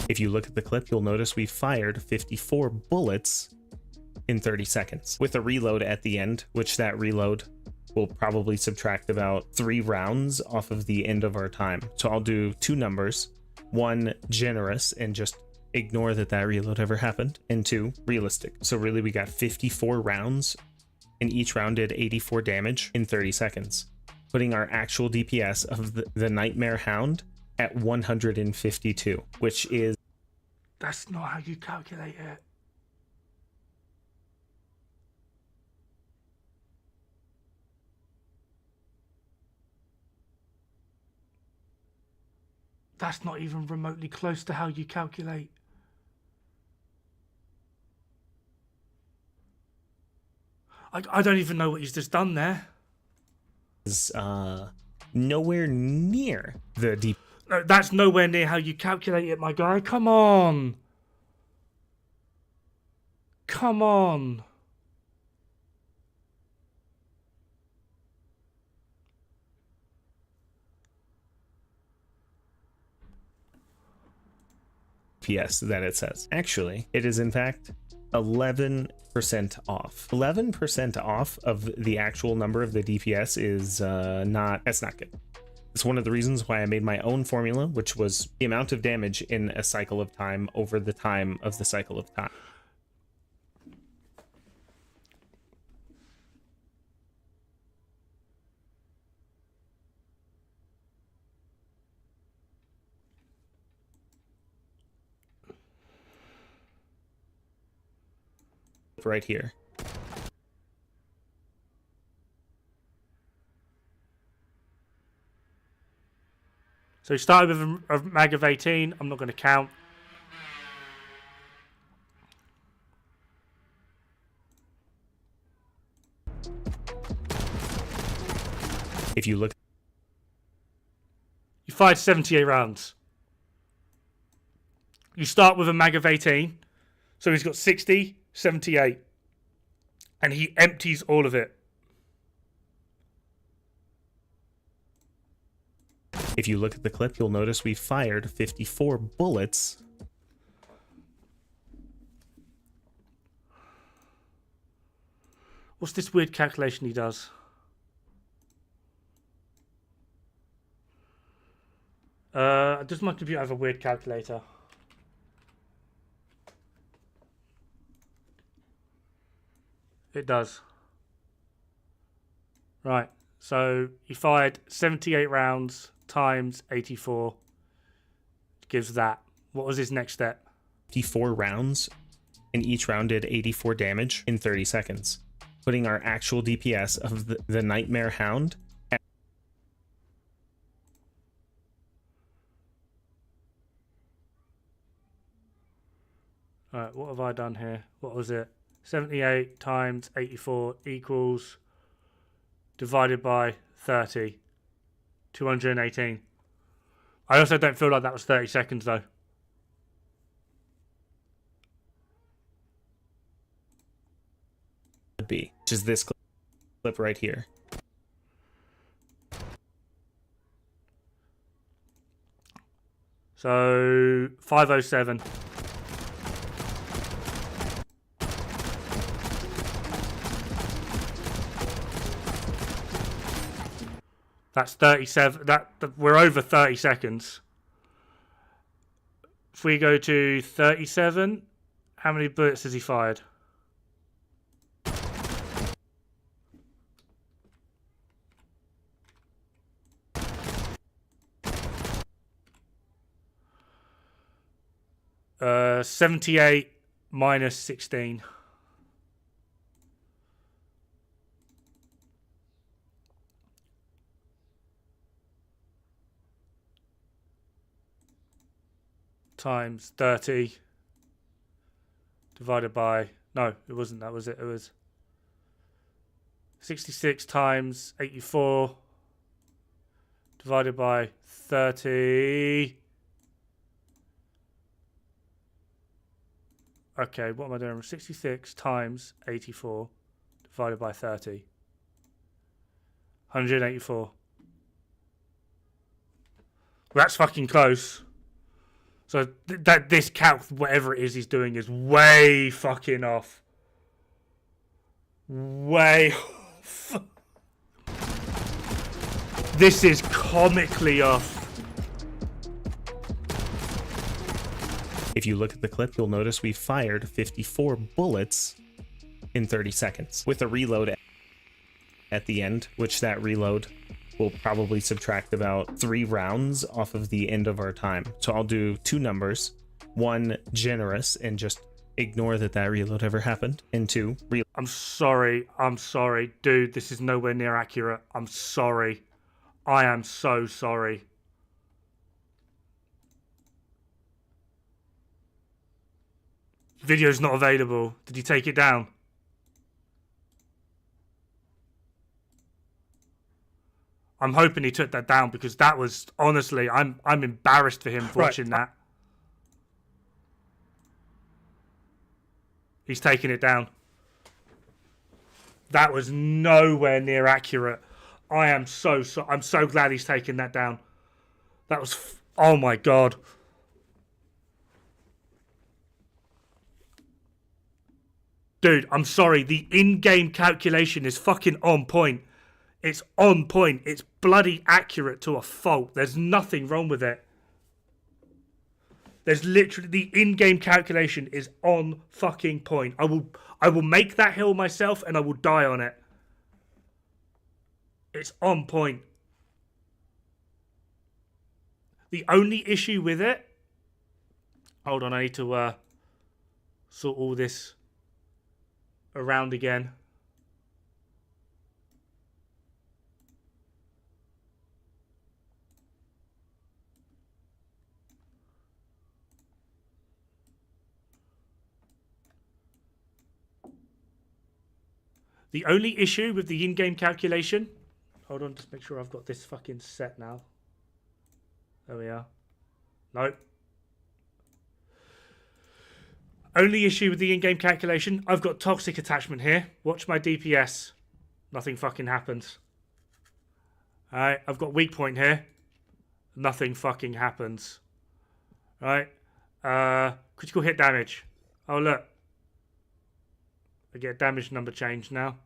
If you look at the clip, you'll notice we fired 54 bullets in 30 seconds with a reload at the end, which that reload will probably subtract about 3 rounds off of the end of our time. So I'll do 2 numbers, 1 generous and just ignore that reload ever happened, and 2 realistic. So really we got 54 rounds and each round did 84 damage in 30 seconds, putting our actual DPS of the Nightmare Hound at 152, which is... That's not how you calculate it. That's not even remotely close to how you calculate. I don't even know what he's just done there. Is nowhere near the deep. No, that's nowhere near how you calculate it, my guy. Come on. Come on. DPS that it says. Actually, it is in fact 11% off. 11% off of the actual number of the DPS is that's not good. It's one of the reasons why I made my own formula, which was the amount of damage in a cycle of time over the time of the cycle of time. Right here. So he started with a mag of 18. I'm not going to count. If you look, You fired 78 rounds. You start with a mag of 18. So he's got 60, 78. And he empties all of it. if you look at the clip, you'll notice we fired 54 bullets. What's this weird calculation he does? Does my computer have a weird calculator? It does. Right. So he fired 78 rounds times 84. Gives that. What was his next step? 54 rounds, and each round did 84 damage in 30 seconds, putting our actual DPS of the Nightmare Hound at Alright, what have I done here? What was it? 78 times 84 equals divided by 30. 218. I also don't feel like that was 30 seconds though. B, which is this clip right here. So 507. That's 37. We're over 30 seconds. If we go to 37, how many bullets has he fired? Uh, 78 minus 16. Times 30 divided by, no, it wasn't that, was it? It was 66 times 84 divided by 30. Okay, what am I doing? 66 times 84 divided by 30. 184. Well, that's fucking close. So this calc, whatever it is he's doing, is way fucking off. Way off. This is comically off. If you look at the clip, you'll notice we fired 54 bullets in 30 seconds with a reload at the end, which that reload will probably subtract about 3 rounds off of the end of our time. So I'll do 2 numbers, 1 generous and just ignore that reload ever happened, and 2 real. I'm sorry, dude, this is nowhere near accurate. I'm sorry. I am so sorry. Video's not available. Did you take it down? I'm hoping he took that down because that was, honestly, I'm embarrassed for him watching that. He's taking it down. That was nowhere near accurate. I'm so glad he's taken that down. That was, oh my god. Dude, I'm sorry. The in-game calculation is fucking on point. It's on point. It's bloody accurate to a fault. There's nothing wrong with it. There's literally, the in-game calculation is on fucking point. I will make that hill myself and I will die on it. It's on point. The only issue with it, hold on, I need to sort all this around again. The only issue with the in-game calculation, Hold on, just make sure I've got this fucking set now. There we are. Nope. Only issue with the in-game calculation, I've got toxic attachment here. Watch my DPS. Nothing fucking happens. Alright, I've got weak point here. Nothing fucking happens. Right? Critical hit damage. Oh, look. I get damage number change now.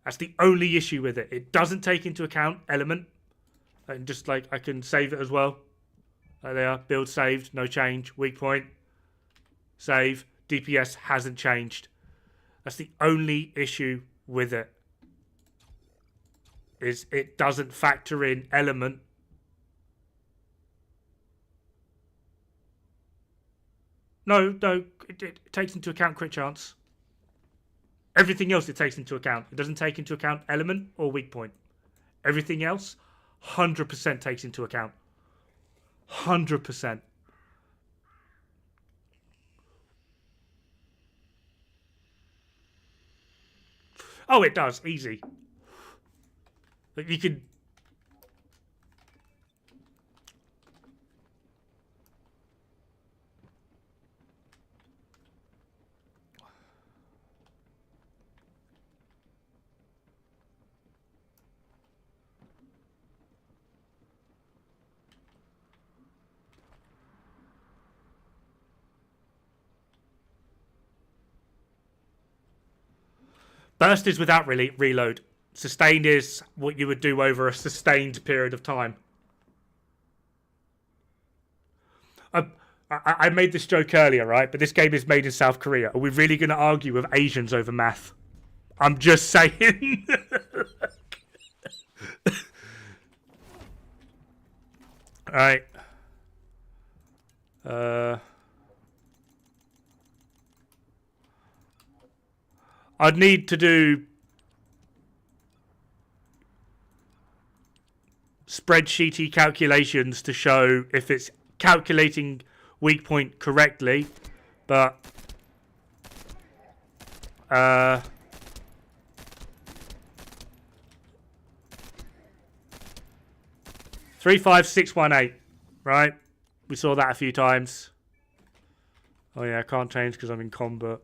That's the only issue with it. It doesn't take into account element. And just like, I can save it as well. There they are. Build saved. No change. Weak point. Save. DPS hasn't changed. That's the only issue with it. Is it doesn't factor in element. No, it takes into account crit chance. Everything else it takes into account. It doesn't take into account element or weak point. Everything else, 100% takes into account. 100%. Oh, it does. Easy. But you could... Burst is without reload. Sustained is what you would do over a sustained period of time. I made this joke earlier, right? But this game is made in South Korea. Are we really going to argue with Asians over math? I'm just saying. All right. I'd need to do spreadsheety calculations to show if it's calculating weak point correctly, but 35618, right? We saw that a few times. Oh yeah, I can't change because I'm in combat.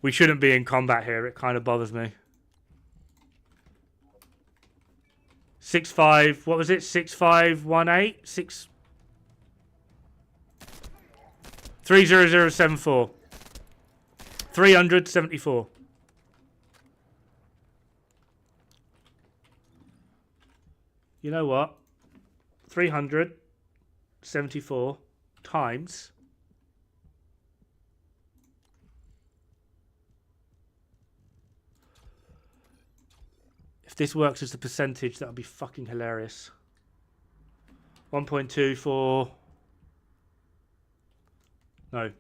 We shouldn't be in combat here. It kind of bothers me. 65. What was it? 6518? 30074. 374. You know what? 374 times. If this works as a percentage, that would be fucking hilarious. 1.24. No.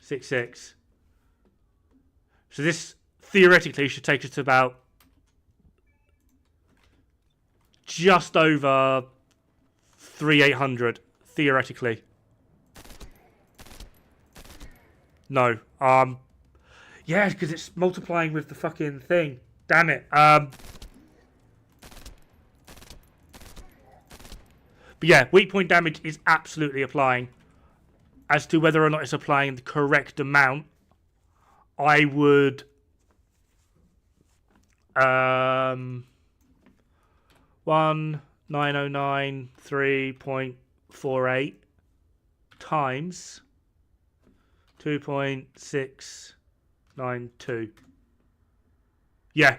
66. So this theoretically should take us to about just over 3,800 theoretically. No. Yeah, because it's multiplying with the fucking thing. Damn it. But yeah, weak point damage is absolutely applying. As to whether or not it's applying the correct amount, I would 1909.3.48 times 2.692. Yeah.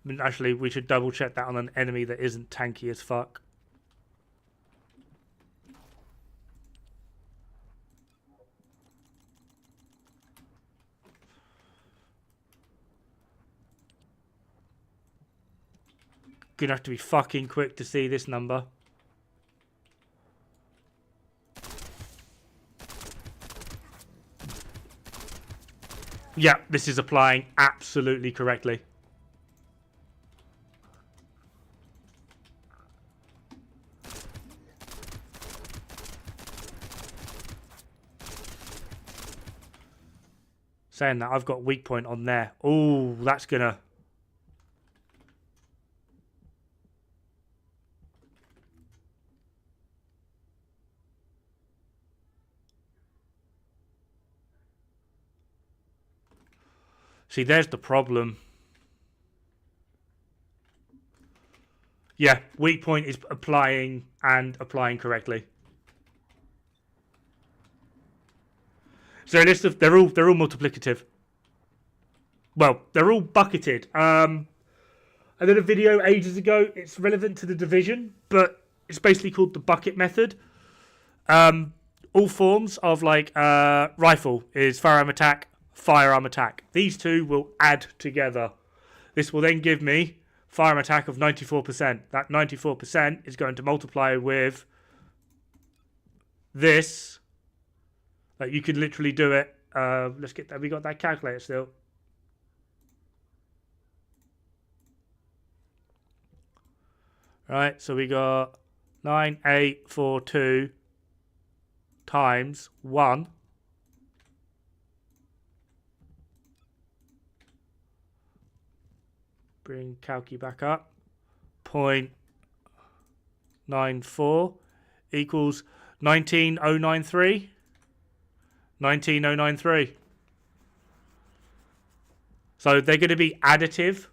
I mean, actually, we should double check that on an enemy that isn't tanky as fuck. Gonna have to be fucking quick to see this number. Yeah, this is applying absolutely correctly. Saying that, I've got weak point on there. Oh, that's gonna... See, there's the problem. Yeah, weak point is applying and applying correctly. So they're all multiplicative. Well, they're all bucketed. I did a video ages ago. It's relevant to the division, but it's basically called the bucket method. All forms of like rifle is firearm attack. These two will add together. This will then give me firearm attack of 94%. That 94% is going to multiply with this. Like you could literally do it. Let's get that. We got that calculator still. Right, so we got 9842 times 1. Bring calci back up. 0.94 equals 19093. 19093. So they're going to be additive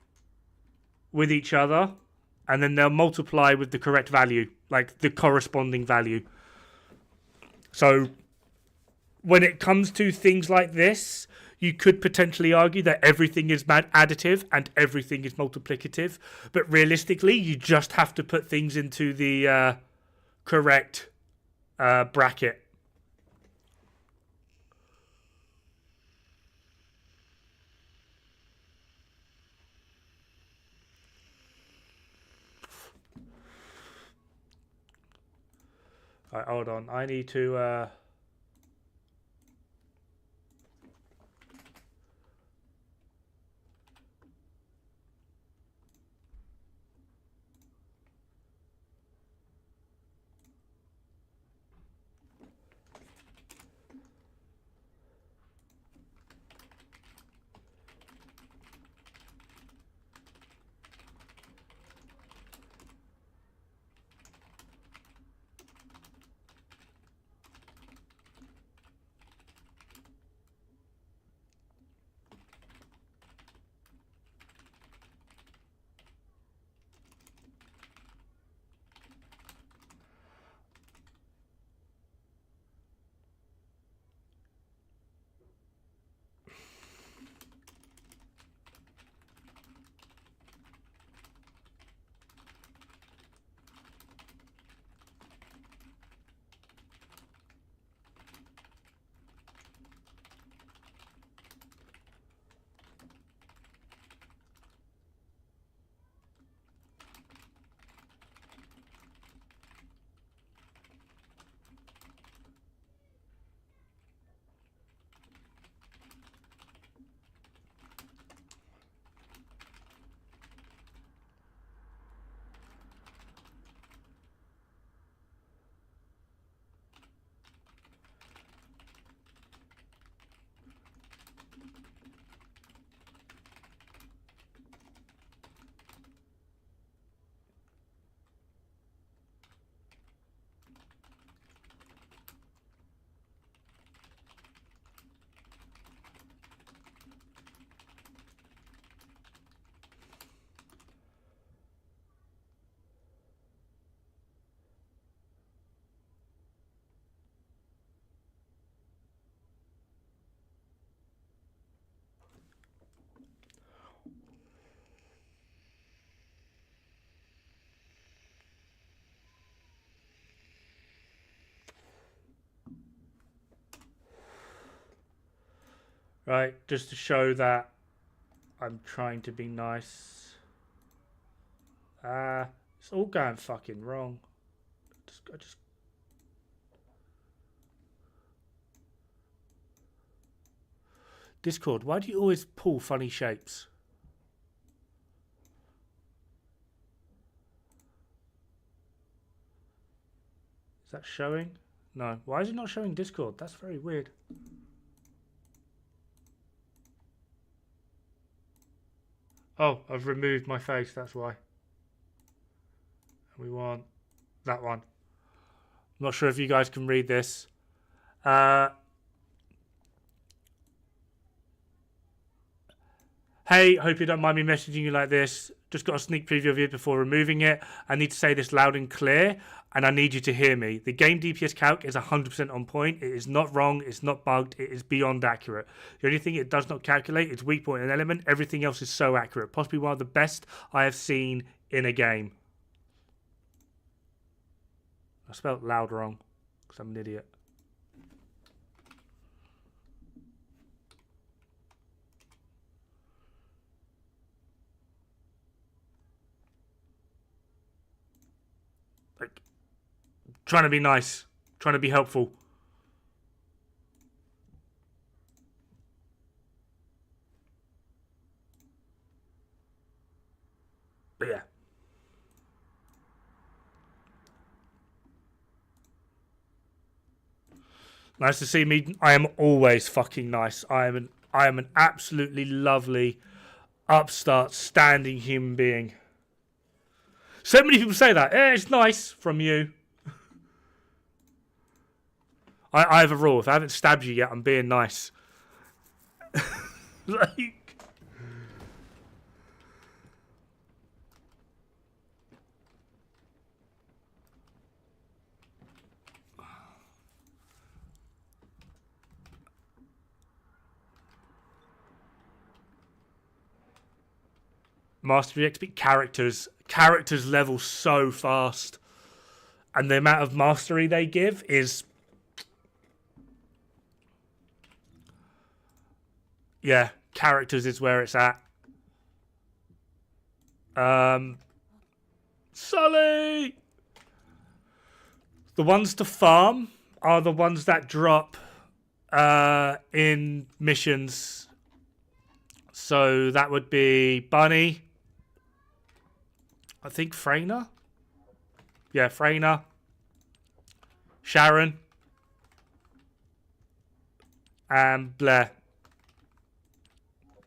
with each other, and then they'll multiply with the correct value, like the corresponding value. So when it comes to things like this, you could potentially argue that everything is additive and everything is multiplicative. But realistically, you just have to put things into the correct bracket. Alright, hold on. I need to... Right, just to show that I'm trying to be nice. It's all going fucking wrong. I just... Discord, why do you always pull funny shapes? Is that showing? No. Why is it not showing Discord? That's very weird. Oh, I've removed my face, that's why. We want that one. I'm not sure if you guys can read this. Hey, hope you don't mind me messaging you like this. Just got a sneak preview of it before removing it. I need to say this loud and clear, and I need you to hear me. The game DPS calc is 100% on point. It is not wrong. It's not bugged. It is beyond accurate. The only thing it does not calculate is weak point and element. Everything else is so accurate. Possibly one of the best I have seen in a game. I spelled loud wrong because I'm an idiot. Like, trying to be nice, trying to be helpful. But yeah. Nice to see me. I am always fucking nice. I am an absolutely lovely, upstart, standing human being. So many people say that. Yeah, it's nice from you. I have a rule. If I haven't stabbed you yet, I'm being nice. Like... Mastery XP characters level so fast, and the amount of mastery they give is, yeah, characters is where it's at. Sully, the ones to farm are the ones that drop in missions. So that would be Bunny. I think Freyna. Yeah, Freyna. Sharon. And Blair.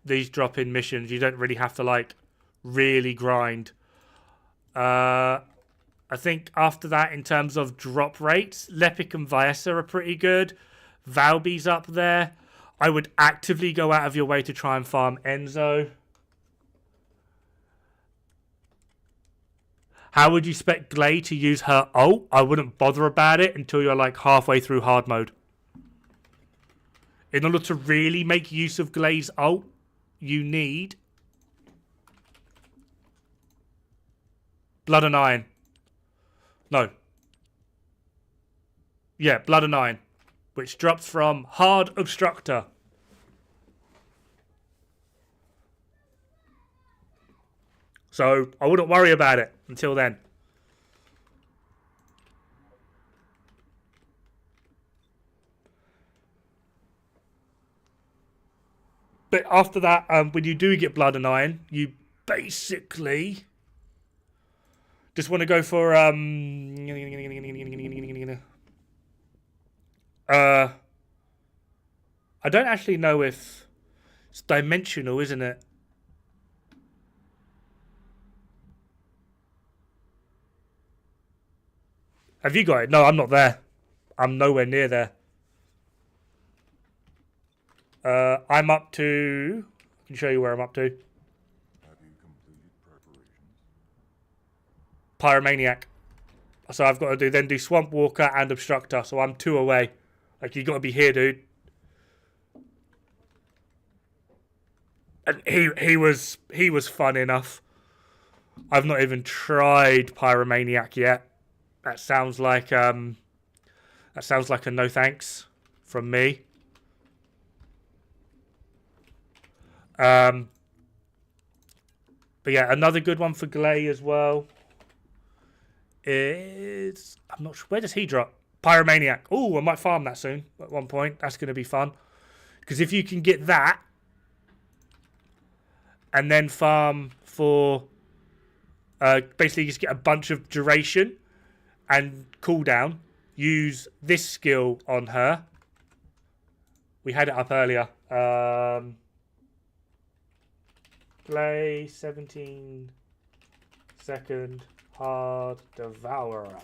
These drop in missions. You don't really have to, like, really grind. I think after that, in terms of drop rates, Lepic and Viessa are pretty good. Valby's up there. I would actively go out of your way to try and farm Enzo. How would you expect Glay to use her ult? I wouldn't bother about it until you're like halfway through hard mode. In order to really make use of Glay's ult, you need Blood and Iron. No. Yeah, Blood and Iron, which drops from Hard Obstructor. So I wouldn't worry about it until then. But after that, when you do get Blood and Iron, you basically just want to go for I don't actually know if it's dimensional, isn't it? Have you got it? No, I'm not there. I'm nowhere near there. I'm up to... I can show you where I'm up to. Have you completed preparations? Pyromaniac. So I've got to then do Swamp Walker and Obstructor. So I'm 2 away. Like, you got to be here, dude. And he was fun enough. I've not even tried Pyromaniac yet. That sounds like a no thanks from me. But yeah, another good one for Glay as well is, I'm not sure, where does he drop? Pyromaniac. Oh, I might farm that soon at one point. That's going to be fun. Because if you can get that and then farm for basically just get a bunch of duration and cooldown, use this skill on her. We had it up earlier. Glay, 17 second hard devourer.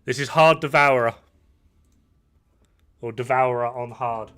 This is hard devourer. Or devourer on hard.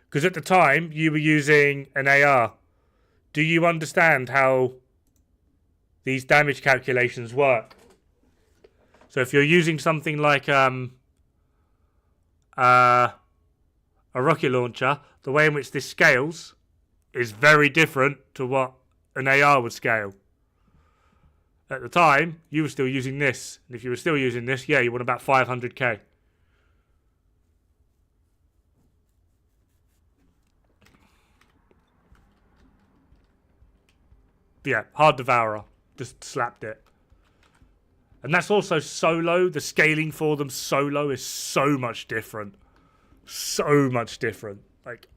Because at the time, you were using an AR. Do you understand how these damage calculations work? So if you're using something like a rocket launcher, the way in which this scales is very different to what an AR would scale. At the time, you were still using this. And if you were still using this, yeah, you want about 500k. Yeah, hard devourer. Just slapped it. And that's also solo. The scaling for them solo is so much different. So much different. Like...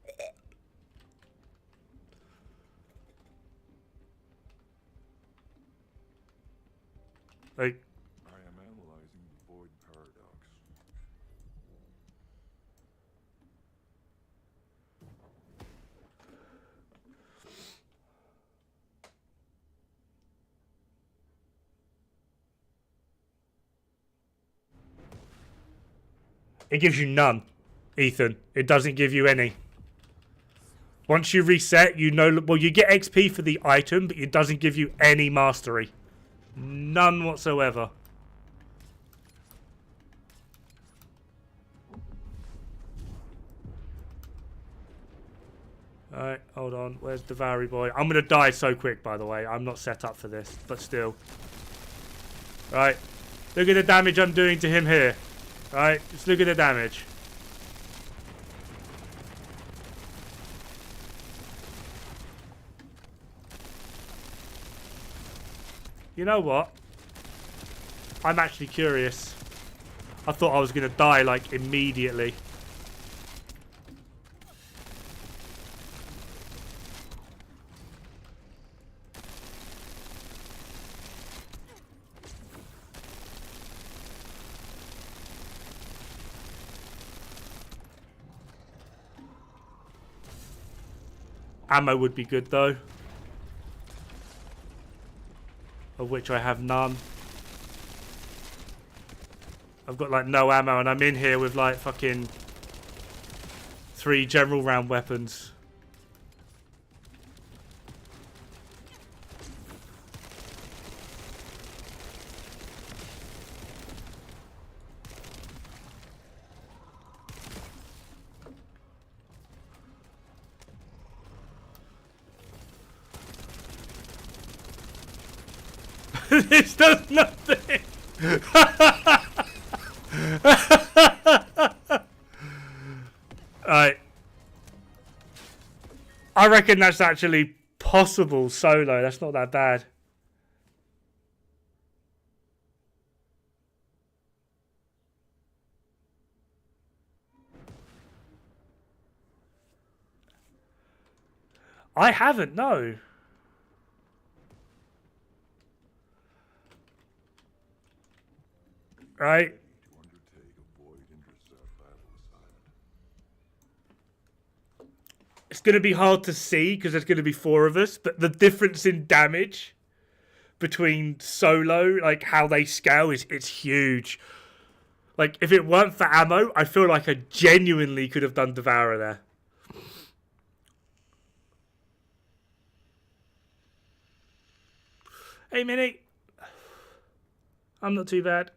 I am analyzing the void paradox. It gives you none, Ethan. It doesn't give you any. Once you reset, you know... Well, you get XP for the item, but it doesn't give you any mastery. None whatsoever. Alright, hold on. Where's Devoury Boy? I'm going to die so quick, by the way. I'm not set up for this, but still. Right. Look at the damage I'm doing to him here. Right, just look at the damage. You know what? I'm actually curious. I thought I was going to die, like, immediately. Ammo would be good, though. Of which I have none. I've got, like, no ammo, and I'm in here with, like, fucking 3 general round weapons. This does nothing. Alright. I reckon that's actually possible solo. That's not that bad. I haven't, no. Right. To undertake a void intercept battle assignment. It's going to be hard to see because there's going to be 4 of us, but the difference in damage between solo, like how they scale, it's huge. Like, if it weren't for ammo, I feel like I genuinely could have done Devourer there. Hey, Minnie. I'm not too bad.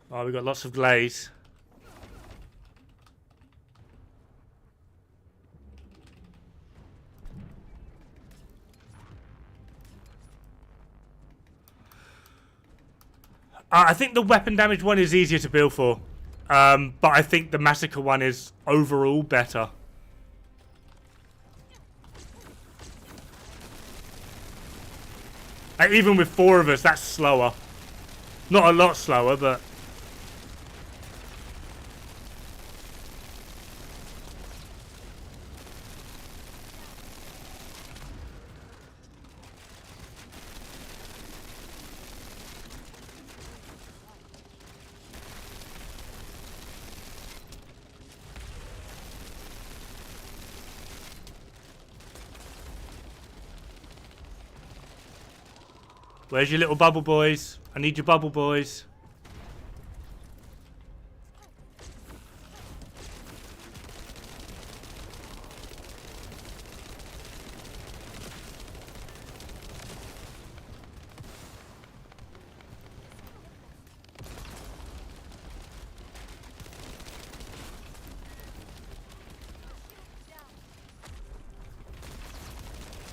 Oh, we've got lots of glaze. I think the weapon damage one is easier to build for. But I think the massacre one is overall better. And even with 4 of us, that's slower. Not a lot slower, but... Where's your little bubble boys? I need your bubble boys.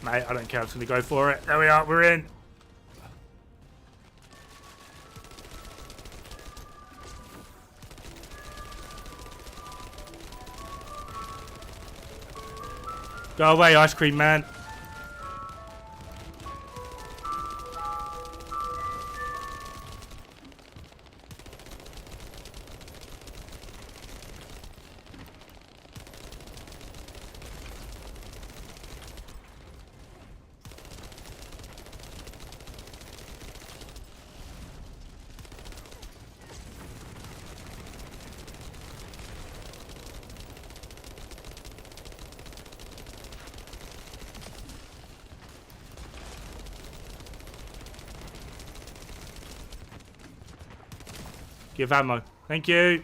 Mate, I don't care. I'm just going to go for it. There we are. We're in. Go away, ice cream man. Give ammo. Thank you.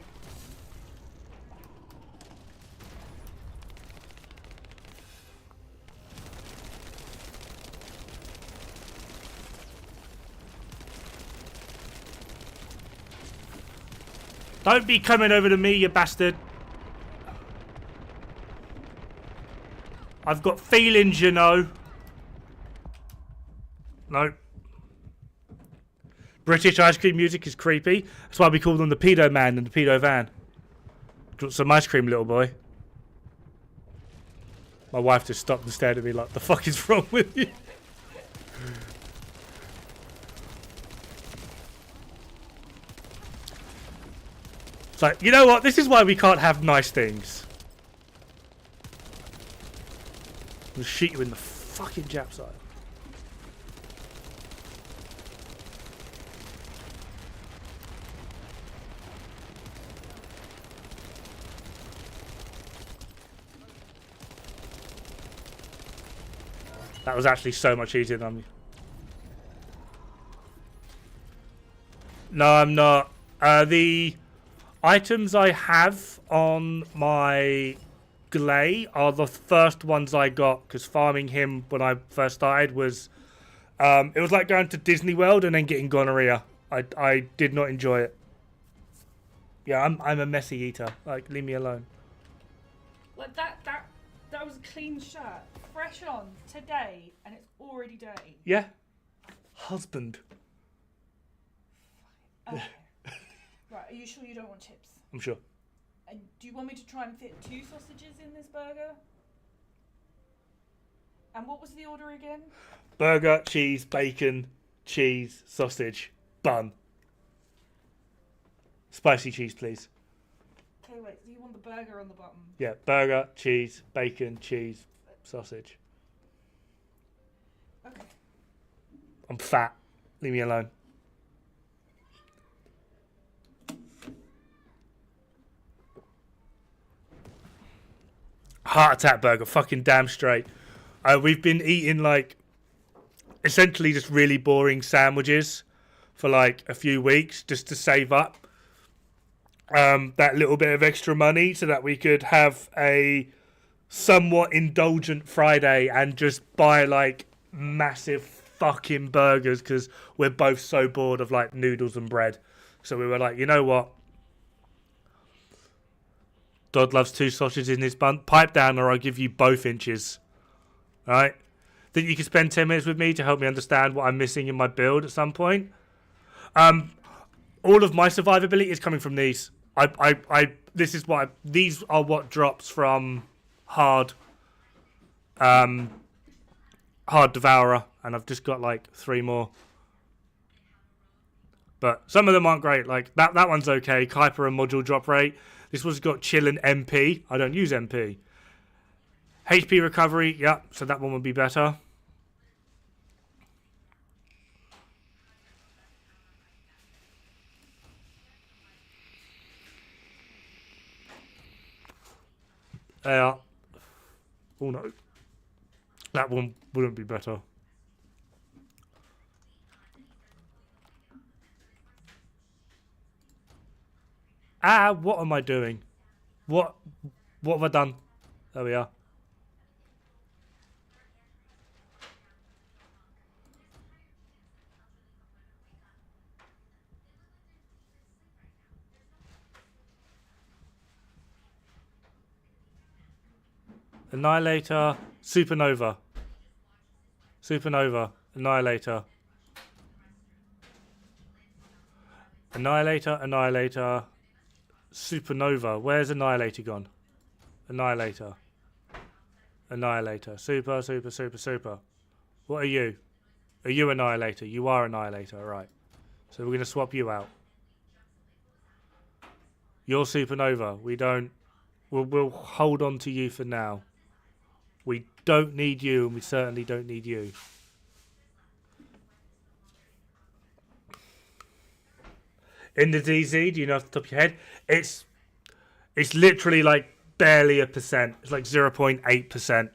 Don't be coming over to me, you bastard. I've got feelings, you know. No. British ice cream music is creepy. That's why we call them the pedo man and the pedo van. Do you want some ice cream, little boy? My wife just stopped and stared at me like, the fuck is wrong with you? It's like, you know what? This is why we can't have nice things. I'll shoot you in the fucking Jap side. That was actually so much easier than me. No, I'm not. The items I have on my Glay are the first ones I got, because farming him when I first started was... it was like going to Disney World and then getting gonorrhea. I did not enjoy it. Yeah, I'm a messy eater. Like, leave me alone. Like that was a clean shirt, fresh on today, and it's already dirty. Yeah. Husband. Okay. Right, are you sure you don't want chips? I'm sure. And do you want me to try and fit 2 sausages in this burger? And what was the order again? Burger, cheese, bacon, cheese, sausage, bun. Spicy cheese, please. Okay, wait, so you want the burger on the bottom? Yeah, burger, cheese, bacon, cheese, sausage. Okay. I'm fat. Leave me alone. Heart attack burger, fucking damn straight. We've been eating like essentially just really boring sandwiches for like a few weeks just to save up that little bit of extra money so that we could have a somewhat indulgent Friday and just buy like massive fucking burgers because we're both so bored of like noodles and bread. So we were like, you know what? Dodd loves 2 sausages in his bun. Pipe down or I'll give you both inches. Alright? Think you could spend 10 minutes with me to help me understand what I'm missing in my build at some point? All of my survivability is coming from these. These are what drops from hard devourer, and I've just got like 3 more. But some of them aren't great. Like that one's okay. Kuiper and module drop rate. This one's got chill and MP. I don't use MP. HP recovery, yeah, so that one would be better. Oh no. That one wouldn't be better. What am I doing? What have I done? There we are. Annihilator, Supernova. Supernova, Annihilator. Annihilator, Annihilator, Supernova. Where's Annihilator gone? Annihilator. Annihilator. Super, super, super, super. What are you? Are you Annihilator? You are Annihilator, right. So we're going to swap you out. You're Supernova. We don't... We'll hold on to you for now. We don't need you, and we certainly don't need you. In the DZ, do you know off the top of your head? It's literally like barely a percent. It's like 0.8%.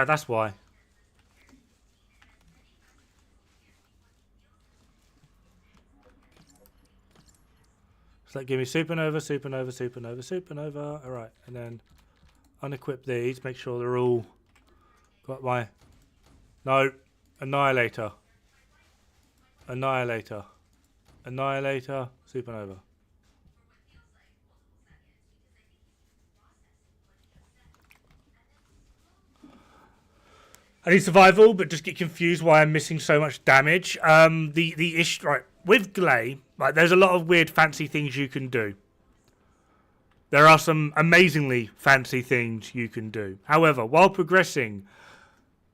That's why. So that give me Supernova, Supernova, Supernova, Supernova. Alright, and then unequip these, make sure they're all got my... No, Annihilator. Annihilator. Annihilator, Supernova. I need survival, but just get confused why I'm missing so much damage. The issue, right, with Glay, like, there's a lot of weird fancy things you can do. There are some amazingly fancy things you can do. However, while progressing,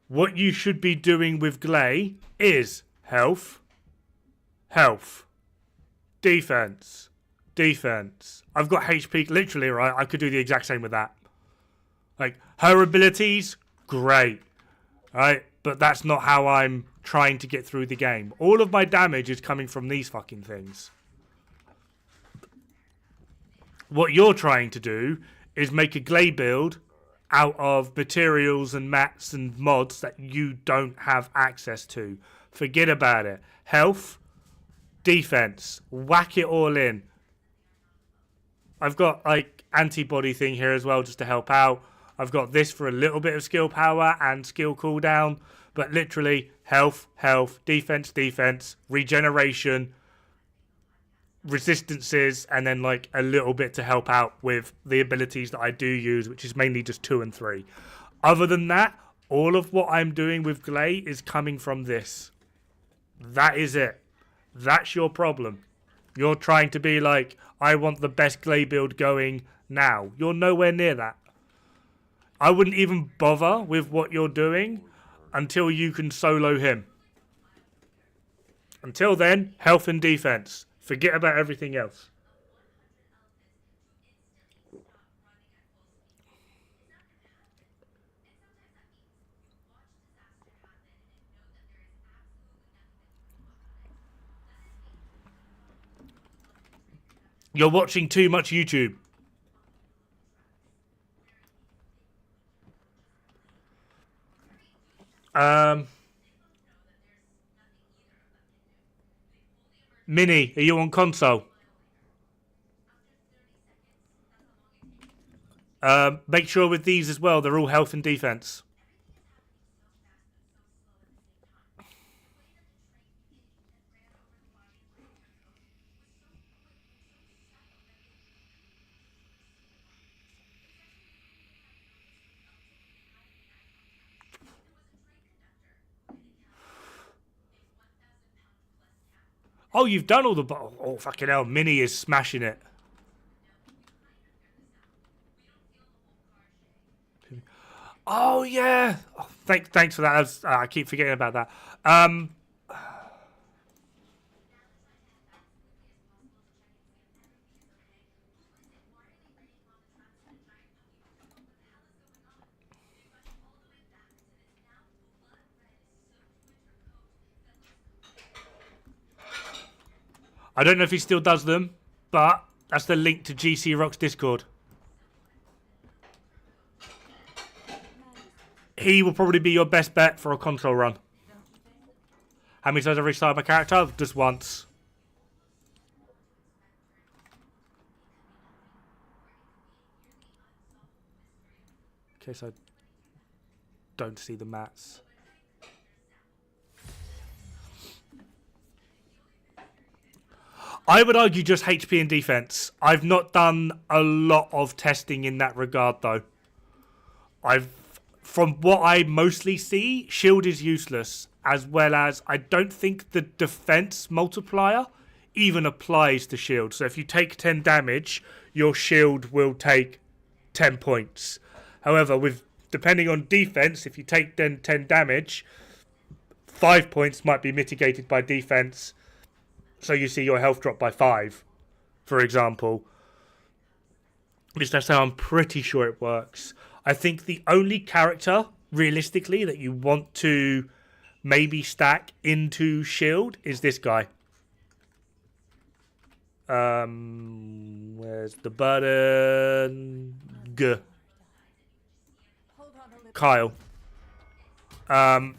what you should be doing with Glay is health, health, defense, defense. I've got HP, literally, right? I could do the exact same with that. Like, her abilities, great. Right, but that's not how I'm trying to get through the game. All of my damage is coming from these fucking things. What you're trying to do is make a Glay build out of materials and mats and mods that you don't have access to. Forget about it. Health, defense, whack it all in. I've got like antibody thing here as well just to help out. I've got this for a little bit of skill power and skill cooldown, but literally health, health, defense, defense, regeneration, resistances, and then like a little bit to help out with the abilities that I do use, which is mainly just 2 and 3. Other than that, all of what I'm doing with Glay is coming from this. That is it. That's your problem. You're trying to be like, I want the best Glay build going now. You're nowhere near that. I wouldn't even bother with what you're doing until you can solo him. Until then, health and defense. Forget about everything else. You're watching too much YouTube. Mini, are you on console? Make sure with these as well, they're all health and defense. Oh, you've done all the... Oh, fucking hell. Mini is smashing it. Oh, yeah. Oh, thanks for that. I keep forgetting about that. I don't know if he still does them, but that's the link to GC Rock's Discord. He will probably be your best bet for a console run. How many times have I restarted my character? Just once. In case I don't see the mats. I would argue just HP and defense. I've not done a lot of testing in that regard, though. From what I mostly see, shield is useless, as well as I don't think the defense multiplier even applies to shield. So if you take 10 damage, your shield will take 10 points. However, depending on defense, if you take 10 damage, 5 points might be mitigated by defense. So you see your health drop by 5, for example. At least that's how I'm pretty sure it works. I think the only character, realistically, that you want to maybe stack into shield is this guy. Where's the button? Kyle. I'm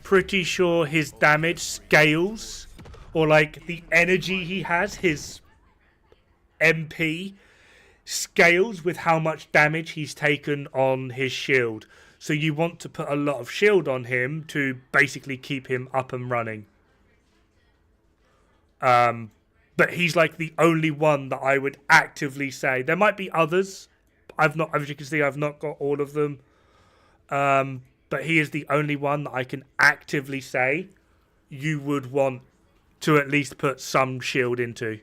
pretty sure his damage scales, or like the energy he has, his MP, scales with how much damage he's taken on his shield. So you want to put a lot of shield on him to basically keep him up and running. But he's like the only one that I would actively say. There might be others. As you can see, I've not got all of them. But he is the only one that I can actively say you would want to at least put some shield into.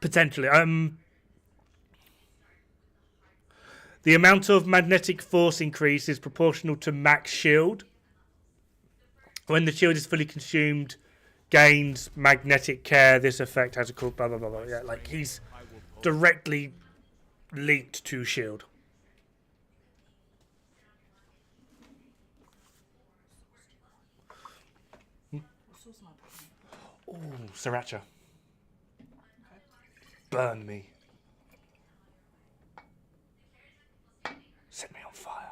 Potentially. The amount of magnetic force increase is proportional to max shield. When the shield is fully consumed, gains magnetic care. This effect has a cool blah blah blah blah. Yeah, like he's directly linked to shield. Oh, sriracha. Burn me. Set me on fire.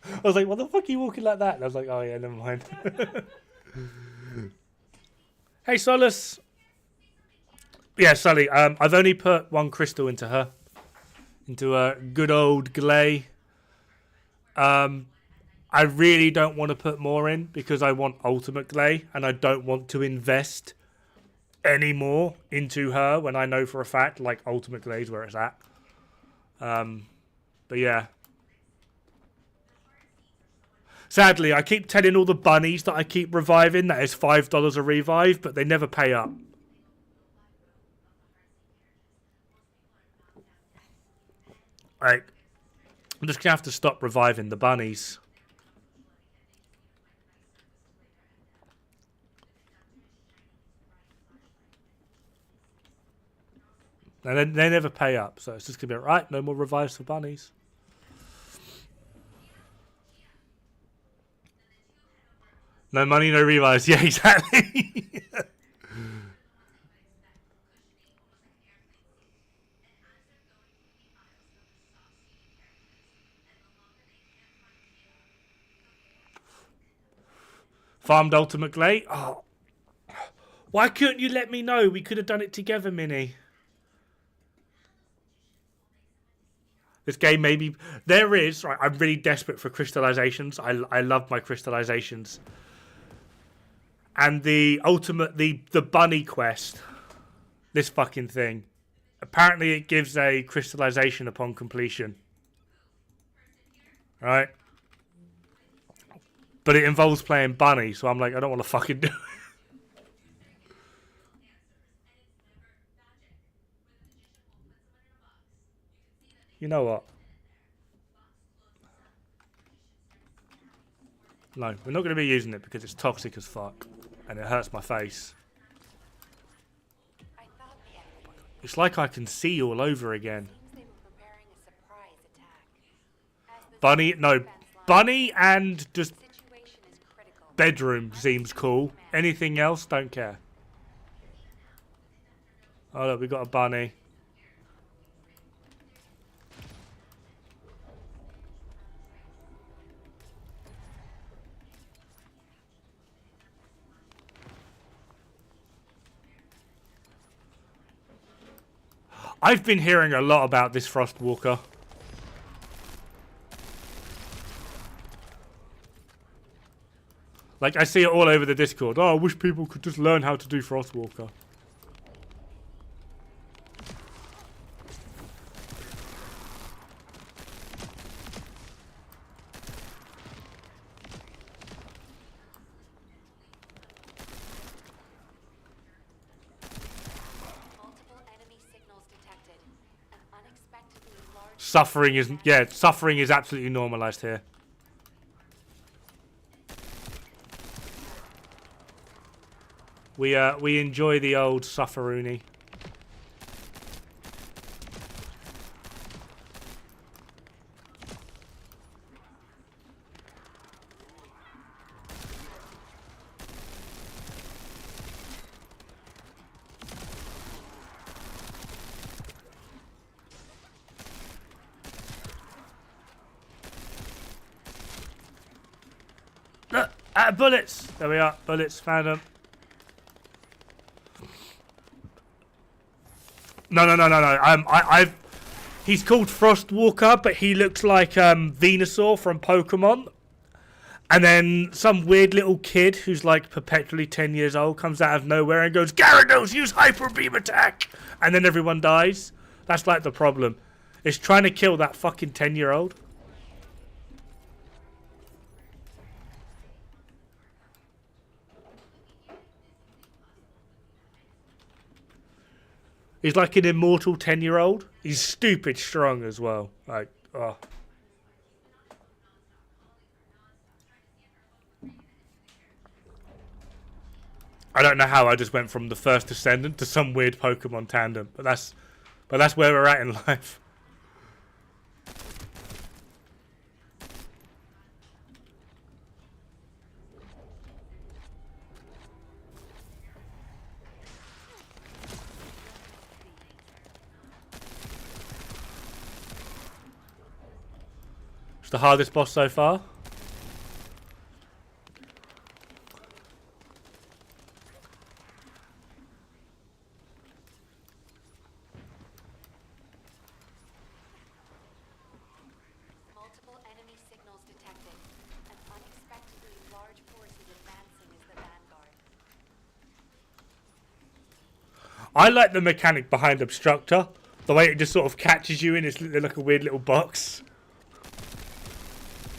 I was like, what the fuck are you walking like that? And I was like, oh yeah, never mind. Hey, Solus. Yeah, Sully, I've only put one crystal into her. Into a good old Glay. I really don't want to put more in because I want Ultimate Glay and I don't want to invest any more into her when I know for a fact, like, Ultimate Glay is where it's at. But yeah. Sadly, I keep telling all the bunnies that I keep reviving that it's $5 a revive, but they never pay up. Like, I'm just going to have to stop reviving the bunnies. And they never pay up, so it's just going to be right, no more revives for bunnies. No money, no revives. Yeah, exactly. Farmed Ultimate Glade? Oh. Why couldn't you let me know? We could have done it together, Minnie. This game maybe... There is... Right, I'm really desperate for crystallizations. I love my crystallizations. And the ultimate... The bunny quest. This fucking thing. Apparently it gives a crystallization upon completion. Right? But it involves playing bunny, so I'm like, I don't want to fucking do it. You know what? No, we're not going to be using it because it's toxic as fuck. And it hurts my face. I thought the enemy It's like I can see all over again. seems they were preparing a surprise attack. As the Bunny, no. defense line, Bunny and just the situation is critical. bedroom seems cool. Anything else, don't care. Oh look, we got a bunny. I've been hearing a lot about this Frostwalker. Like, I see it all over the Discord. Oh, I wish people could just learn how to do Frostwalker. Multiple enemy signals detected. An unexpectedly large Suffering is... Yeah, suffering is absolutely normalized here. We enjoy the old sufferoony. Look, out of bullets. There we are. Bullets, found them. No. He's called Frostwalker, but he looks like Venusaur from Pokemon. And then some weird little kid who's like perpetually 10 years old comes out of nowhere and goes, Gyarados, use Hyper Beam Attack! And then everyone dies. That's like the problem. It's trying to kill that fucking 10-year-old. He's like an immortal 10-year-old. He's stupid strong as well. Like, oh. I don't know how I just went from the first Descendant to some weird Pokemon tandem, but that's where we're at in life. It's the hardest boss so far. multiple enemy signals detected. An unexpectedly large force is advancing as the vanguard. I like the mechanic behind Obstructor. The way it just sort of catches you in its like a weird little box.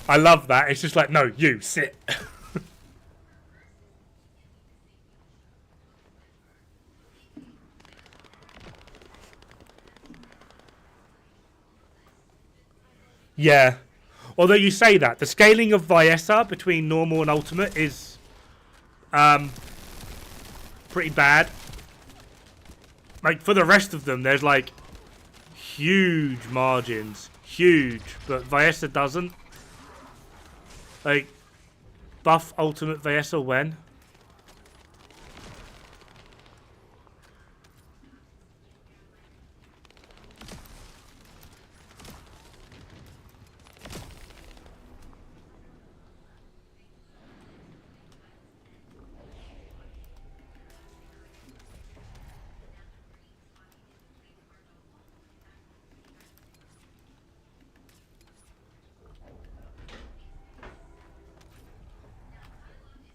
I love that. It's just like, no, you sit. Yeah. Although you say that, the scaling of Viessa between normal and ultimate is pretty bad. Like, for the rest of them, there's like huge margins. Huge. But Viessa doesn't. Like, buff ultimate Viessa when?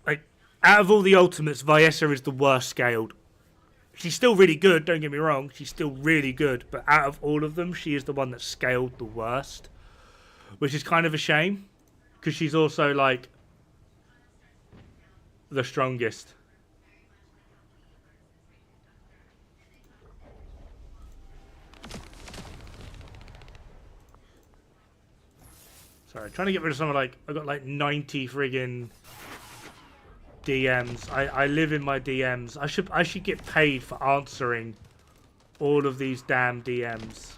Like, out of all the ultimates, Viessa is the worst scaled. She's still really good, don't get me wrong. She's still really good. But out of all of them, she is the one that's scaled the worst. Which is kind of a shame. Because she's also, like, the strongest. Sorry, trying to get rid of someone like... I got like 90 friggin... DMs. I live in my DMs. I should get paid for answering all of these damn DMs.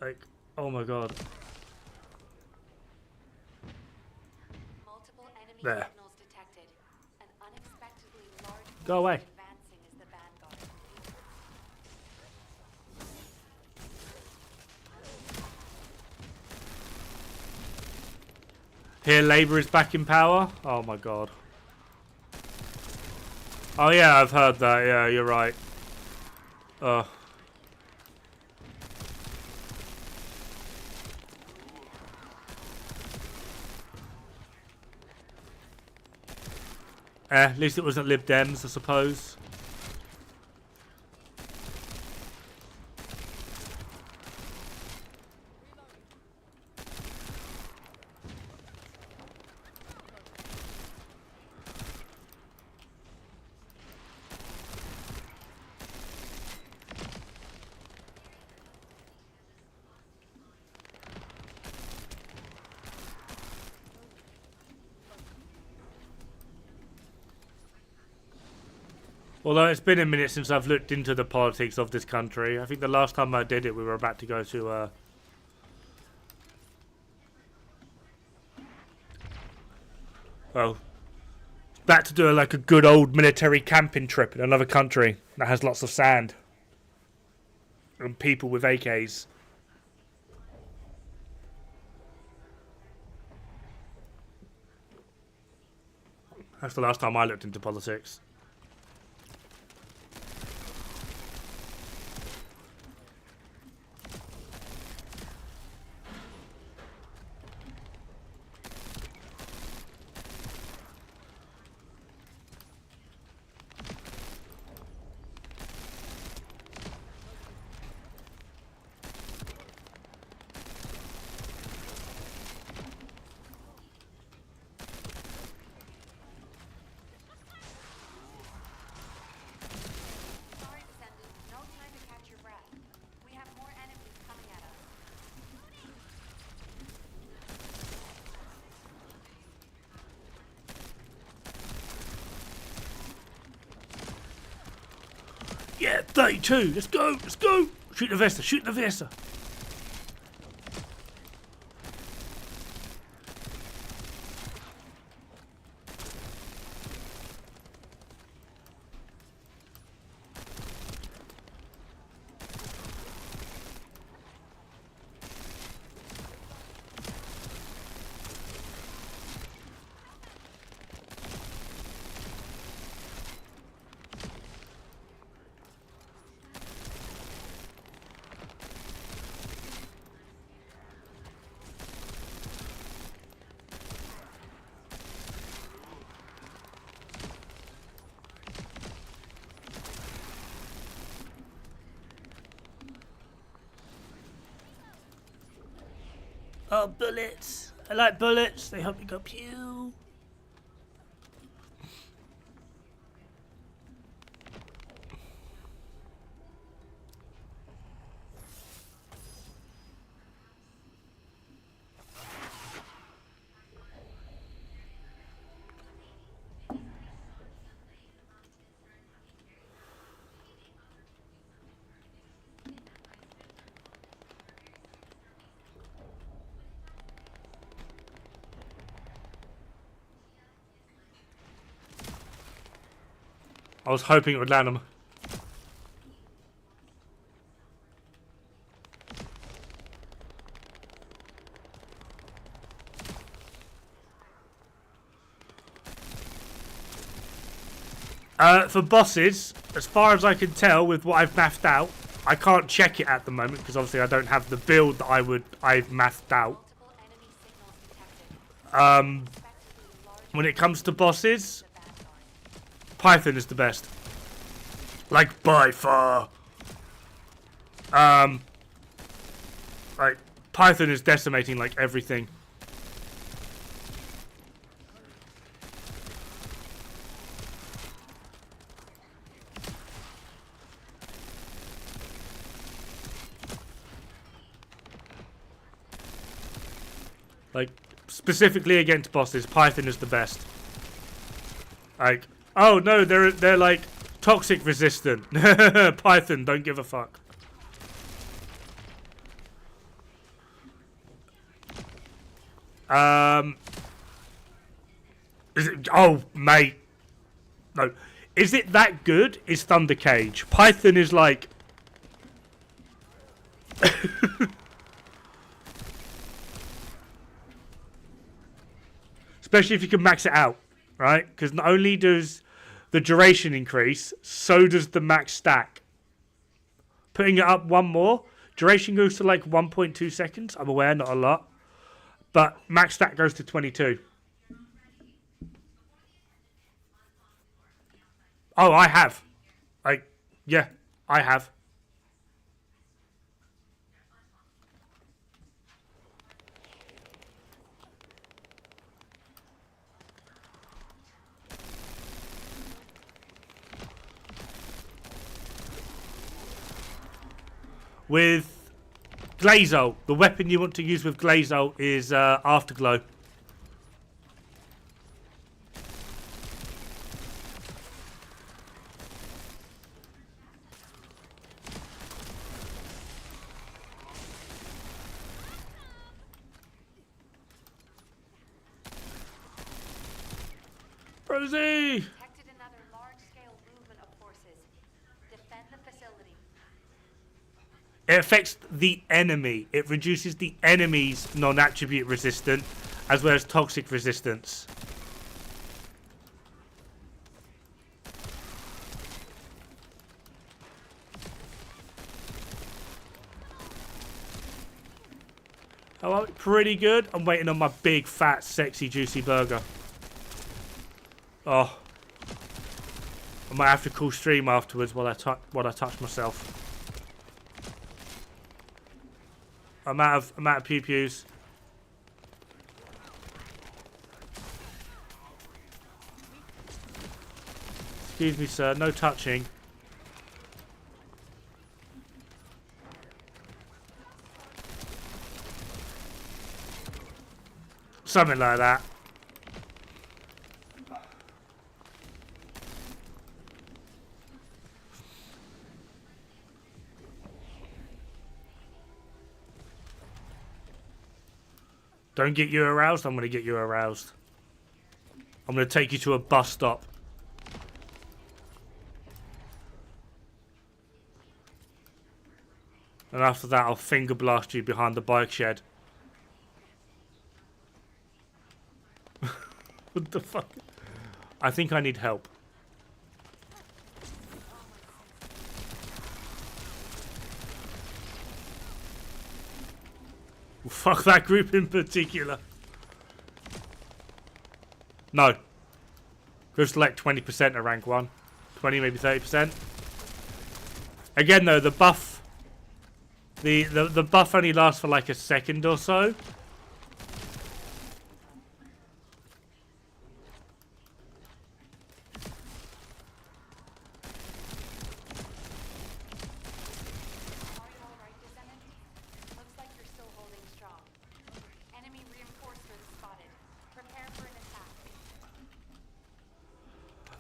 Like, oh my god. Multiple enemy There. signals detected. An unexpectedly large Go away. advancing is the vanguard. Here, Labour is back in power. Oh my god. Oh yeah, I've heard that. Yeah, you're right. At least it wasn't Lib Dems, I suppose. Although it's been a minute since I've looked into the politics of this country. I think the last time I did it, we were about to go to... well, about to do like a good old military camping trip in another country that has lots of sand. And people with AKs. That's the last time I looked into politics. Sorry, Descendant. No time to catch your breath. We have more enemies coming at us. Yeah, 32. Let's go. Let's go. Shoot the Vesta. Shoot the Vesta. Oh, bullets. I like bullets. They help me go pew. I was hoping it would land him. For bosses, as far as I can tell with what I've mathed out, I can't check it at the moment because obviously I don't have the build that I've mathed out. When it comes to bosses, Python is the best. Like by far. Like Python is decimating like everything. Like, specifically against bosses, Python is the best. Like, oh no, they're like toxic resistant. Python, don't give a fuck. Is it? Oh, mate. No, is it that good? Is Thunder Cage? Python is like. Especially if you can max it out, right? Because not only does the duration increase, so does the max stack. Putting it up one more, duration goes to like 1.2 seconds. I'm aware, not a lot. But max stack goes to 22. Oh, I have. Like, yeah, I have. With Glazo, the weapon you want to use with Glazo is Afterglow. Rosie! Detected another large-scale movement of forces. Defend the facility. It affects the enemy. It reduces the enemy's non-attribute resistance as well as toxic resistance. Oh, pretty good. I'm waiting on my big, fat, sexy, juicy burger. Oh. I might have to call stream afterwards while I touch myself. I'm out of pew-pews. Excuse me, sir. No touching. Something like that. Don't get you aroused, I'm going to get you aroused. I'm going to take you to a bus stop. And after that, I'll finger blast you behind the bike shed. What the fuck? I think I need help. Fuck that group in particular. No. Goes to like 20% of rank 1. 20, maybe 30%. Again though, the buff... The buff only lasts for like a second or so.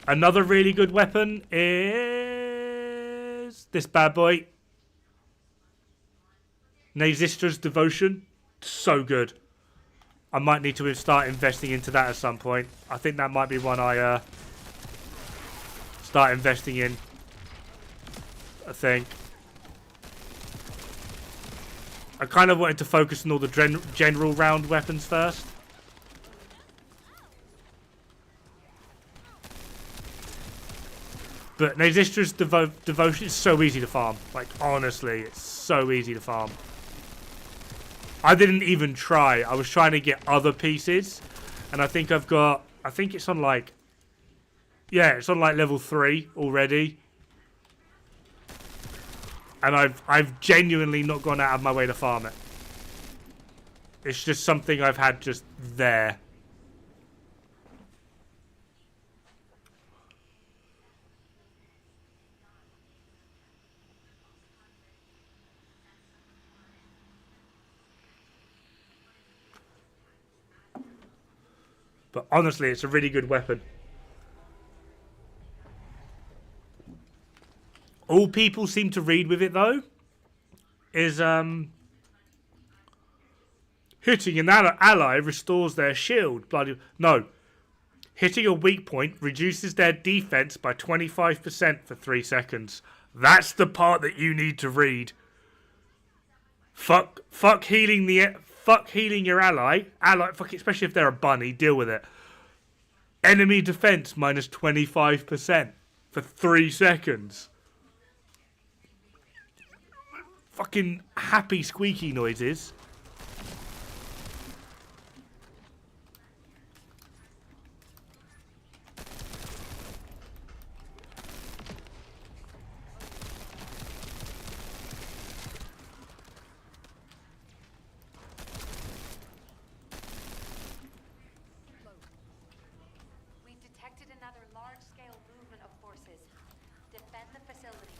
Another really good weapon is this bad boy. Nazistra's Devotion. So good. I might need to start investing into that at some point. I think that might be one I start investing in. I think. I kind of wanted to focus on all the general round weapons first. But Nazistra's Devotion is so easy to farm. Like, honestly, it's so easy to farm. I didn't even try. I was trying to get other pieces. And I think I've got... I think it's on like... Yeah, it's on like level 3 already. And I've genuinely not gone out of my way to farm it. It's just something I've had just there. But honestly, it's a really good weapon. All people seem to read with it, though, is hitting an ally restores their shield. Bloody no. Hitting a weak point reduces their defense by 25% for 3 seconds. That's the part that you need to read. Fuck healing your ally. Especially if they're a bunny, deal with it. Enemy defense minus 25% for 3 seconds. Fucking happy squeaky noises. We've detected another large-scale movement of forces. Defend the facility.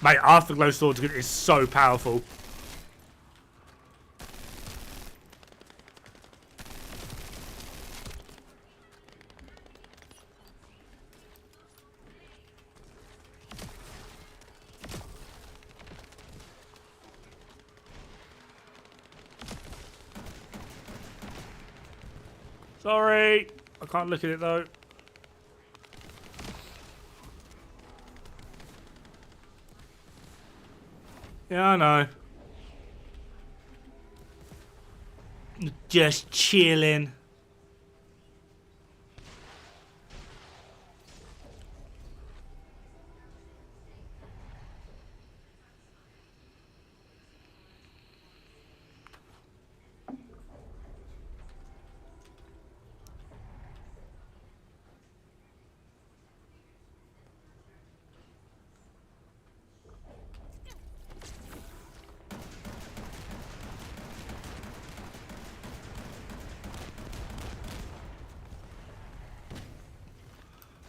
Mate, Afterglow Sword is so powerful. Sorry, I can't look at it though. Yeah, I know. Just chilling.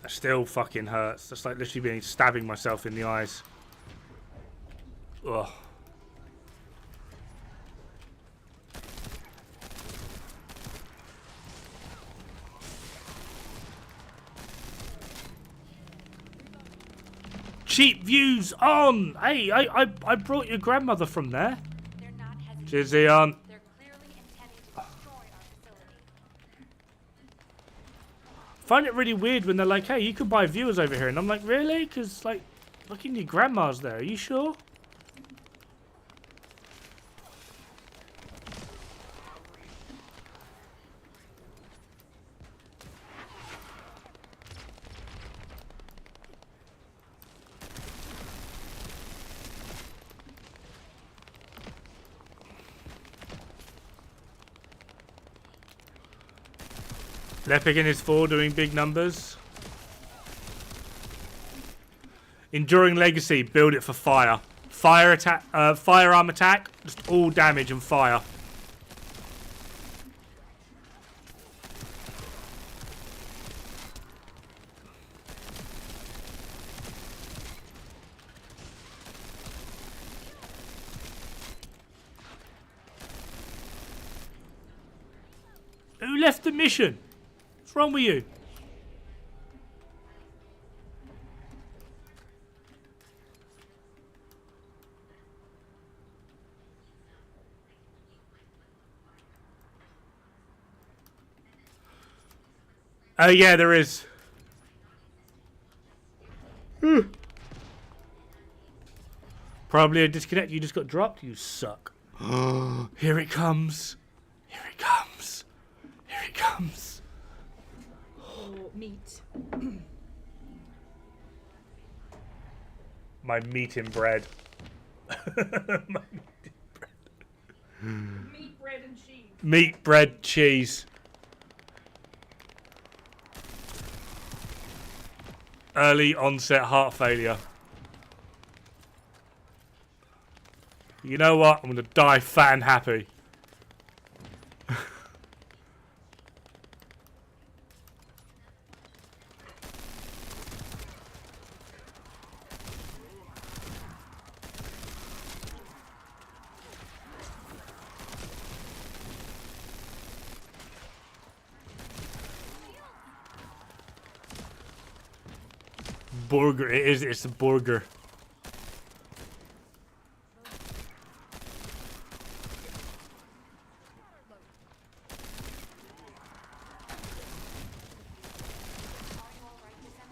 Still fucking hurts. That's like literally stabbing myself in the eyes. Ugh. Cheap views on. Hey, I brought your grandmother from there. They're not hesitating. Cheers, Eon. They're clearly intending to destroy our facility. Find it really weird when they're like, hey, you could buy viewers over here. And I'm like, really? Because, like, looking your grandma's there. Are you sure? Lepic in his 4 doing big numbers. Enduring Legacy, build it for fire. Fire attack, firearm attack, just all damage and fire. Who left the mission? What's wrong with you? Oh yeah, there is. Probably a disconnect. You just got dropped. You suck. Here it comes. Here it comes. Here it comes. Or meat. My meat and bread. My Meat, bread, and cheese. meat, bread, cheese. Early onset heart failure. You know what? I'm gonna die fat and happy. Burger. It is. It's a burger.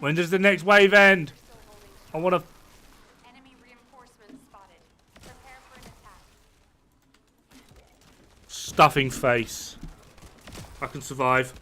When does the next wave end? I want to. Enemy reinforcements spotted. Prepare for an attack. Stuffing face. I can survive.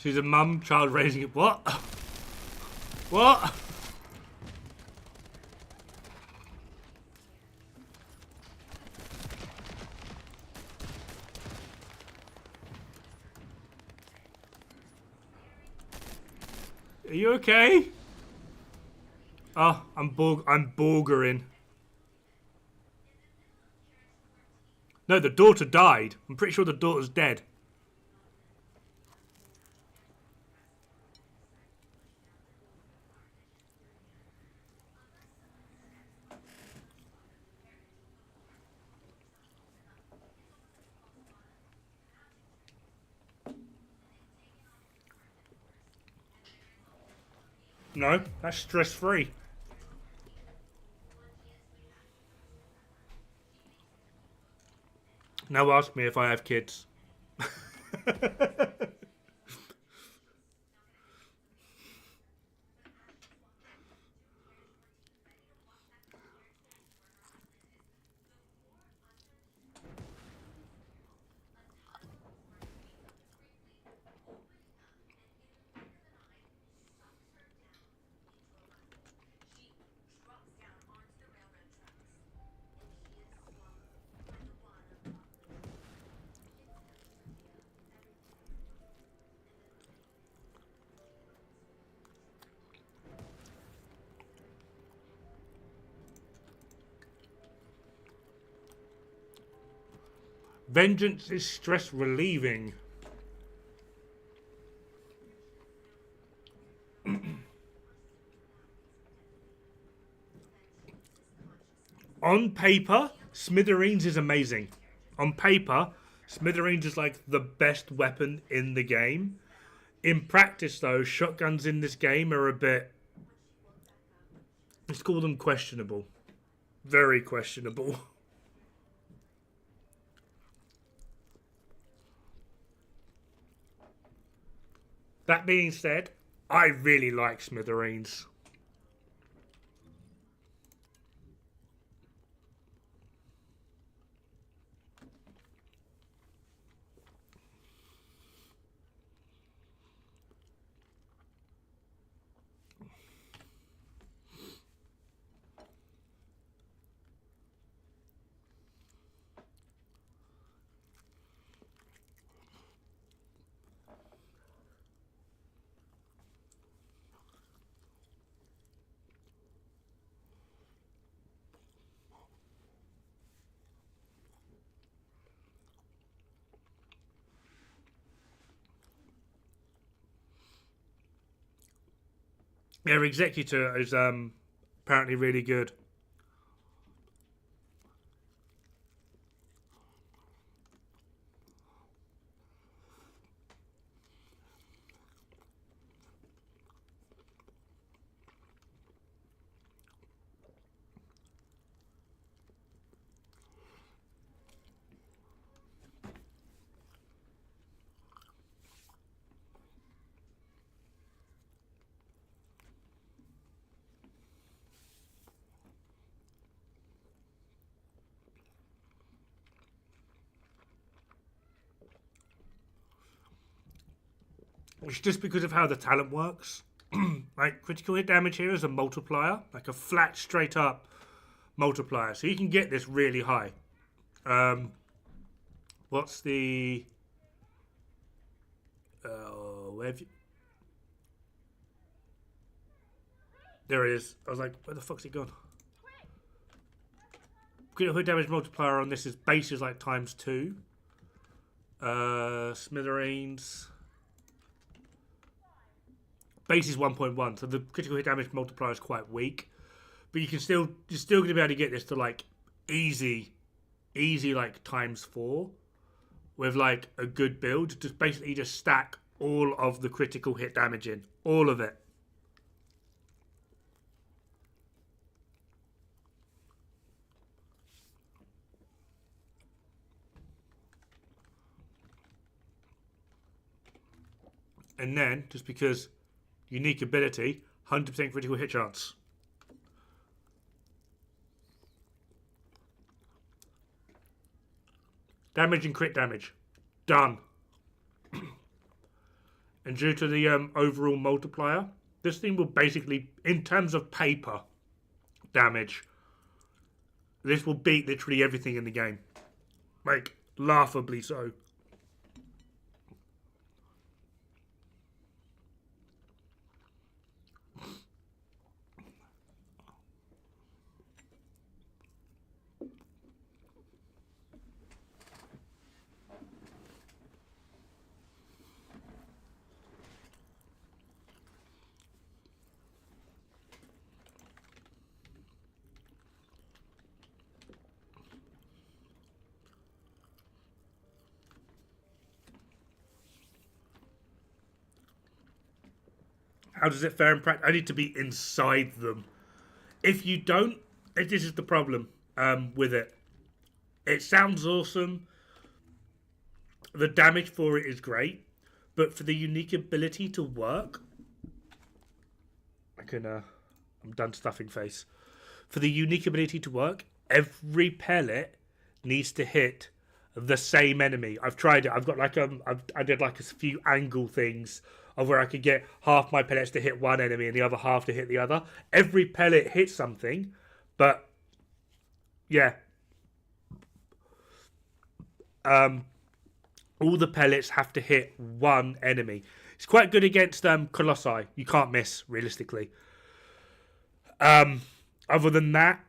She's a mum, child raising it. What? What? Are you okay? Oh, I'm Borgering. No, the daughter died. I'm pretty sure the daughter's dead. No, that's stress-free. Now ask me if I have kids. Vengeance is stress relieving. On paper, Smithereens is amazing. On paper, Smithereens is like the best weapon in the game. In practice, though, shotguns in this game are a bit... Let's call them questionable. Very questionable. That being said, I really like Smithereens. Their executor is apparently really good. It's just because of how the talent works. Like, critical hit damage here is a multiplier, like a flat, straight up multiplier. So you can get this really high. What's the... where have you... There it is. I was like, where the fuck's it gone? Critical hit damage multiplier on this is base is like ×2. Smithereens... Base is 1.1, so the critical hit damage multiplier is quite weak. But you're still going to be able to get this to like easy like ×4 with like a good build. Just stack all of the critical hit damage in, all of it. And then just because unique ability, 100% critical hit chance. Damage and crit damage. Done. And due to the overall multiplier, this thing will basically, in terms of paper damage, this will beat literally everything in the game. Like, laughably so. How does it fare in practice? I need to be inside them. If you don't, this is the problem with it. It sounds awesome. The damage for it is great. But for the unique ability to work... I'm done stuffing face. For the unique ability to work, every pellet needs to hit the same enemy. I've tried it. I've got like I did like a few angle things of where I could get half my pellets to hit one enemy and the other half to hit the other. Every pellet hits something, but yeah. All the pellets have to hit one enemy. It's quite good against Colossi. You can't miss, realistically. Other than that,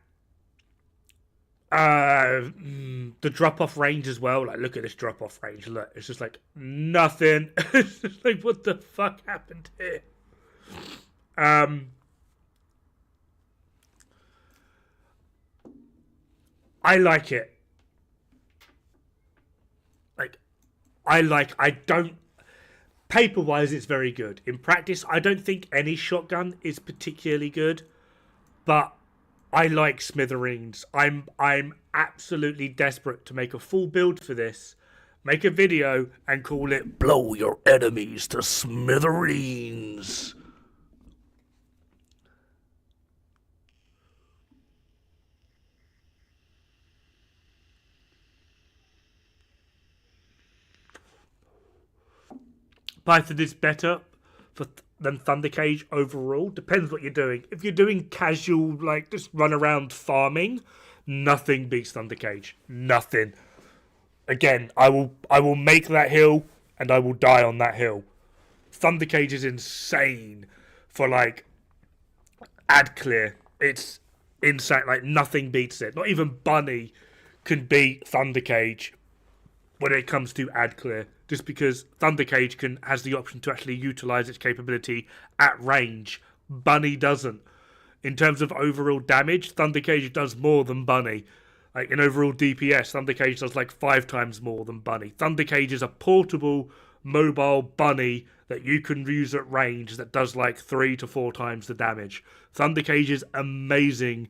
the drop-off range as well. Like, look at this drop-off range. Look, it's just like nothing. It's just like, what the fuck happened here? I like it. I don't. Paper-wise, it's very good. In practice, I don't think any shotgun is particularly good, but I like Smithereens. I'm absolutely desperate to make a full build for this, make a video, and call it "Blow Your Enemies to Smithereens." Python is better than Thunder Cage overall. Depends what you're doing. If you're doing casual, like just run around farming, nothing beats Thunder Cage. Nothing. Again, I will make that hill and I will die on that hill. Thunder Cage is insane for like ad clear. It's insane. Like nothing beats it. Not even Bunny can beat Thunder Cage when it comes to ad clear. Just because Thunder Cage has the option to actually utilize its capability at range. Bunny doesn't. In terms of overall damage, Thunder Cage does more than Bunny. Like in overall DPS, Thunder Cage does like 5 times more than Bunny. Thunder Cage is a portable, mobile Bunny that you can use at range that does like 3 to 4 times the damage. Thunder Cage is amazing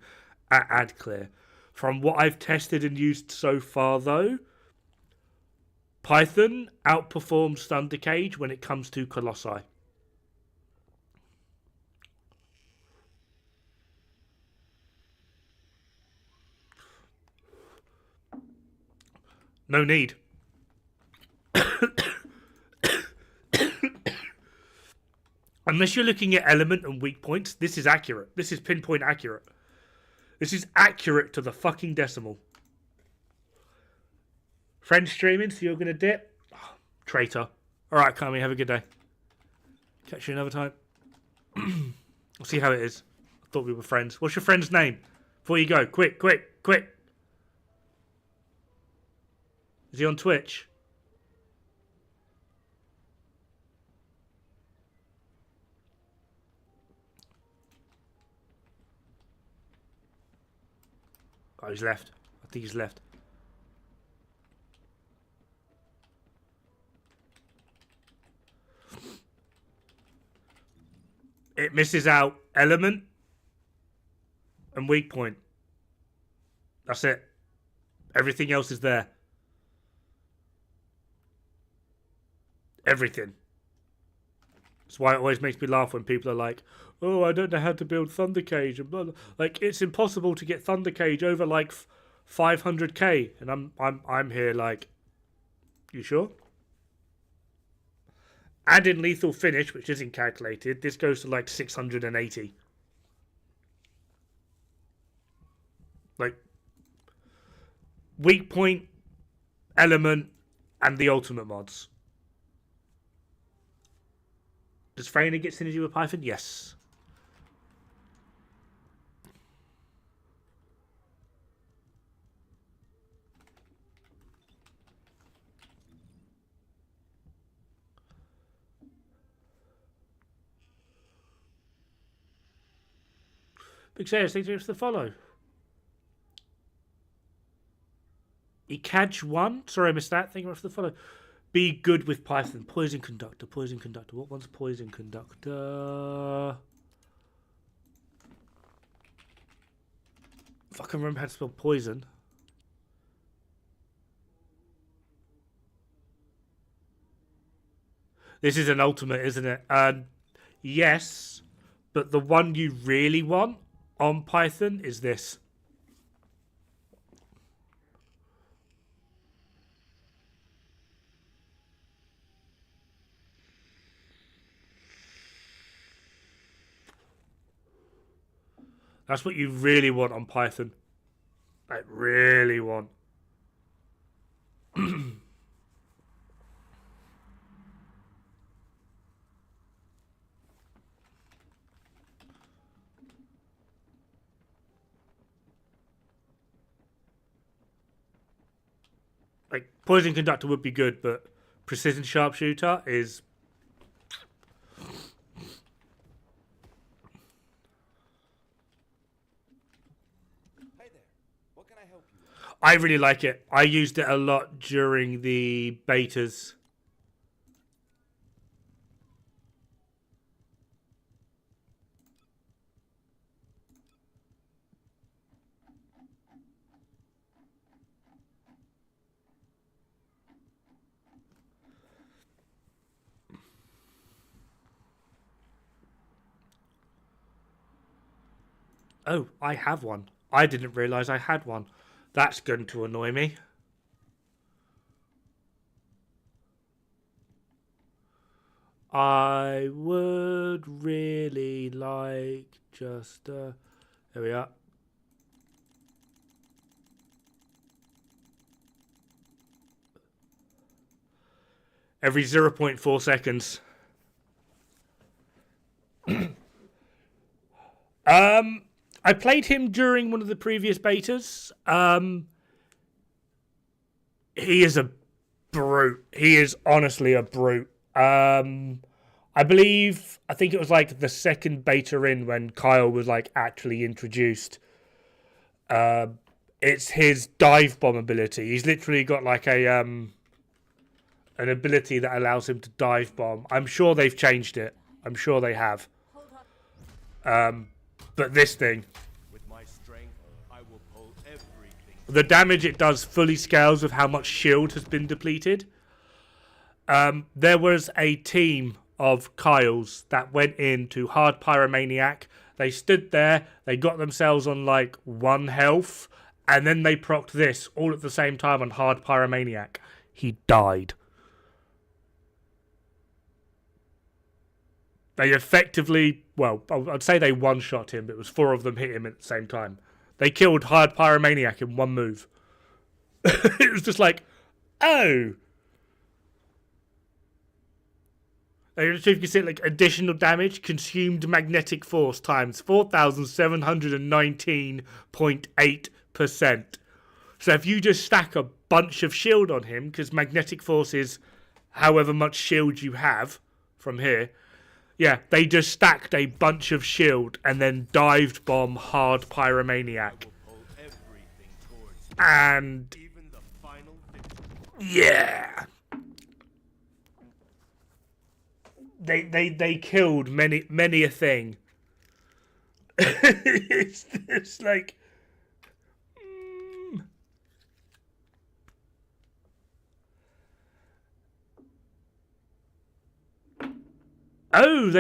at ad clear. From what I've tested and used so far though, Python outperforms Thunder Cage when it comes to Colossi. No need. Unless you're looking at element and weak points, this is accurate. This is pinpoint accurate. This is accurate to the fucking decimal. Friend streaming, so you're going to dip? Oh, traitor. Alright, Kami, have a good day. Catch you another time. We'll see how it is. I thought we were friends. What's your friend's name? Before you go. Quick, quick, quick. Is he on Twitch? Oh, he's left. I think he's left. It misses out element and weak point. That's it. Everything else is there. Everything. That's why it always makes me laugh when people are like, "Oh, I don't know how to build Thunder Cage," and blah, blah. Like it's impossible to get Thunder Cage over like 500k, and I'm here like, you sure? Add in lethal finish, which isn't calculated. This goes to like 680. Like weak point, element, and the ultimate mods. Does Freyna get synergy with Python? Yes. Big Sayers, thank you for the follow. Ikaj 1. Sorry, I missed that. Thank you very much for the follow. Be good with Python. Poison Conductor. Poison Conductor. What one's Poison Conductor? If I can remember how to spell poison. This is an ultimate, isn't it? Yes, but the one you really want on Python is this. That's what you really want on Python. Like, really want. Like, Poison Conductor would be good, but Precision Sharpshooter is... I really like it. I used it a lot during the betas. Oh, I have one. I didn't realise I had one. That's going to annoy me. I would really like just... there we are. Every 0.4 seconds. I played him during one of the previous betas. He is a brute. He is honestly a brute. I think it was like the second beta in when Kyle was like actually introduced. It's his dive bomb ability. He's literally got like an ability that allows him to dive bomb. I'm sure they've changed it. I'm sure they have. But this thing, With my strength, I will pull everything. the damage it does fully scales with how much shield has been depleted. There was a team of Kyles that went into Hard Pyromaniac. They stood there, they got themselves on like 1 health, and then they procced this all at the same time on Hard Pyromaniac. He died. They effectively, well, I'd say they one-shot him, but it was 4 of them hit him at the same time. They killed Hard Pyromaniac in 1 move. It was just like, oh. If you can see like additional damage, consumed magnetic force times 4,719.8%. So if you just stack a bunch of shield on him, because magnetic force is however much shield you have from here, yeah, they just stacked a bunch of shield and then dived bomb Hard Pyromaniac. Pull everything towards me, And even the final victory. yeah. They killed many a thing. it's like oh,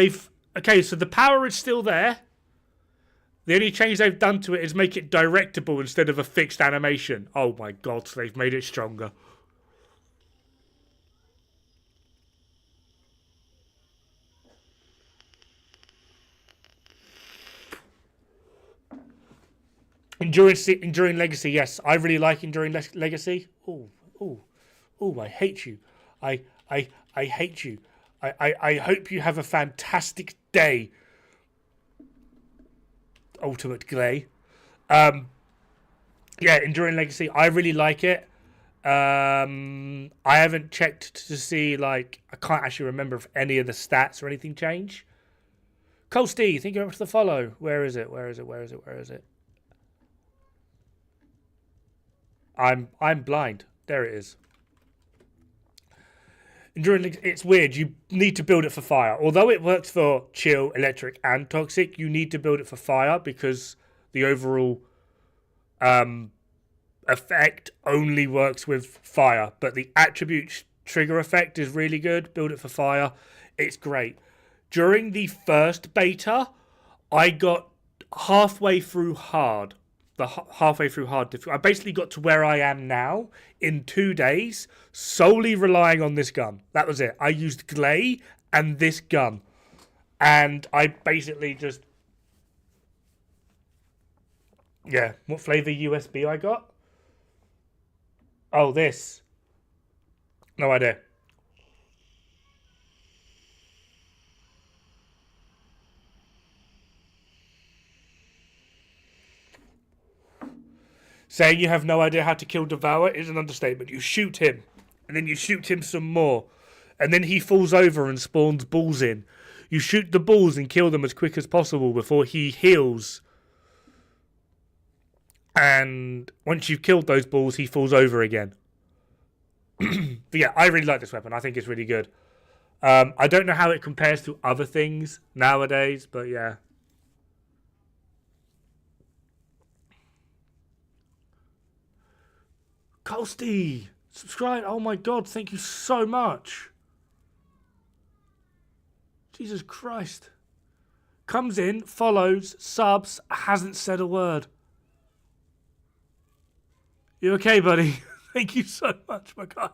okay, so the power is still there. The only change they've done to it is make it directable instead of a fixed animation. Oh my god, so they've made it stronger. Enduring Legacy, yes. I really like Enduring Legacy. Oh, I hate you. I hate you. I hope you have a fantastic day, Ultimate Glay. Yeah, Enduring Legacy, I really like it. I haven't checked to see, like, I can't actually remember if any of the stats or anything change. Colsty, thank you very much for the follow. Where is it? I'm blind. There it is. Enduring, it's weird. You need to build it for fire. Although it works for chill, electric, and toxic, you need to build it for fire because the overall effect only works with fire. But the attribute trigger effect is really good. Build it for fire. It's great. During the first beta, I got halfway through hard. I basically got to where I am now in 2 days, solely relying on this gun. That was it. I used Glay and this gun. And I basically just... Yeah, what flavor USB I got? Oh, this. No idea. Saying you have no idea how to kill Devour is an understatement. You shoot him, and then you shoot him some more, and then he falls over and spawns balls in. You shoot the balls and kill them as quick as possible before he heals. And once you've killed those balls, he falls over again. But yeah, I really like this weapon. I think it's really good. I don't know how it compares to other things nowadays, but yeah. Colsty, subscribe. Oh my god, thank you so much. Jesus Christ. Comes in, follows, subs, hasn't said a word. You okay, buddy? Thank you so much, my guy.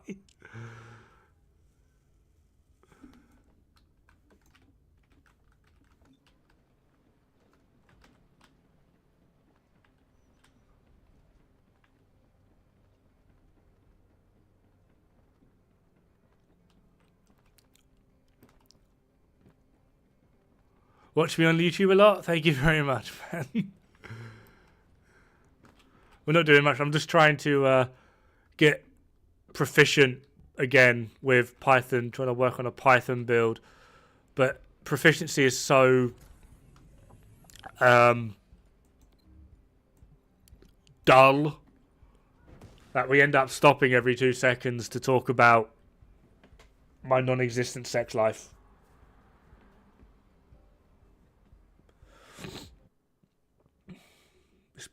Watch me on YouTube a lot? Thank you very much, man. We're not doing much. I'm just trying to get proficient again with Python, trying to work on a Python build. But proficiency is so dull that we end up stopping every 2 seconds to talk about my non-existent sex life.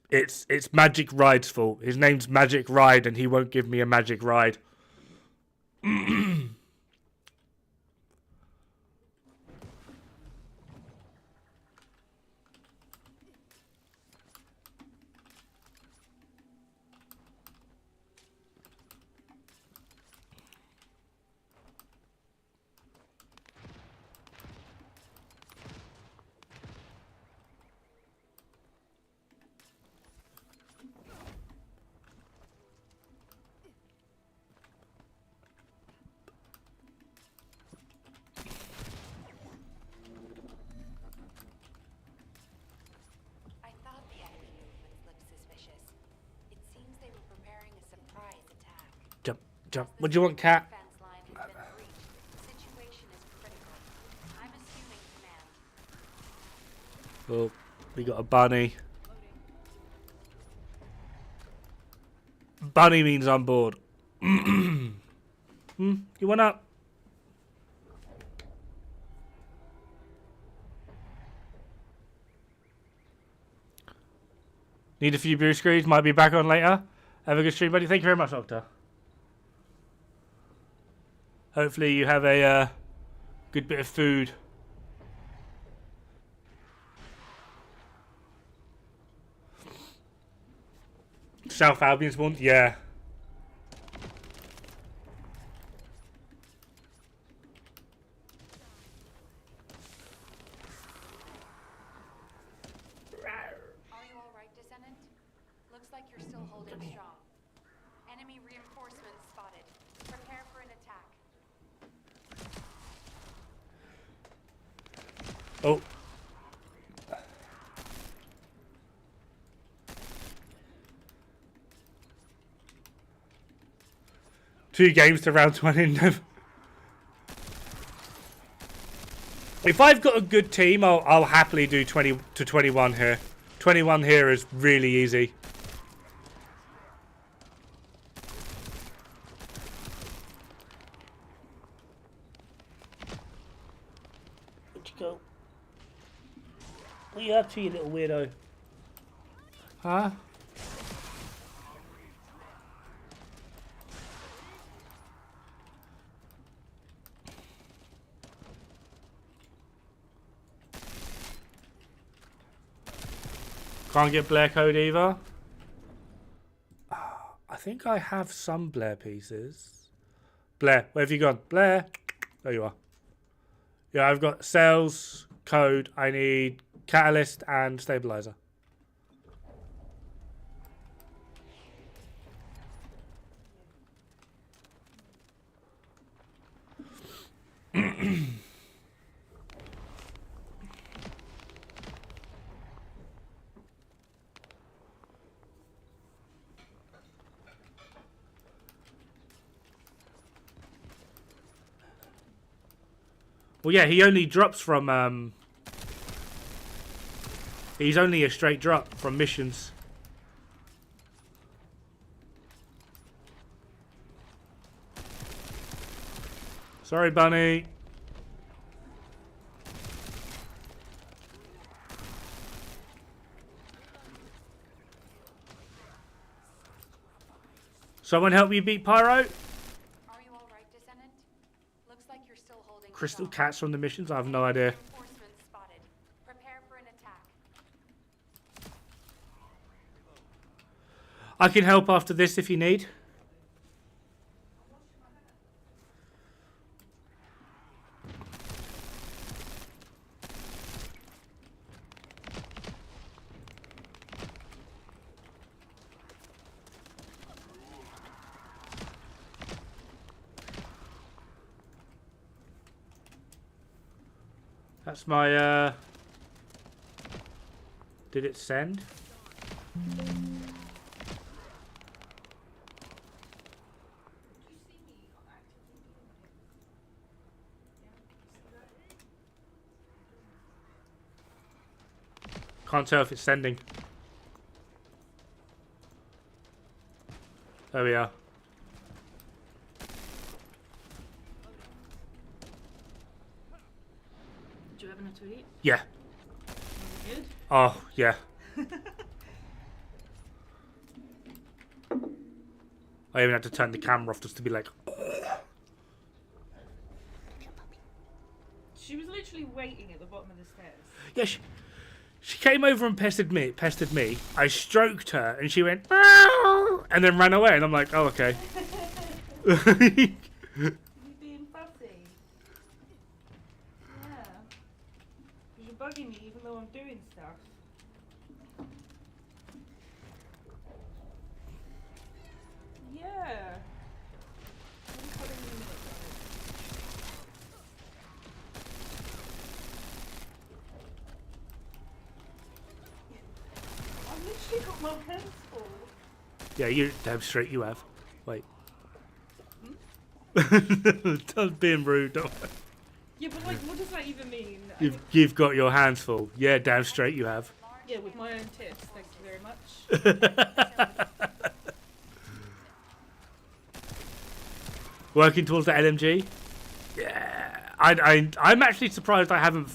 It's Magic Ride's fault. His name's Magic Ride, and he won't give me a Magic Ride. I thought the enemy movements looked suspicious. It seems they were preparing a surprise attack. Jump, jump. What do you want, cat? Defense line has been breached. The situation is critical. I'm assuming command. Oh, we got a bunny. Bunny means I'm bored. You want up? Need a few brew screens. Might be back on later. Have a good stream, buddy. Thank you very much, Doctor. Hopefully you have a good bit of food. South Albion's one? Yeah. Are you all right, Descendant? Looks like you're still holding strong. Enemy reinforcements spotted. Prepare for an attack. Oh. Two games to round 20. If I've got a good team, I'll happily do 20 to 21 here. 21 here is really easy. Where'd you go? What are you up to, you little weirdo? Huh? Can't get Blair code either. I think I have some Blair pieces. Blair, where have you gone? Blair, there you are. Yeah, I've got cells, code. I need catalyst and stabilizer. Well, yeah, he only drops from, he's only a straight drop from missions. Sorry, Bunny. Someone help me beat Pyro? Are you all right, Descendant? Looks like you're still holding Crystal strong. cats from the missions? I have no idea. Reinforcements spotted. Prepare for an attack. I can help after this if you need. That's my, Did it send? Can't tell if it's sending. There we are. Did you have enough to eat? Yeah. Good. Oh, yeah. I even had to turn the camera off just to be like, She was literally waiting at the bottom of the stairs. yeah, she came over and pestered me. I stroked her and she went, "Meow," and then ran away. And I'm like, oh, okay. You being fussy. Yeah. 'Cause you're bugging me even though I'm doing stuff. Yeah. I'm cutting in a minute, guys. I've literally got my hands full. Yeah, you damn straight you have. Wait. Don't being rude. Don't. Yeah, but like, what does that even mean? You've got your hands full. Yeah, damn straight you have. Yeah, with my own tips. Thank you very much. Working towards the LMG. Yeah, I'm actually surprised I haven't.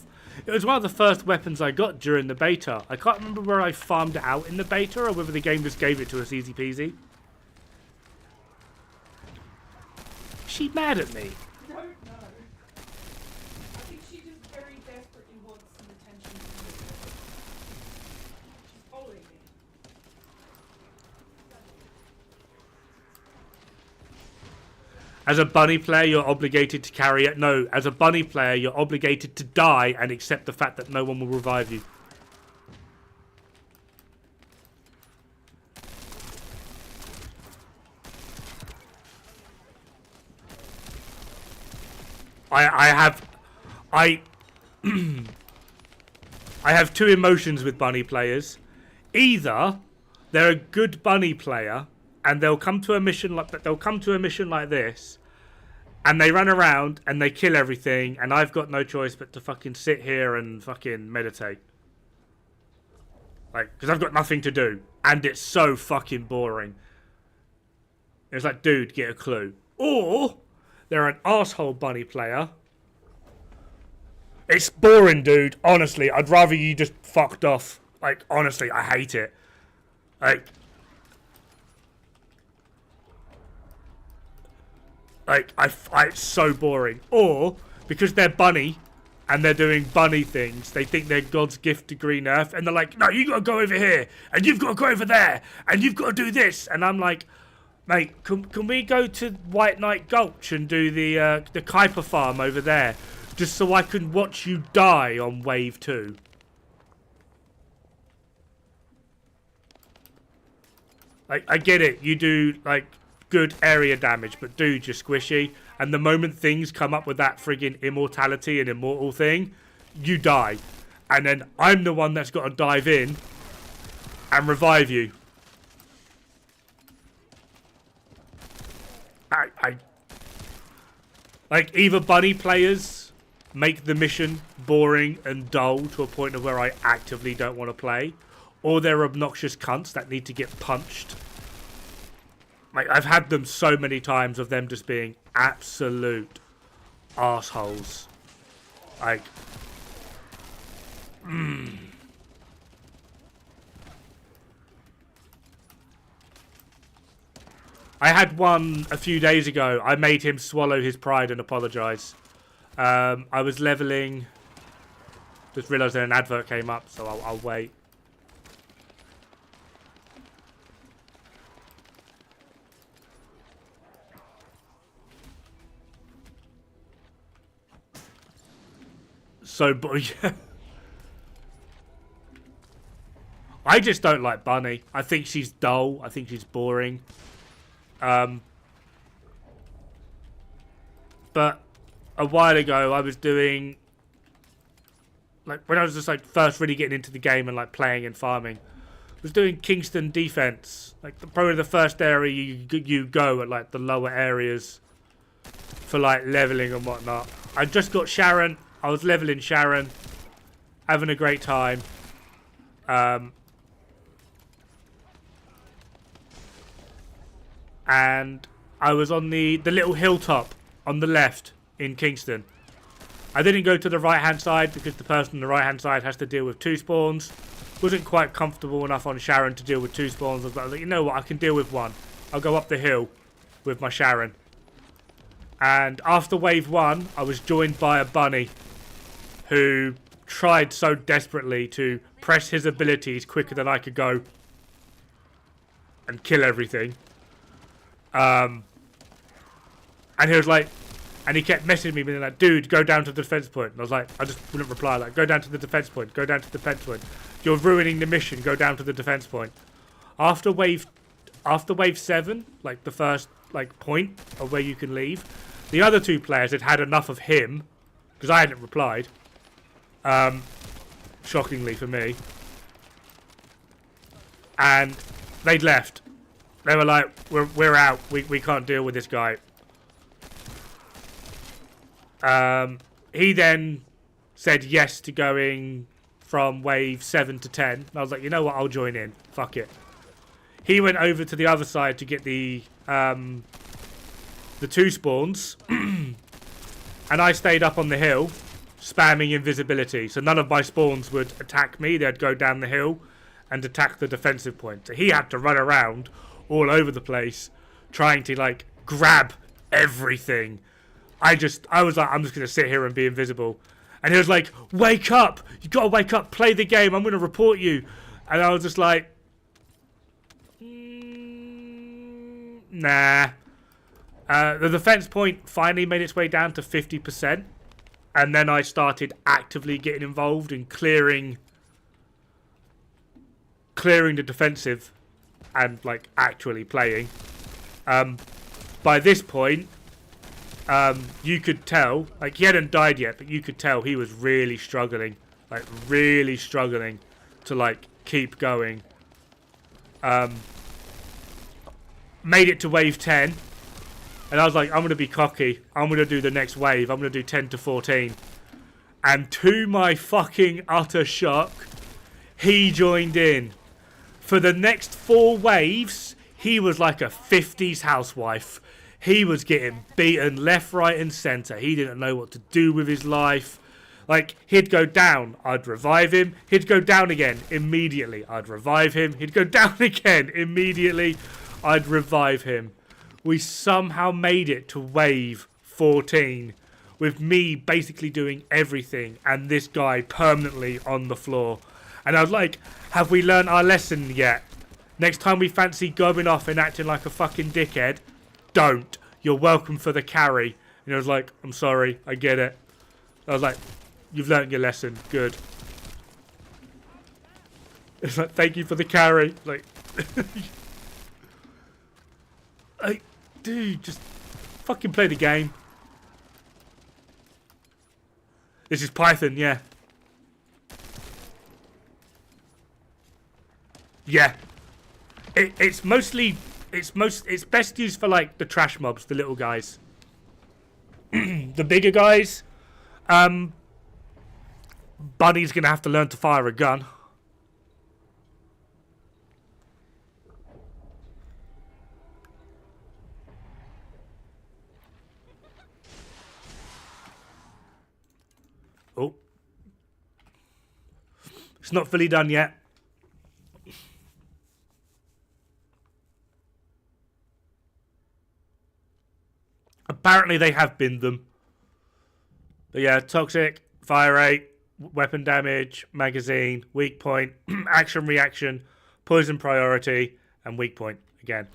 It was one of the first weapons I got during the beta. I can't remember where I farmed it out in the beta or whether the game just gave it to us easy peasy. Is she mad at me? Don't know. I think she just very desperately wants some attention from me. She's following me. As a bunny player, you're obligated to carry it. No, as a bunny player, you're obligated to die and accept the fact that no one will revive you. I have two emotions with bunny players. Either they're a good bunny player and they'll come to a mission like this and they run around and they kill everything and I've got no choice but to fucking sit here and fucking meditate. Like, because I've got nothing to do and it's so fucking boring. It's like, dude, get a clue. Or they're an asshole bunny player. It's boring, dude. Honestly, I'd rather you just fucked off. Like, honestly, I hate it. Like, it's so boring. Or, because they're bunny, and they're doing bunny things, they think they're God's gift to Green Earth, and they're like, no, you gotta go over here, and you've gotta go over there, and you've gotta do this. And I'm like, mate, can we go to White Knight Gulch and do the Kuiper farm over there? Just so I can watch you die on wave 2. Like, I get it, you do, like, good area damage, but dude, you're squishy. And the moment things come up with that friggin' immortality and immortal thing, you die. And then I'm the one that's got to dive in and revive you. Like, either bunny players make the mission boring and dull to a point of where I actively don't want to play, or they're obnoxious cunts that need to get punched. Like, I've had them so many times of them just being absolute assholes. Like, I had one a few days ago. I made him swallow his pride and apologise. I was leveling. Just realised that an advert came up, so I'll wait. So, but yeah. I just don't like Bunny. I think she's dull. I think she's boring. But a while ago, I was doing, like, when I was just like first really getting into the game and like playing and farming, I was doing Kingston defense. Like probably the first area you go at like the lower areas for like leveling and whatnot. I just got Sharon. I was leveling Sharon, having a great time. And I was on the little hilltop on the left in Kingston. I didn't go to the right hand side because the person on the right hand side has to deal with 2 spawns. Wasn't quite comfortable enough on Sharon to deal with 2 spawns. I was like, you know what, I can deal with 1. I'll go up the hill with my Sharon. And after wave 1, I was joined by a bunny who tried so desperately to press his abilities quicker than I could go and kill everything. And he was like, and he kept messaging me, being like, dude, go down to the defense point. And I was like, I just wouldn't reply, like, go down to the defense point, go down to the defense point. You're ruining the mission, go down to the defense point. After wave 7, like the first like point of where you can leave, the other 2 players had had enough of him, because I hadn't replied. Shockingly for me. And they'd left. They were like, we're out. We can't deal with this guy. He then said yes to going from wave 7 to 10. And I was like, you know what? I'll join in. Fuck it. He went over to the other side to get the 2 spawns. And I stayed up on the hill, spamming invisibility. So none of my spawns would attack me. They'd go down the hill and attack the defensive point. So he had to run around all over the place trying to like grab everything. I was like, I'm just going to sit here and be invisible. And he was like, wake up. You got to wake up. Play the game. I'm going to report you. And I was just like, nah. The defense point finally made its way down to 50%. And then I started actively getting involved in clearing the defensive and like actually playing. By this point, you could tell, like he hadn't died yet, but you could tell he was really struggling to like keep going. Made it to wave 10, and I was like, I'm gonna be cocky. I'm gonna do the next wave. I'm gonna do 10 to 14, and to my fucking utter shock, he joined in. For the next 4 waves, he was like a 50s housewife. He was getting beaten left, right, and centre. He didn't know what to do with his life. Like, he'd go down, I'd revive him. He'd go down again, immediately, I'd revive him. He'd go down again, immediately, I'd revive him. We somehow made it to wave 14, with me basically doing everything, and this guy permanently on the floor. And I was like, have we learned our lesson yet? Next time we fancy going off and acting like a fucking dickhead, don't. You're welcome for the carry. And I was like, I'm sorry, I get it. I was like, you've learned your lesson, good. It's like, thank you for the carry. Like, like, dude, just fucking play the game. This is Python, yeah. Yeah. It's mostly it's best used for like the trash mobs, the little guys. The bigger guys, Bunny's gonna have to learn to fire a gun. It's not fully done yet. Apparently they have binned them. But yeah, toxic, fire rate, weapon damage, magazine, weak point, action reaction, poison priority, and weak point again.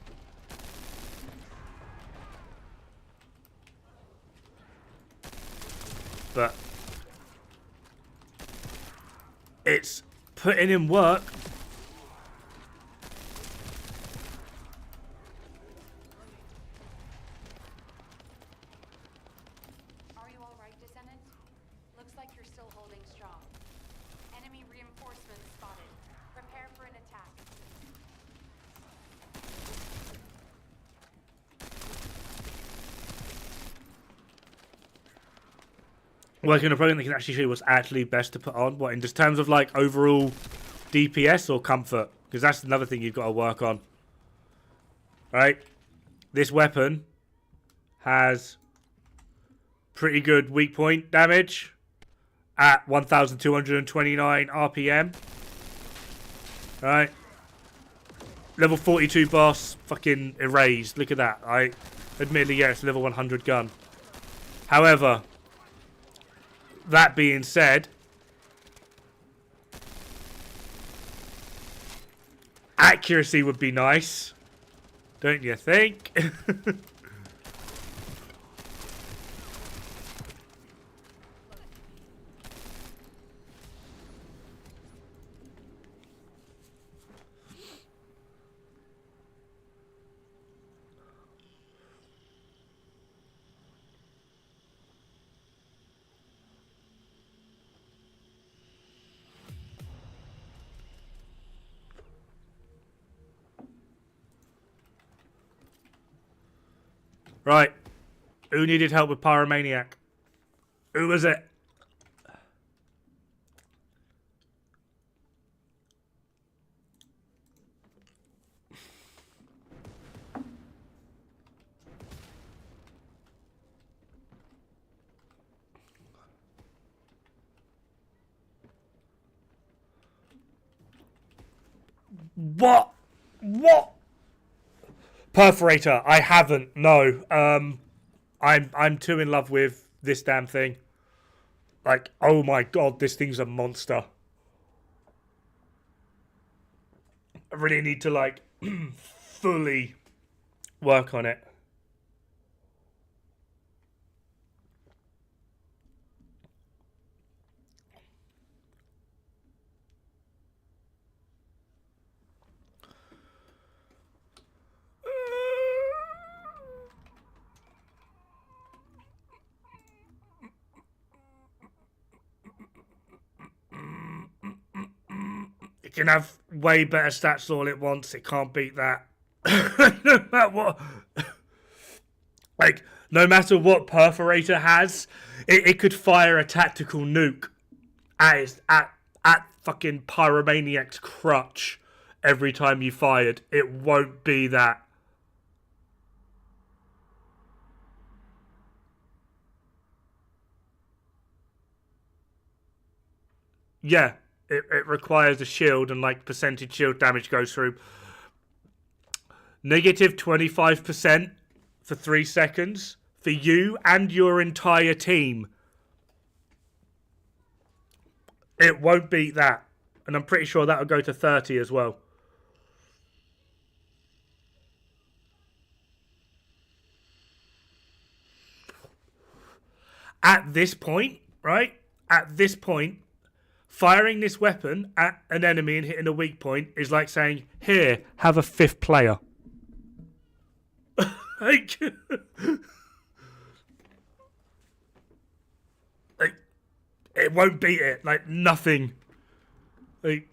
But it's putting in work. Are you all right, Descendant? Looks like you're still holding strong. Enemy reinforcements spotted. Prepare for an attack. Working on a program that can actually show you what's actually best to put on. What, in just terms of like overall DPS or comfort? Because that's another thing you've got to work on. Right? This weapon has pretty good weak point damage at 1,229 RPM. Right? Level 42 boss, fucking erased. Look at that, right? Admittedly, yeah, it's a level 100 gun. However, that being said, accuracy would be nice, don't you think? Right. Who needed help with Pyromaniac? Who was it? What? What? Perforator. I haven't. No. I'm too in love with this damn thing. Like, oh my god, this thing's a monster. I really need to like fully work on it. It can have way better stats all at once. It can't beat that. No matter what. Like, no matter what Perforator has, it could fire a tactical nuke at fucking Pyromaniac's crutch every time you fired. It won't be that. Yeah. It requires a shield and like percentage shield damage goes through. Negative 25% for 3 seconds for you and your entire team. It won't beat that. And I'm pretty sure that'll go to 30 as well. At this point, right? At this point, firing this weapon at an enemy and hitting a weak point is like saying, here, have a 5th player. like, like, it won't beat it. Like, nothing. Like,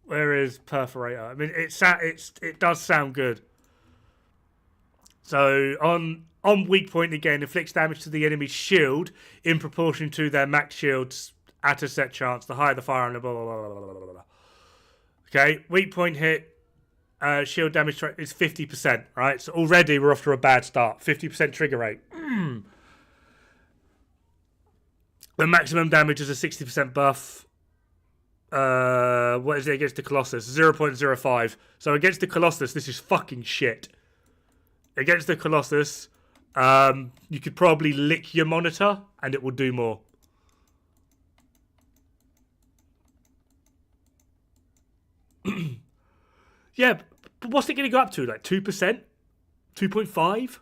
where is Perforator? I mean, it does sound good. So, on weak point again, inflicts damage to the enemy's shield in proportion to their max shields at a set chance. The higher the fire and blah, blah, blah, blah, blah, blah. Okay, weak point hit, shield damage is 50%, right? So already we're off to a bad start. 50% trigger rate. The maximum damage is a 60% buff. What is it against the Colossus? 0.05. So against the Colossus, this is fucking shit. Against the Colossus, you could probably lick your monitor and it will do more. Yeah, but what's it going to go up to? Like 2%? 2.5?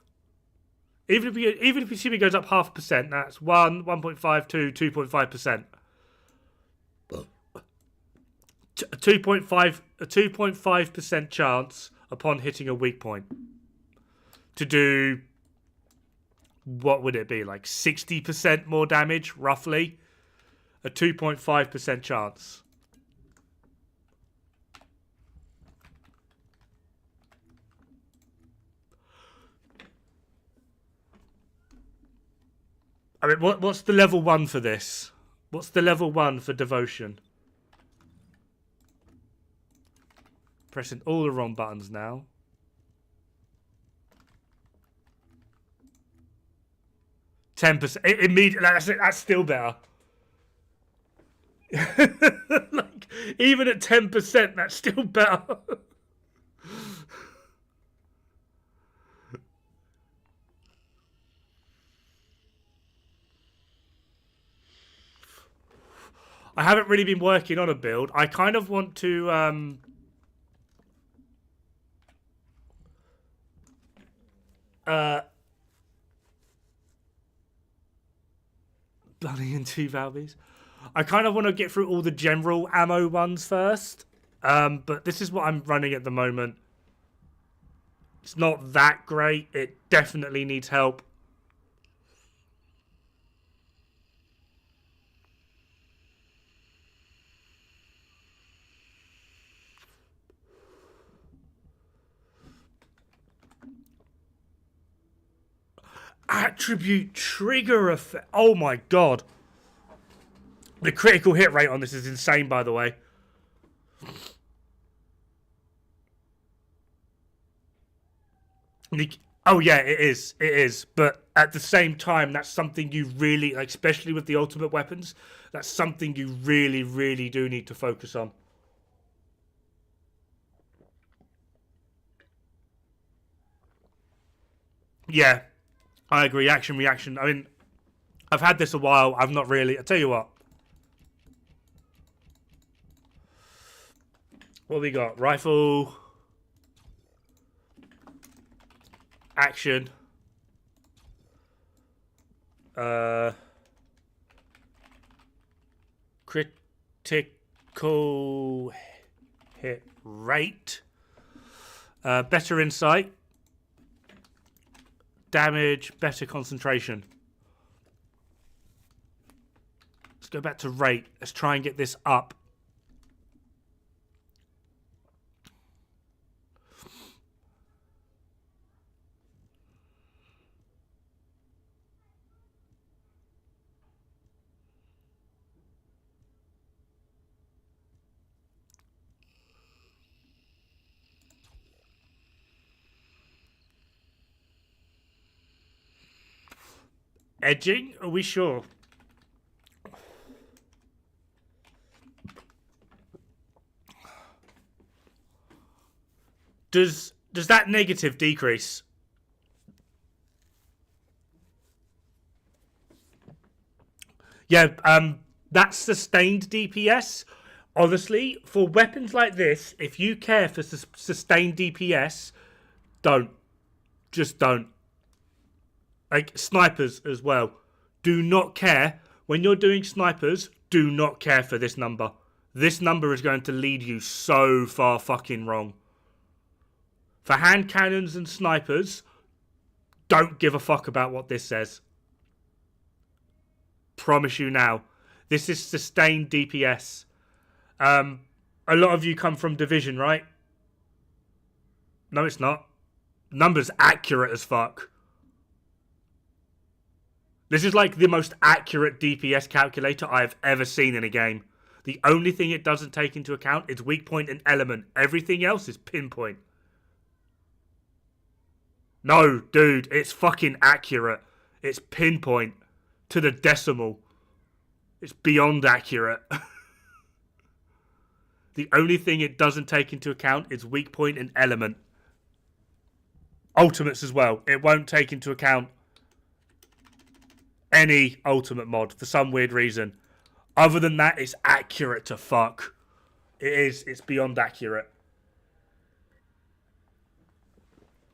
Even if you assume it goes up 0.5%, that's 1.5 to 2.5%. A 2.5% chance upon hitting a weak point to do, what would it be, like 60% more damage roughly? A 2.5% chance. I mean, what's the level 1 for this? What's the level 1 for devotion? Pressing all the wrong buttons now. 10%. Immediately, that's still better. Like, even at 10%, that's still better. I haven't really been working on a build. I kind of want to Bloody and 2 Valvies. I kind of want to get through all the general ammo ones first. But this is what I'm running at the moment. It's not that great. It definitely needs help. Attribute trigger effect. Oh my god. The critical hit rate on this is insane, by the way. Oh yeah, it is. It is. But at the same time, that's something you really, like, especially with the ultimate weapons, that's something you really, really do need to focus on. Yeah. I agree. Action, reaction. I mean, I've had this a while. I've not really. I'll tell you what. What we got? Rifle. Action. Critical hit rate. Better insight. Damage, better concentration. Let's go back to rate. Let's try and get this up. Edging? Are we sure? Does that negative decrease? Yeah, that's sustained DPS. Honestly, for weapons like this, if you care for sustained DPS, don't. Just don't. Like snipers as well. Do not care. When you're doing snipers, do not care for this number. This number is going to lead you so far fucking wrong. For hand cannons and snipers, don't give a fuck about what this says. Promise you now. This is sustained DPS. A lot of you come from Division, right? No, it's not. Number's accurate as fuck. This is like the most accurate DPS calculator I've ever seen in a game. The only thing it doesn't take into account is weak point and element. Everything else is pinpoint. No, dude, it's fucking accurate. It's pinpoint to the decimal. It's beyond accurate. The only thing it doesn't take into account is weak point and element. Ultimates as well. It won't take into account any ultimate mod for some weird reason. Other than that, it's accurate to fuck. It is. It's beyond accurate.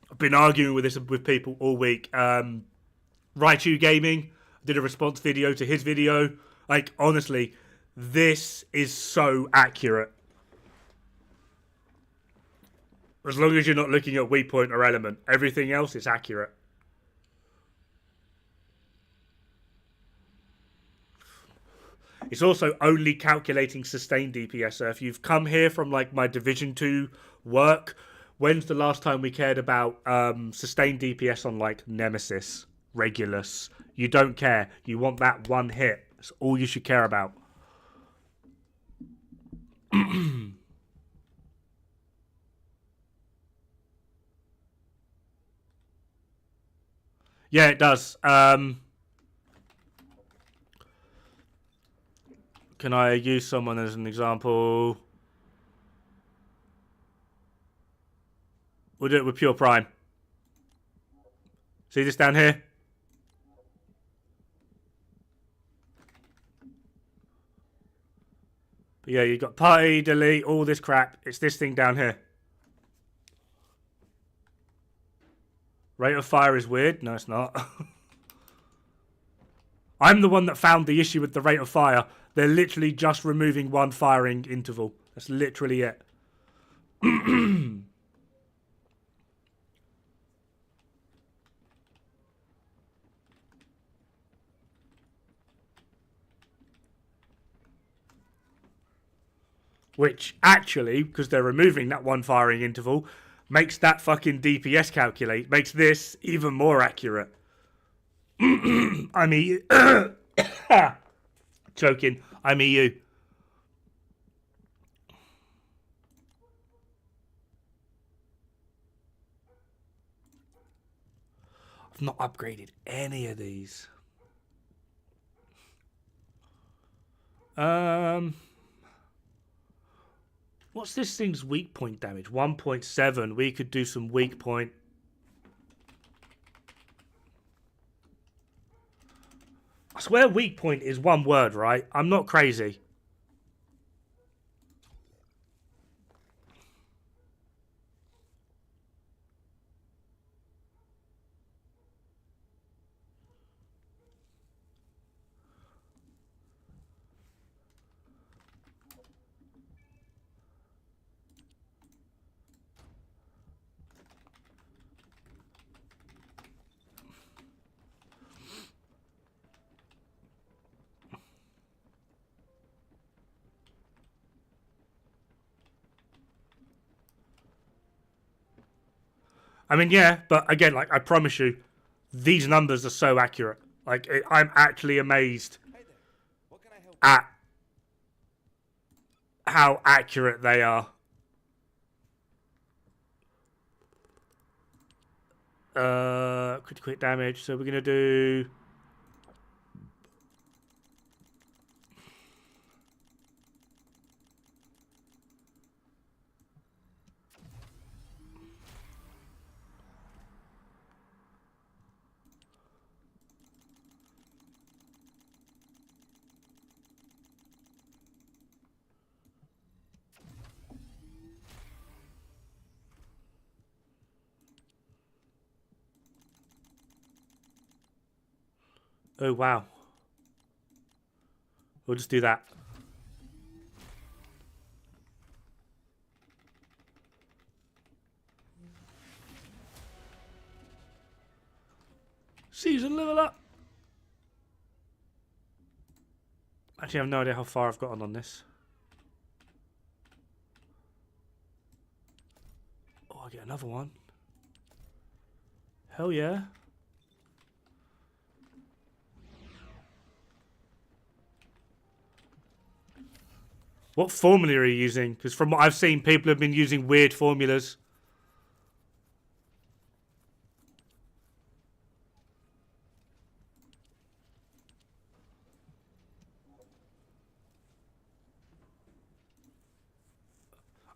I've been arguing with this with people all week. Raichu Gaming did a response video to his video. Like, honestly, this is so accurate. As long as you're not looking at weak point or element, everything else is accurate. It's also only calculating sustained DPS. So if you've come here from like my Division 2 work, when's the last time we cared about sustained DPS on like Nemesis, Regulus? You don't care. You want that one hit. That's all you should care about. Yeah, it does. Can I use someone as an example? We'll do it with Pure Prime. See this down here? But yeah, you've got party, delete, all this crap. It's this thing down here. Rate of fire is weird. No, it's not. I'm the one that found the issue with the rate of fire. They're literally just removing one firing interval. That's literally it. Which actually, because they're removing that one firing interval, makes that fucking DPS calculate, makes this even more accurate. I mean, choking. I'm EU. I've not upgraded any of these. What's this thing's weak point damage? 1.7. We could do some weak point. I swear weak point is one word, right? I'm not crazy. I mean, yeah, but again, like, I promise you, these numbers are so accurate. Like, I'm actually amazed at how accurate they are. Critical hit damage. So we're going to do... Oh, wow. We'll just do that. Season level up. Actually, I have no idea how far I've gotten on this. Oh, I get another one. Hell yeah. What formula are you using? Because from what I've seen, people have been using weird formulas.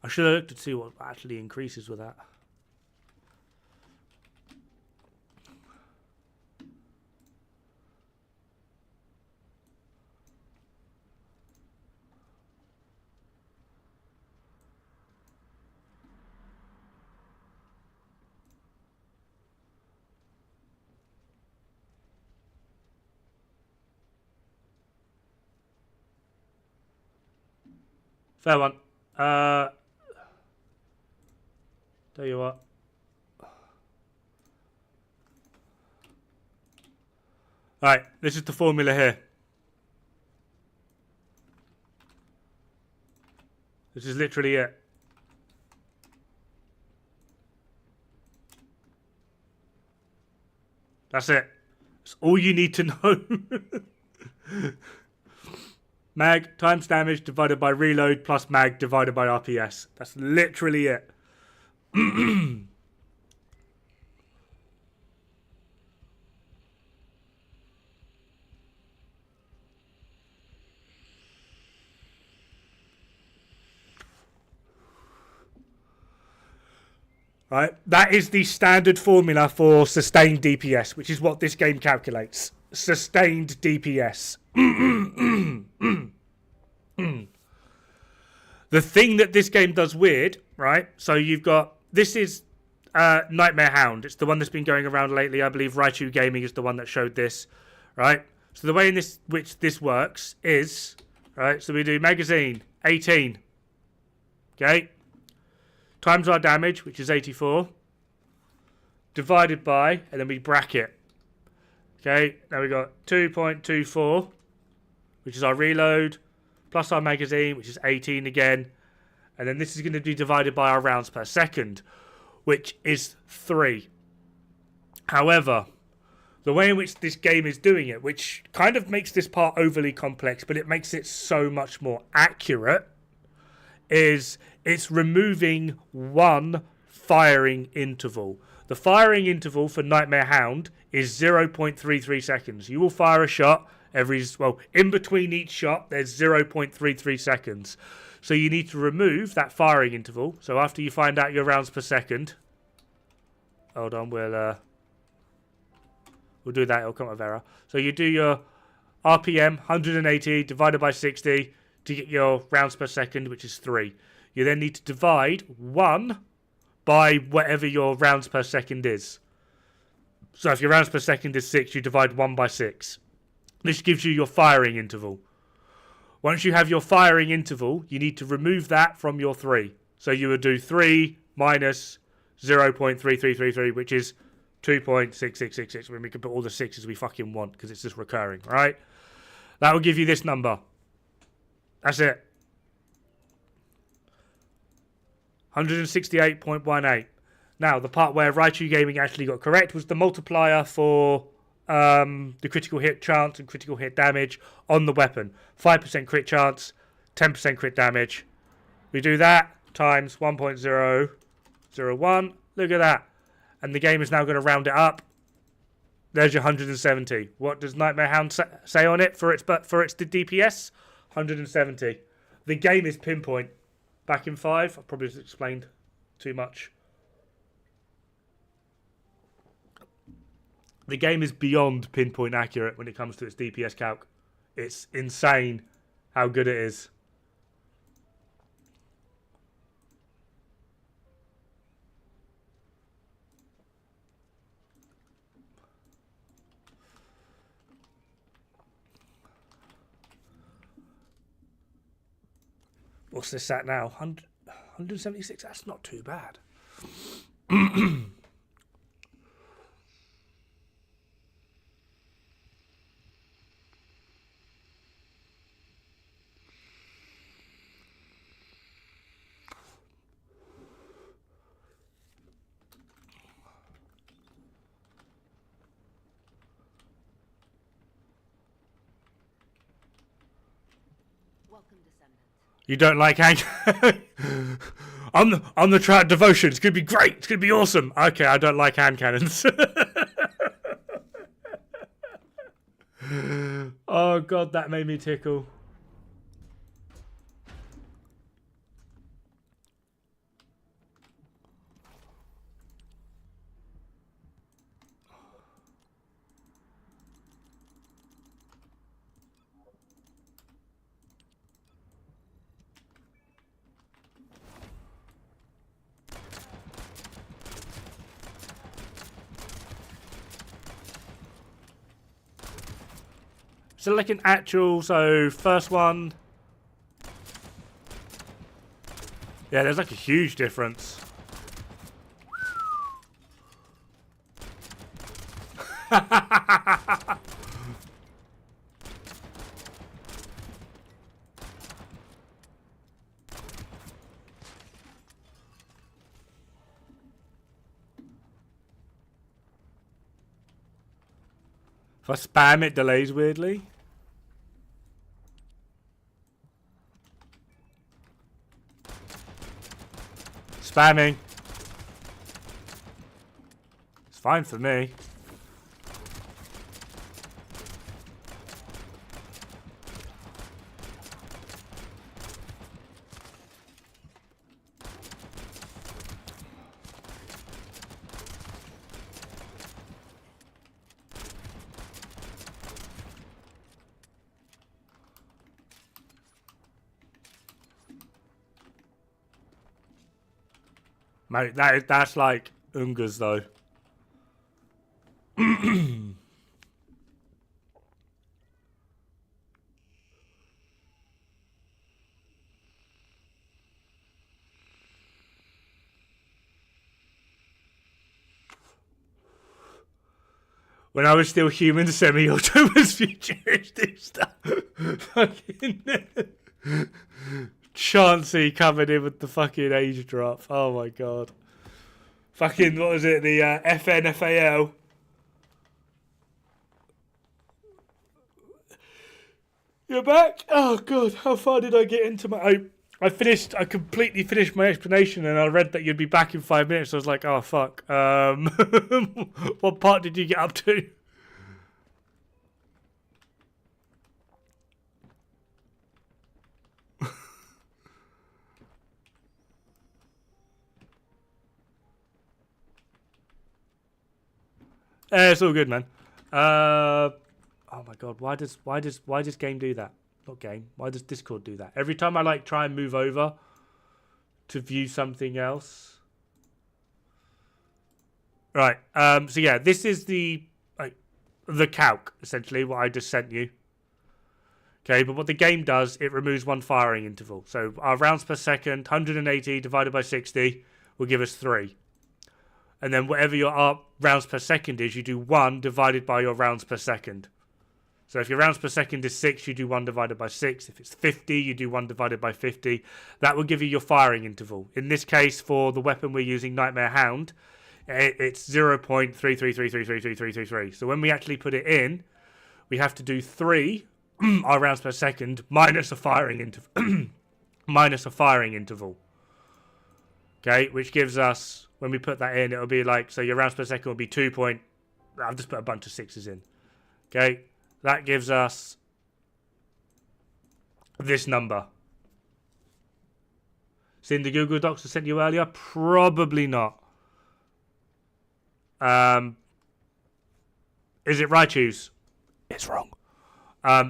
I should have looked to see what actually increases with that. Fair one. Tell you what. Alright, this is the formula here. This is literally it. That's it. That's all you need to know. Mag times damage divided by reload plus mag divided by RPS. That's literally it. Right, that is the standard formula for sustained DPS, which is what this game calculates. Sustained DPS. The thing that this game does weird, right? So you've got, this is Nightmare Hound. It's the one that's been going around lately. I believe Raichu Gaming is the one that showed this, right? So the way in which this works is, right? So we do magazine 18, okay? Times our damage, which is 84, divided by, and then we bracket. Okay, now we got 2.24, which is our reload, plus our magazine, which is 18 again. And then this is going to be divided by our rounds per second, which is 3. However, the way in which this game is doing it, which kind of makes this part overly complex, but it makes it so much more accurate, is it's removing one firing interval. The firing interval for Nightmare Hound is 0.33 seconds. You will fire a shot in between each shot, there's 0.33 seconds. So you need to remove that firing interval. So after you find out your rounds per second, hold on, we'll do that, it'll come up with error. So you do your RPM, 180 divided by 60 to get your rounds per second, which is 3. You then need to divide 1 by whatever your rounds per second is. So if your rounds per second is 6, you divide 1 by 6. This gives you your firing interval. Once you have your firing interval, you need to remove that from your 3. So you would do 3 minus 0.3333, which is 2.6666. When we can put all the 6s we fucking want, because it's just recurring, right? That will give you this number. That's it. 168.18. Now, the part where Raichu Gaming actually got correct was the multiplier for the critical hit chance and critical hit damage on the weapon. 5% crit chance, 10% crit damage. We do that times 1.001. Look at that. And the game is now going to round it up. There's your 170. What does Nightmare Hound say on it for its DPS? 170. The game is pinpoint. Back in 5, I've probably just explained too much. The game is beyond pinpoint accurate when it comes to its DPS calc. It's insane how good it is. What's this at now? 176? That's not too bad. Welcome, Descendant. You don't like Hank? I'm the trout devotion. It's gonna be great. It's gonna be awesome. Okay, I don't like hand cannons. Oh god, that made me tickle. Is it like an actual, so first one? Yeah, there's like a huge difference. If I spam, it delays weirdly. Spamming. It's fine for me. Mate, that's like Ungas though. When I was still human, semi-auto was futuristic stuff. Fucking Chauncey covered in with the fucking age drop. Oh my god. Fucking, what was it? The FNFAL. You're back? Oh god, how far did I get into my... I completely finished my explanation and I read that you'd be back in 5 minutes. So I was like, oh fuck. What part did you get up to? It's all good, man. Oh my god, why does game do that? Not game. Why does Discord do that? Every time I like try and move over to view something else. Right. So yeah, this is the calc essentially what I just sent you. Okay, but what the game does, it removes one firing interval. So our rounds per second, 180 divided by 60 will give us 3. And then whatever your rounds per second is, you do 1 divided by your rounds per second. So if your rounds per second is 6, you do 1 divided by 6. If it's 50, you do 1 divided by 50. That will give you your firing interval. In this case, for the weapon we're using, Nightmare Hound, it's 0.333333333. So when we actually put it in, we have to do 3 our rounds per second minus a firing interval. Okay, which gives us, when we put that in, it'll be like, so your rounds per second will be 2 point... I've just put a bunch of 6s in. Okay, that gives us this number. Seen the Google Docs I sent you earlier? Probably not. Is it Raichu's? It's wrong.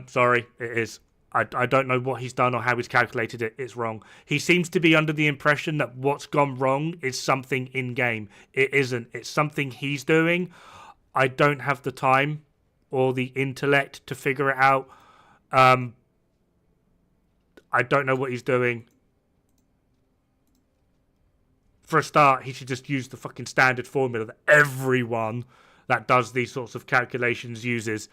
Sorry, it is. I don't know what he's done or how he's calculated it. It's wrong. He seems to be under the impression that what's gone wrong is something in-game. It isn't. It's something he's doing. I don't have the time or the intellect to figure it out. I don't know what he's doing. For a start, he should just use the fucking standard formula that everyone that does these sorts of calculations uses.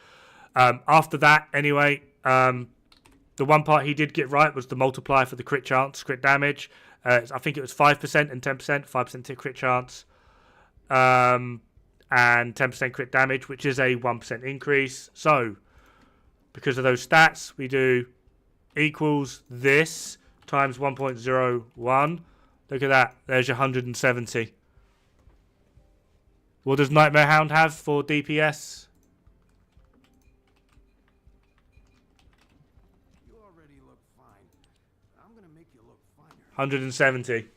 After that, anyway, the one part he did get right was the multiplier for the crit chance, crit damage. I think it was 5% and 10%, 5% to crit chance, and 10% crit damage, which is a 1% increase. So, because of those stats, we do equals this times 1.01. Look at that. There's your 170. What does Nightmare Hound have for DPS? You already look fine. I'm gonna make you look finer. 170.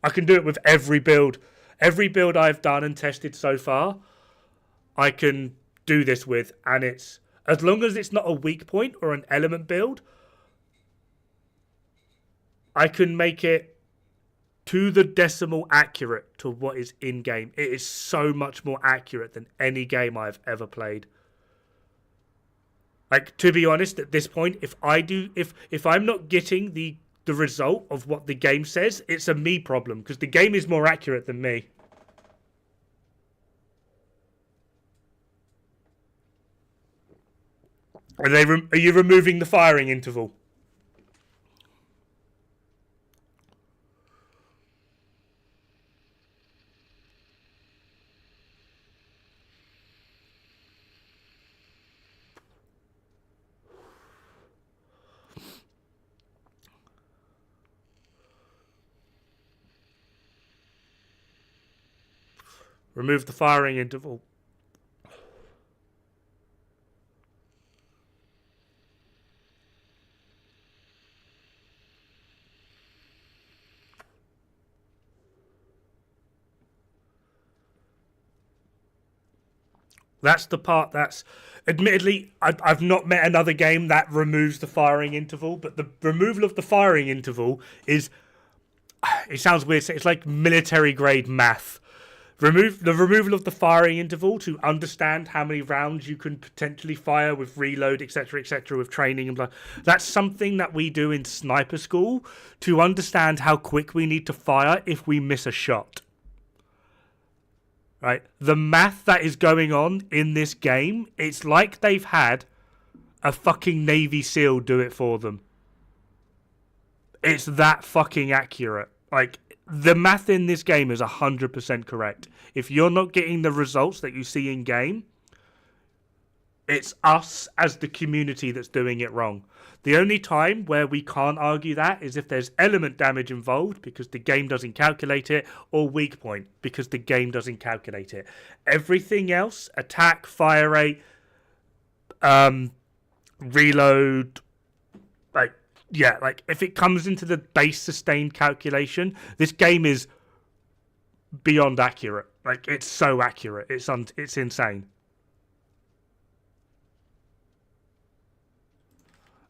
I can do it with every build. Every build I've done and tested so far, I can do this with. And it's, as long as it's not a weak point or an element build, I can make it to the decimal accurate to what is in-game. It is so much more accurate than any game I've ever played. Like, to be honest, at this point, if I'm not getting the result of what the game says, it's a me problem, because the game is more accurate than me. Are you removing the firing interval? Remove the firing interval. That's the part that's... Admittedly, I've not met another game that removes the firing interval, but the removal of the firing interval is... It sounds weird. It's like military grade math. The removal of the firing interval to understand how many rounds you can potentially fire with reload, etc., with training and blah. That's something that we do in sniper school to understand how quick we need to fire if we miss a shot. Right? The math that is going on in this game, it's like they've had a fucking Navy SEAL do it for them. It's that fucking accurate. Like, the math in this game is 100% correct. If you're not getting the results that you see in game, it's us as the community that's doing it wrong. The only time where we can't argue that is if there's element damage involved because the game doesn't calculate it, or weak point because the game doesn't calculate it. Everything else, attack, fire rate, reload, like if it comes into the base sustained calculation, this game is beyond accurate. Like, it's so accurate. It's insane.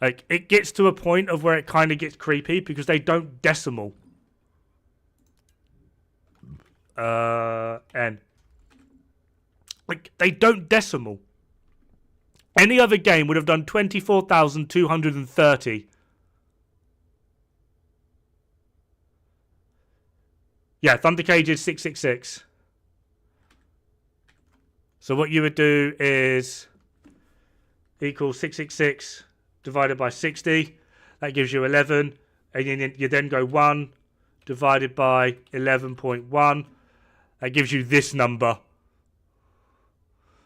Like, it gets to a point of where it kind of gets creepy because they don't decimal. N. Like, they don't decimal. Any other game would have done 24,230. Yeah, Thundercage is 666. So what you would do is equal 666 divided by 60. That gives you 11. And you then go 1 divided by 11.1. That gives you this number.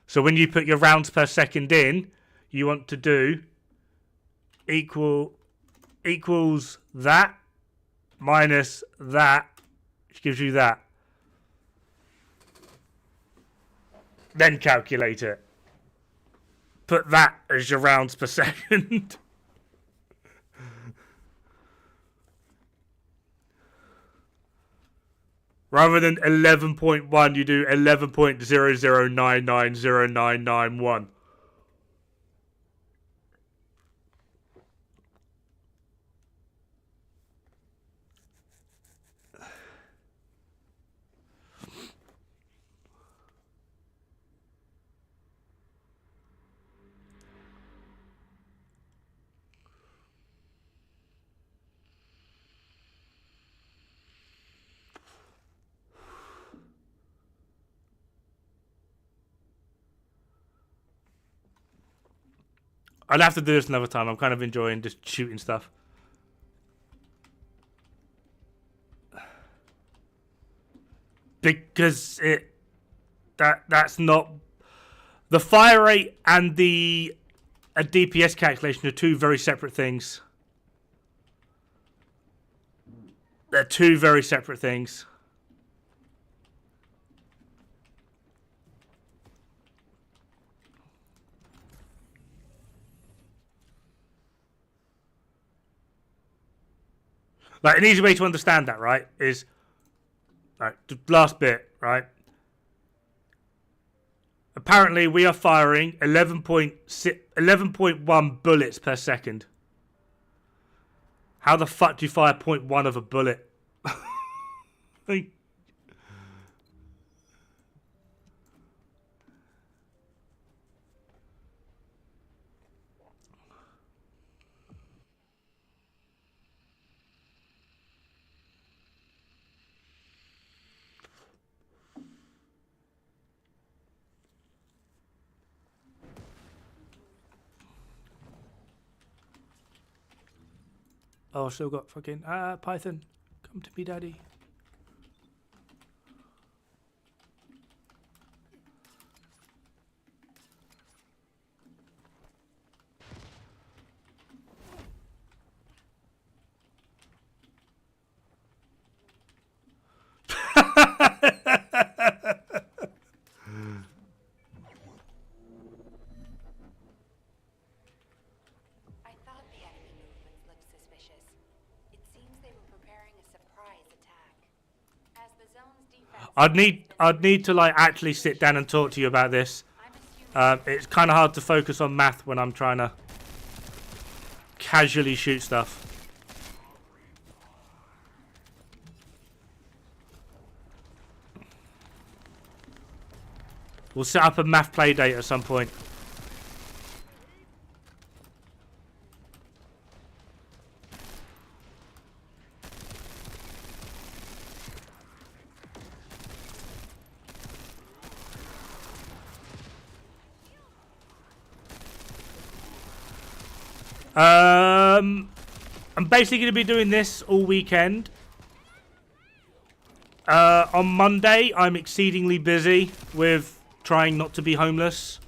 So when you put your rounds per second in, you want to do equals that minus that, which gives you that. Then calculate it. Put that as your rounds per second. Rather than 11.1, you do 11.00990991. I'll have to do this another time. I'm kind of enjoying just shooting stuff. Because that's not... The fire rate and a DPS calculation are two very separate things. They're two very separate things. Like, an easy way to understand that, right, is... Right, the last bit, right? Apparently, we are firing 11.1 bullets per second. How the fuck do you fire 0.1 of a bullet? Like... Oh, I still got fucking Python. Come to me, daddy. I thought the enemy movements looked suspicious. It seems they were preparing a surprise attack. As the zone's defense I'd need to like actually sit down and talk to you about this. I'm assuming It's kind of hard to focus on math when I'm trying to casually shoot stuff. We'll set up a math play date at some point. I'm basically going to be doing this all weekend. On Monday, I'm exceedingly busy with trying not to be homeless.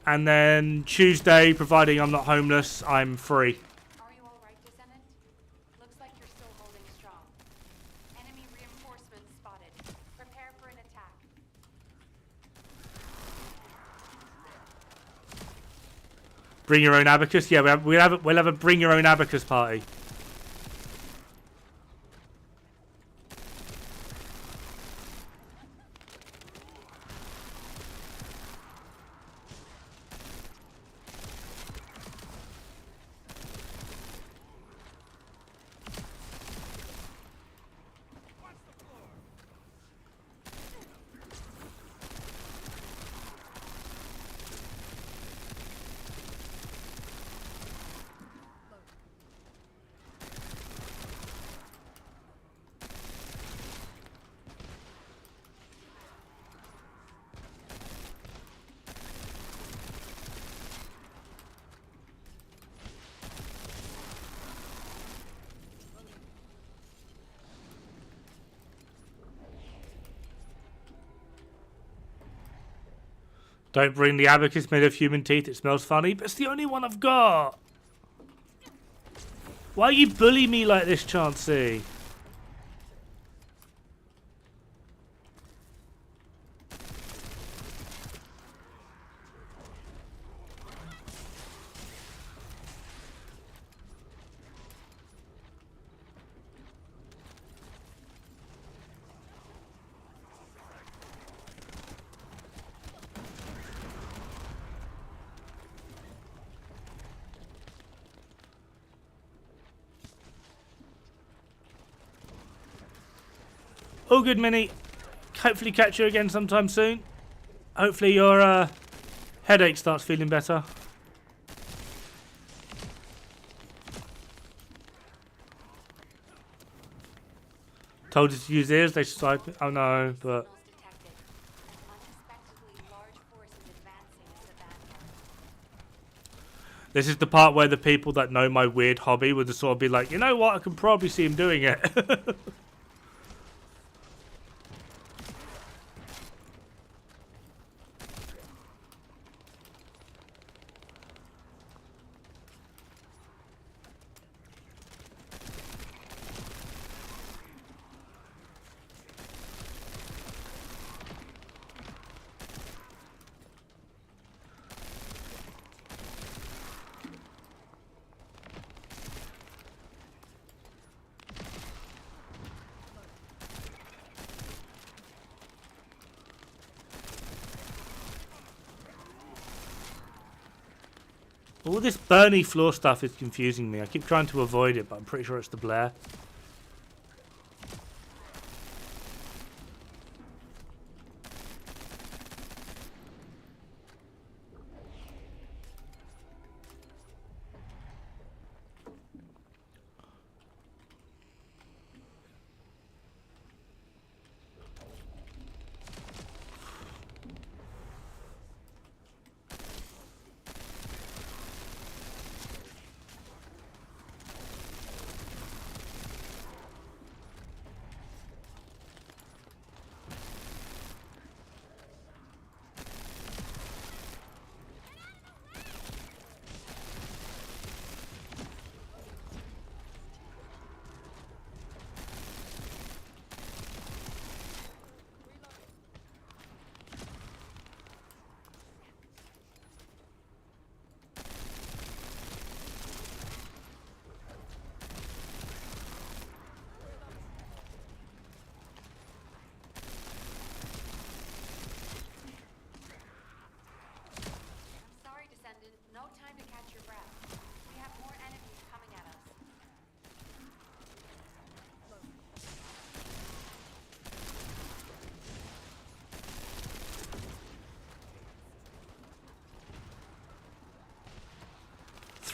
And then Tuesday, providing I'm not homeless, I'm free. Are you all right, Descendant? Looks like you're still holding strong. Enemy reinforcements spotted. Prepare for an attack. Bring your own abacus? Yeah, we'll have a bring your own abacus party. Don't bring the abacus made of human teeth. It smells funny, but it's the only one I've got. Why you bully me like this, Chansey? All good, Minnie. Hopefully catch you again sometime soon. Hopefully your headache starts feeling better. Told you to use ears, they snipe it. Oh no, but... Signals detected. An unexpectedly large force is advancing into the vanguard. This is the part where the people that know my weird hobby would just sort of be like, you know what, I can probably see him doing it. All this Bernie floor stuff is confusing me. I keep trying to avoid it, but I'm pretty sure it's the Blair.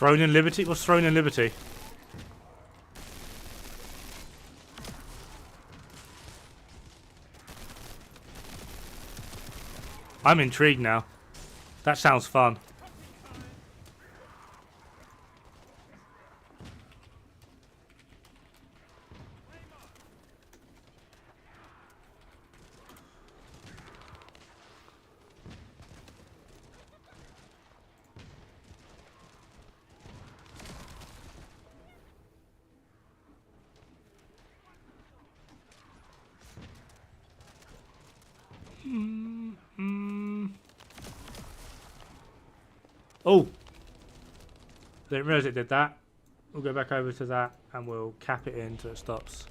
Throne and Liberty? What's Throne and Liberty? I'm intrigued now. That sounds fun. Oh! Didn't realise it did that. We'll go back over to that and we'll cap it in until it stops.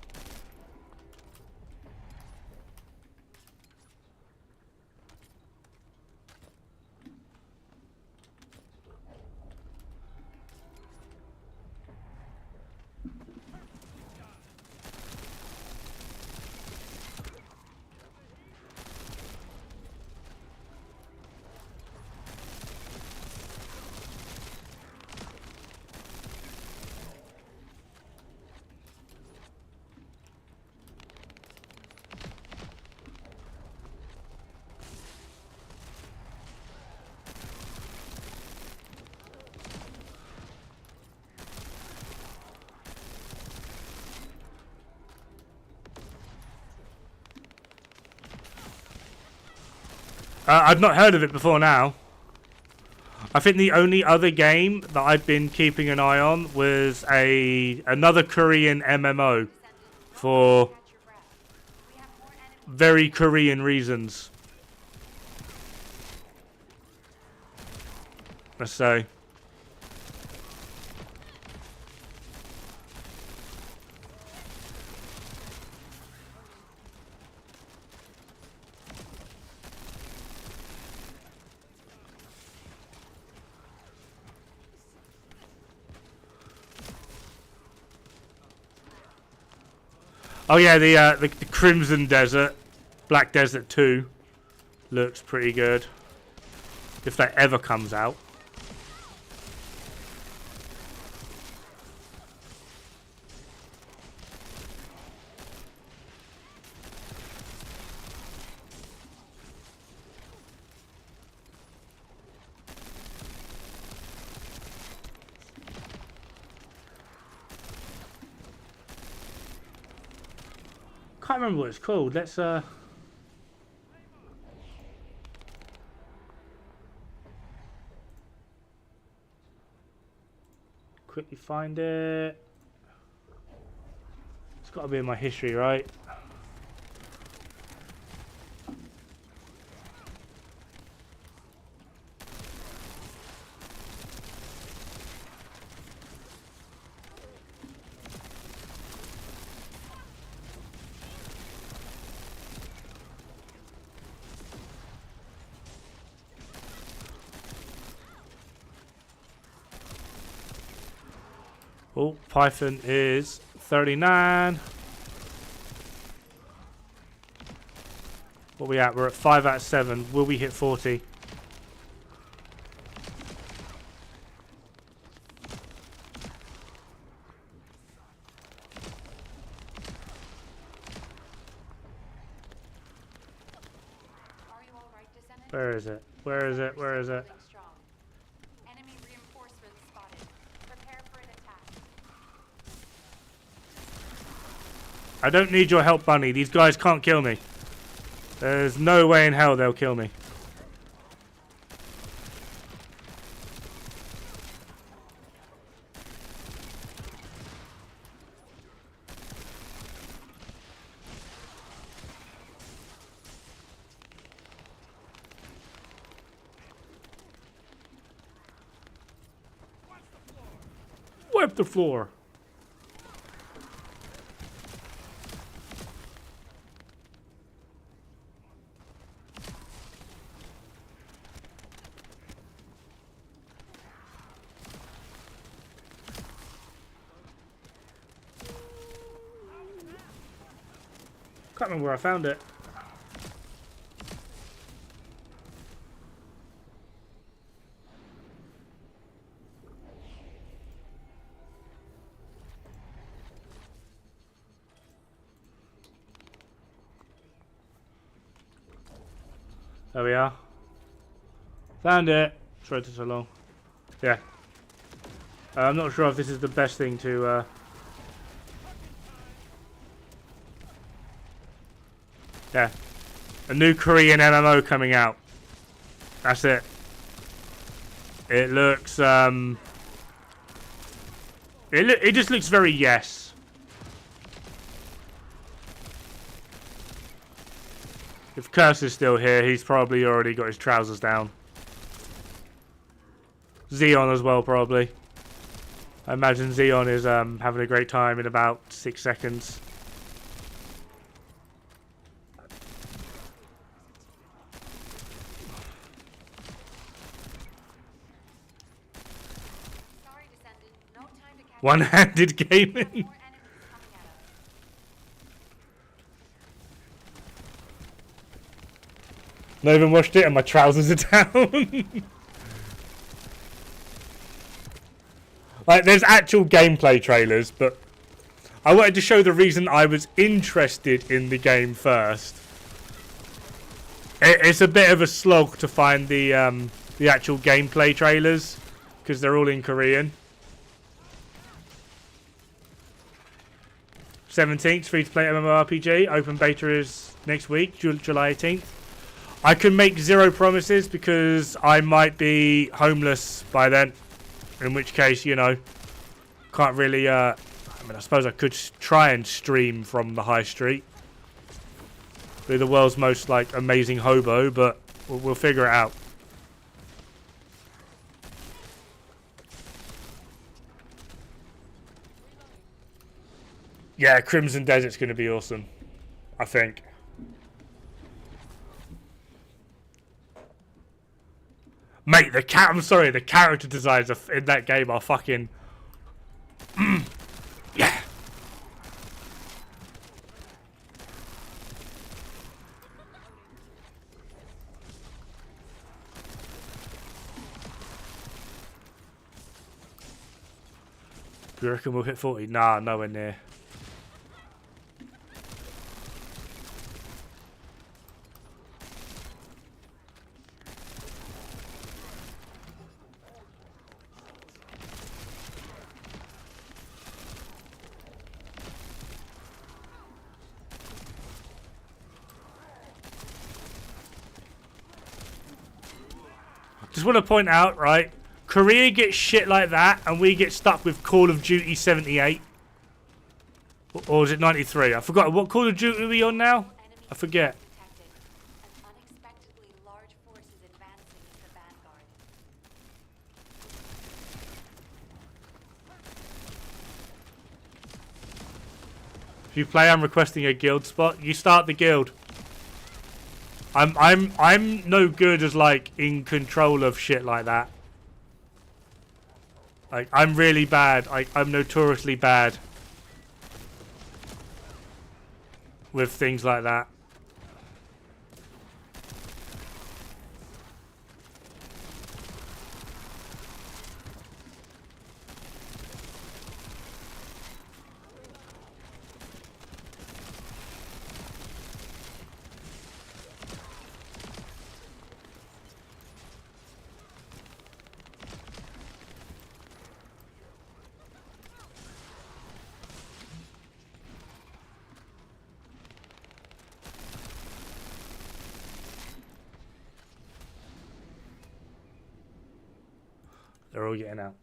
I've not heard of it before now. I think the only other game that I've been keeping an eye on was another Korean MMO for Catch your breath. We have more enemies. very Korean reasons. Let's say. Oh yeah, the Crimson Desert, Black Desert 2, looks pretty good. If that ever comes out. Can't remember what it's called. Let's quickly find it. It's got to be in my history, right? Oh, Python is 39. What are we at? We're at 5 out of 7. Will we hit 40? Are you all right, Descendant? Where is it? Where is it? Where is it? Holding strong. Enemy reinforcements spotted. Prepare for an attack. I don't need your help, Bunny. These guys can't kill me. There's no way in hell they'll kill me. Wipe the floor. Can't remember where I found it. There we are. Found it. Sorry it took so long. Yeah. I'm not sure if this is the best thing to... Yeah. A new Korean MMO coming out. That's it. It looks... It just looks very yes. If Curse is still here, he's probably already got his trousers down. Xeon as well, probably. I imagine Xeon is having a great time in about 6 seconds. Sorry, Descendant. No time to catch One-handed gaming. more enemies coming at us. Not even watched it and my trousers are down. Like, there's actual gameplay trailers, but I wanted to show the reason I was interested in the game first. It's a bit of a slog to find the actual gameplay trailers because they're all in Korean. 17th, free-to-play MMORPG. Open beta is next week, July 18th. I can make zero promises because I might be homeless by then. In which case, you know, can't really... I mean, I suppose I could try and stream from the high street. Be the world's most, like, amazing hobo, but we'll figure it out. Yeah, Crimson Desert's going to be awesome. I think. Mate, I'm sorry, the character designs in that game are fucking... yeah. Do you reckon we'll hit 40? Nah, nowhere near. Just want to point out, right? Korea gets shit like that, and we get stuck with Call of Duty 78. Or is it 93? I forgot. What Call of Duty are we on now? I forget. Detected. An unexpectedly large force is advancing into the vanguard. If you play, I'm requesting a guild spot. You start the guild. I'm no good as like in control of shit like that. Like I'm really bad. I'm notoriously bad with things like that. They're all getting out.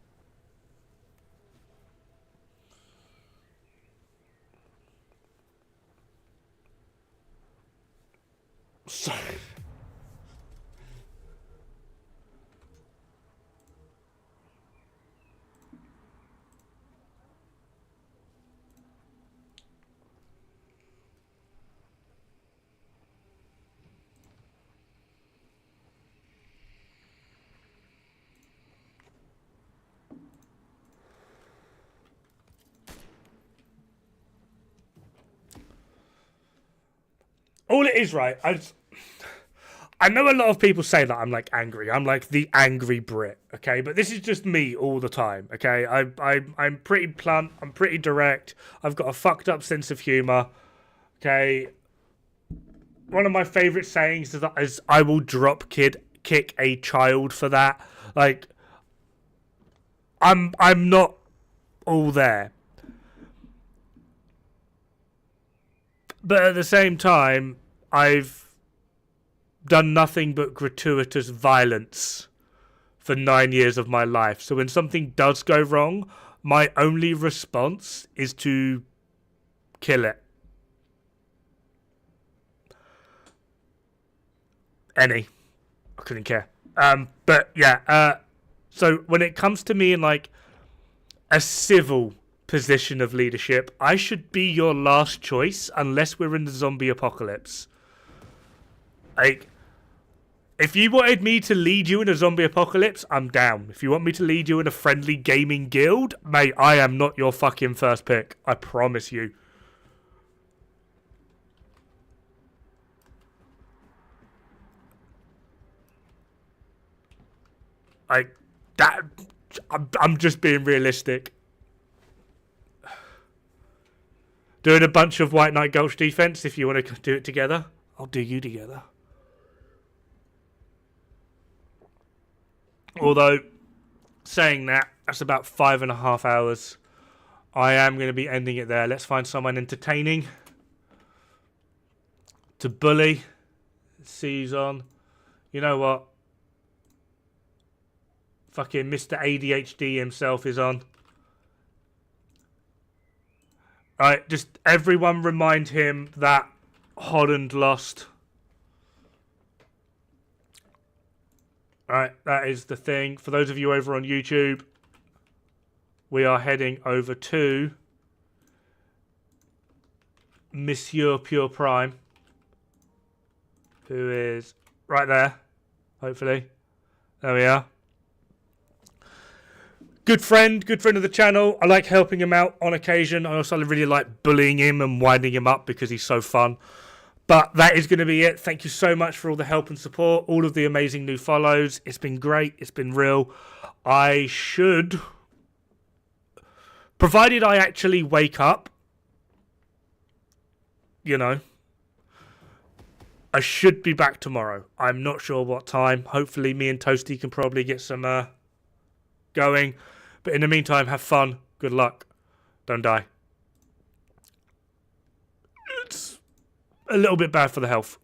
Sorry. All it is, right? I know a lot of people say that I'm like angry. I'm like the angry Brit, okay? But this is just me all the time, okay? I'm pretty blunt. I'm pretty direct. I've got a fucked up sense of humor, okay? one of my favorite sayings is I will drop kick a child for that. Like, I'm not all there. But at the same time, I've done nothing but gratuitous violence for 9 years of my life. So when something does go wrong, my only response is to kill it. I couldn't care. But yeah, so when it comes to me in like a civil position of leadership, I should be your last choice unless we're in the zombie apocalypse. Like, if you wanted me to lead you in a zombie apocalypse, I'm down. If you want me to lead you in a friendly gaming guild, mate, I am not your fucking first pick. I promise you. Like, that, I'm just being realistic. Doing a bunch of White Knight Gulch defense, if you want to do it together, I'll do you together. Although, saying that, that's about 5.5 hours. I am going to be ending it there. Let's find someone entertaining to bully. See who's on. You know what? Fucking Mr. ADHD himself is on. Alright, just everyone remind him that Holland lost. Alright, that is the thing. For those of you over on YouTube, we are heading over to Monsieur Pure Prime, who is right there, hopefully. There we are. Good friend of the channel. I like helping him out on occasion. I also really like bullying him and winding him up because he's so fun. But that is going to be it. Thank you so much for all the help and support, all of the amazing new follows. It's been great. It's been real. I should, provided I actually wake up, you know, I should be back tomorrow. I'm not sure what time. Hopefully me and Toasty can probably get some going. But in the meantime, have fun. Good luck. Don't die. It's a little bit bad for the health.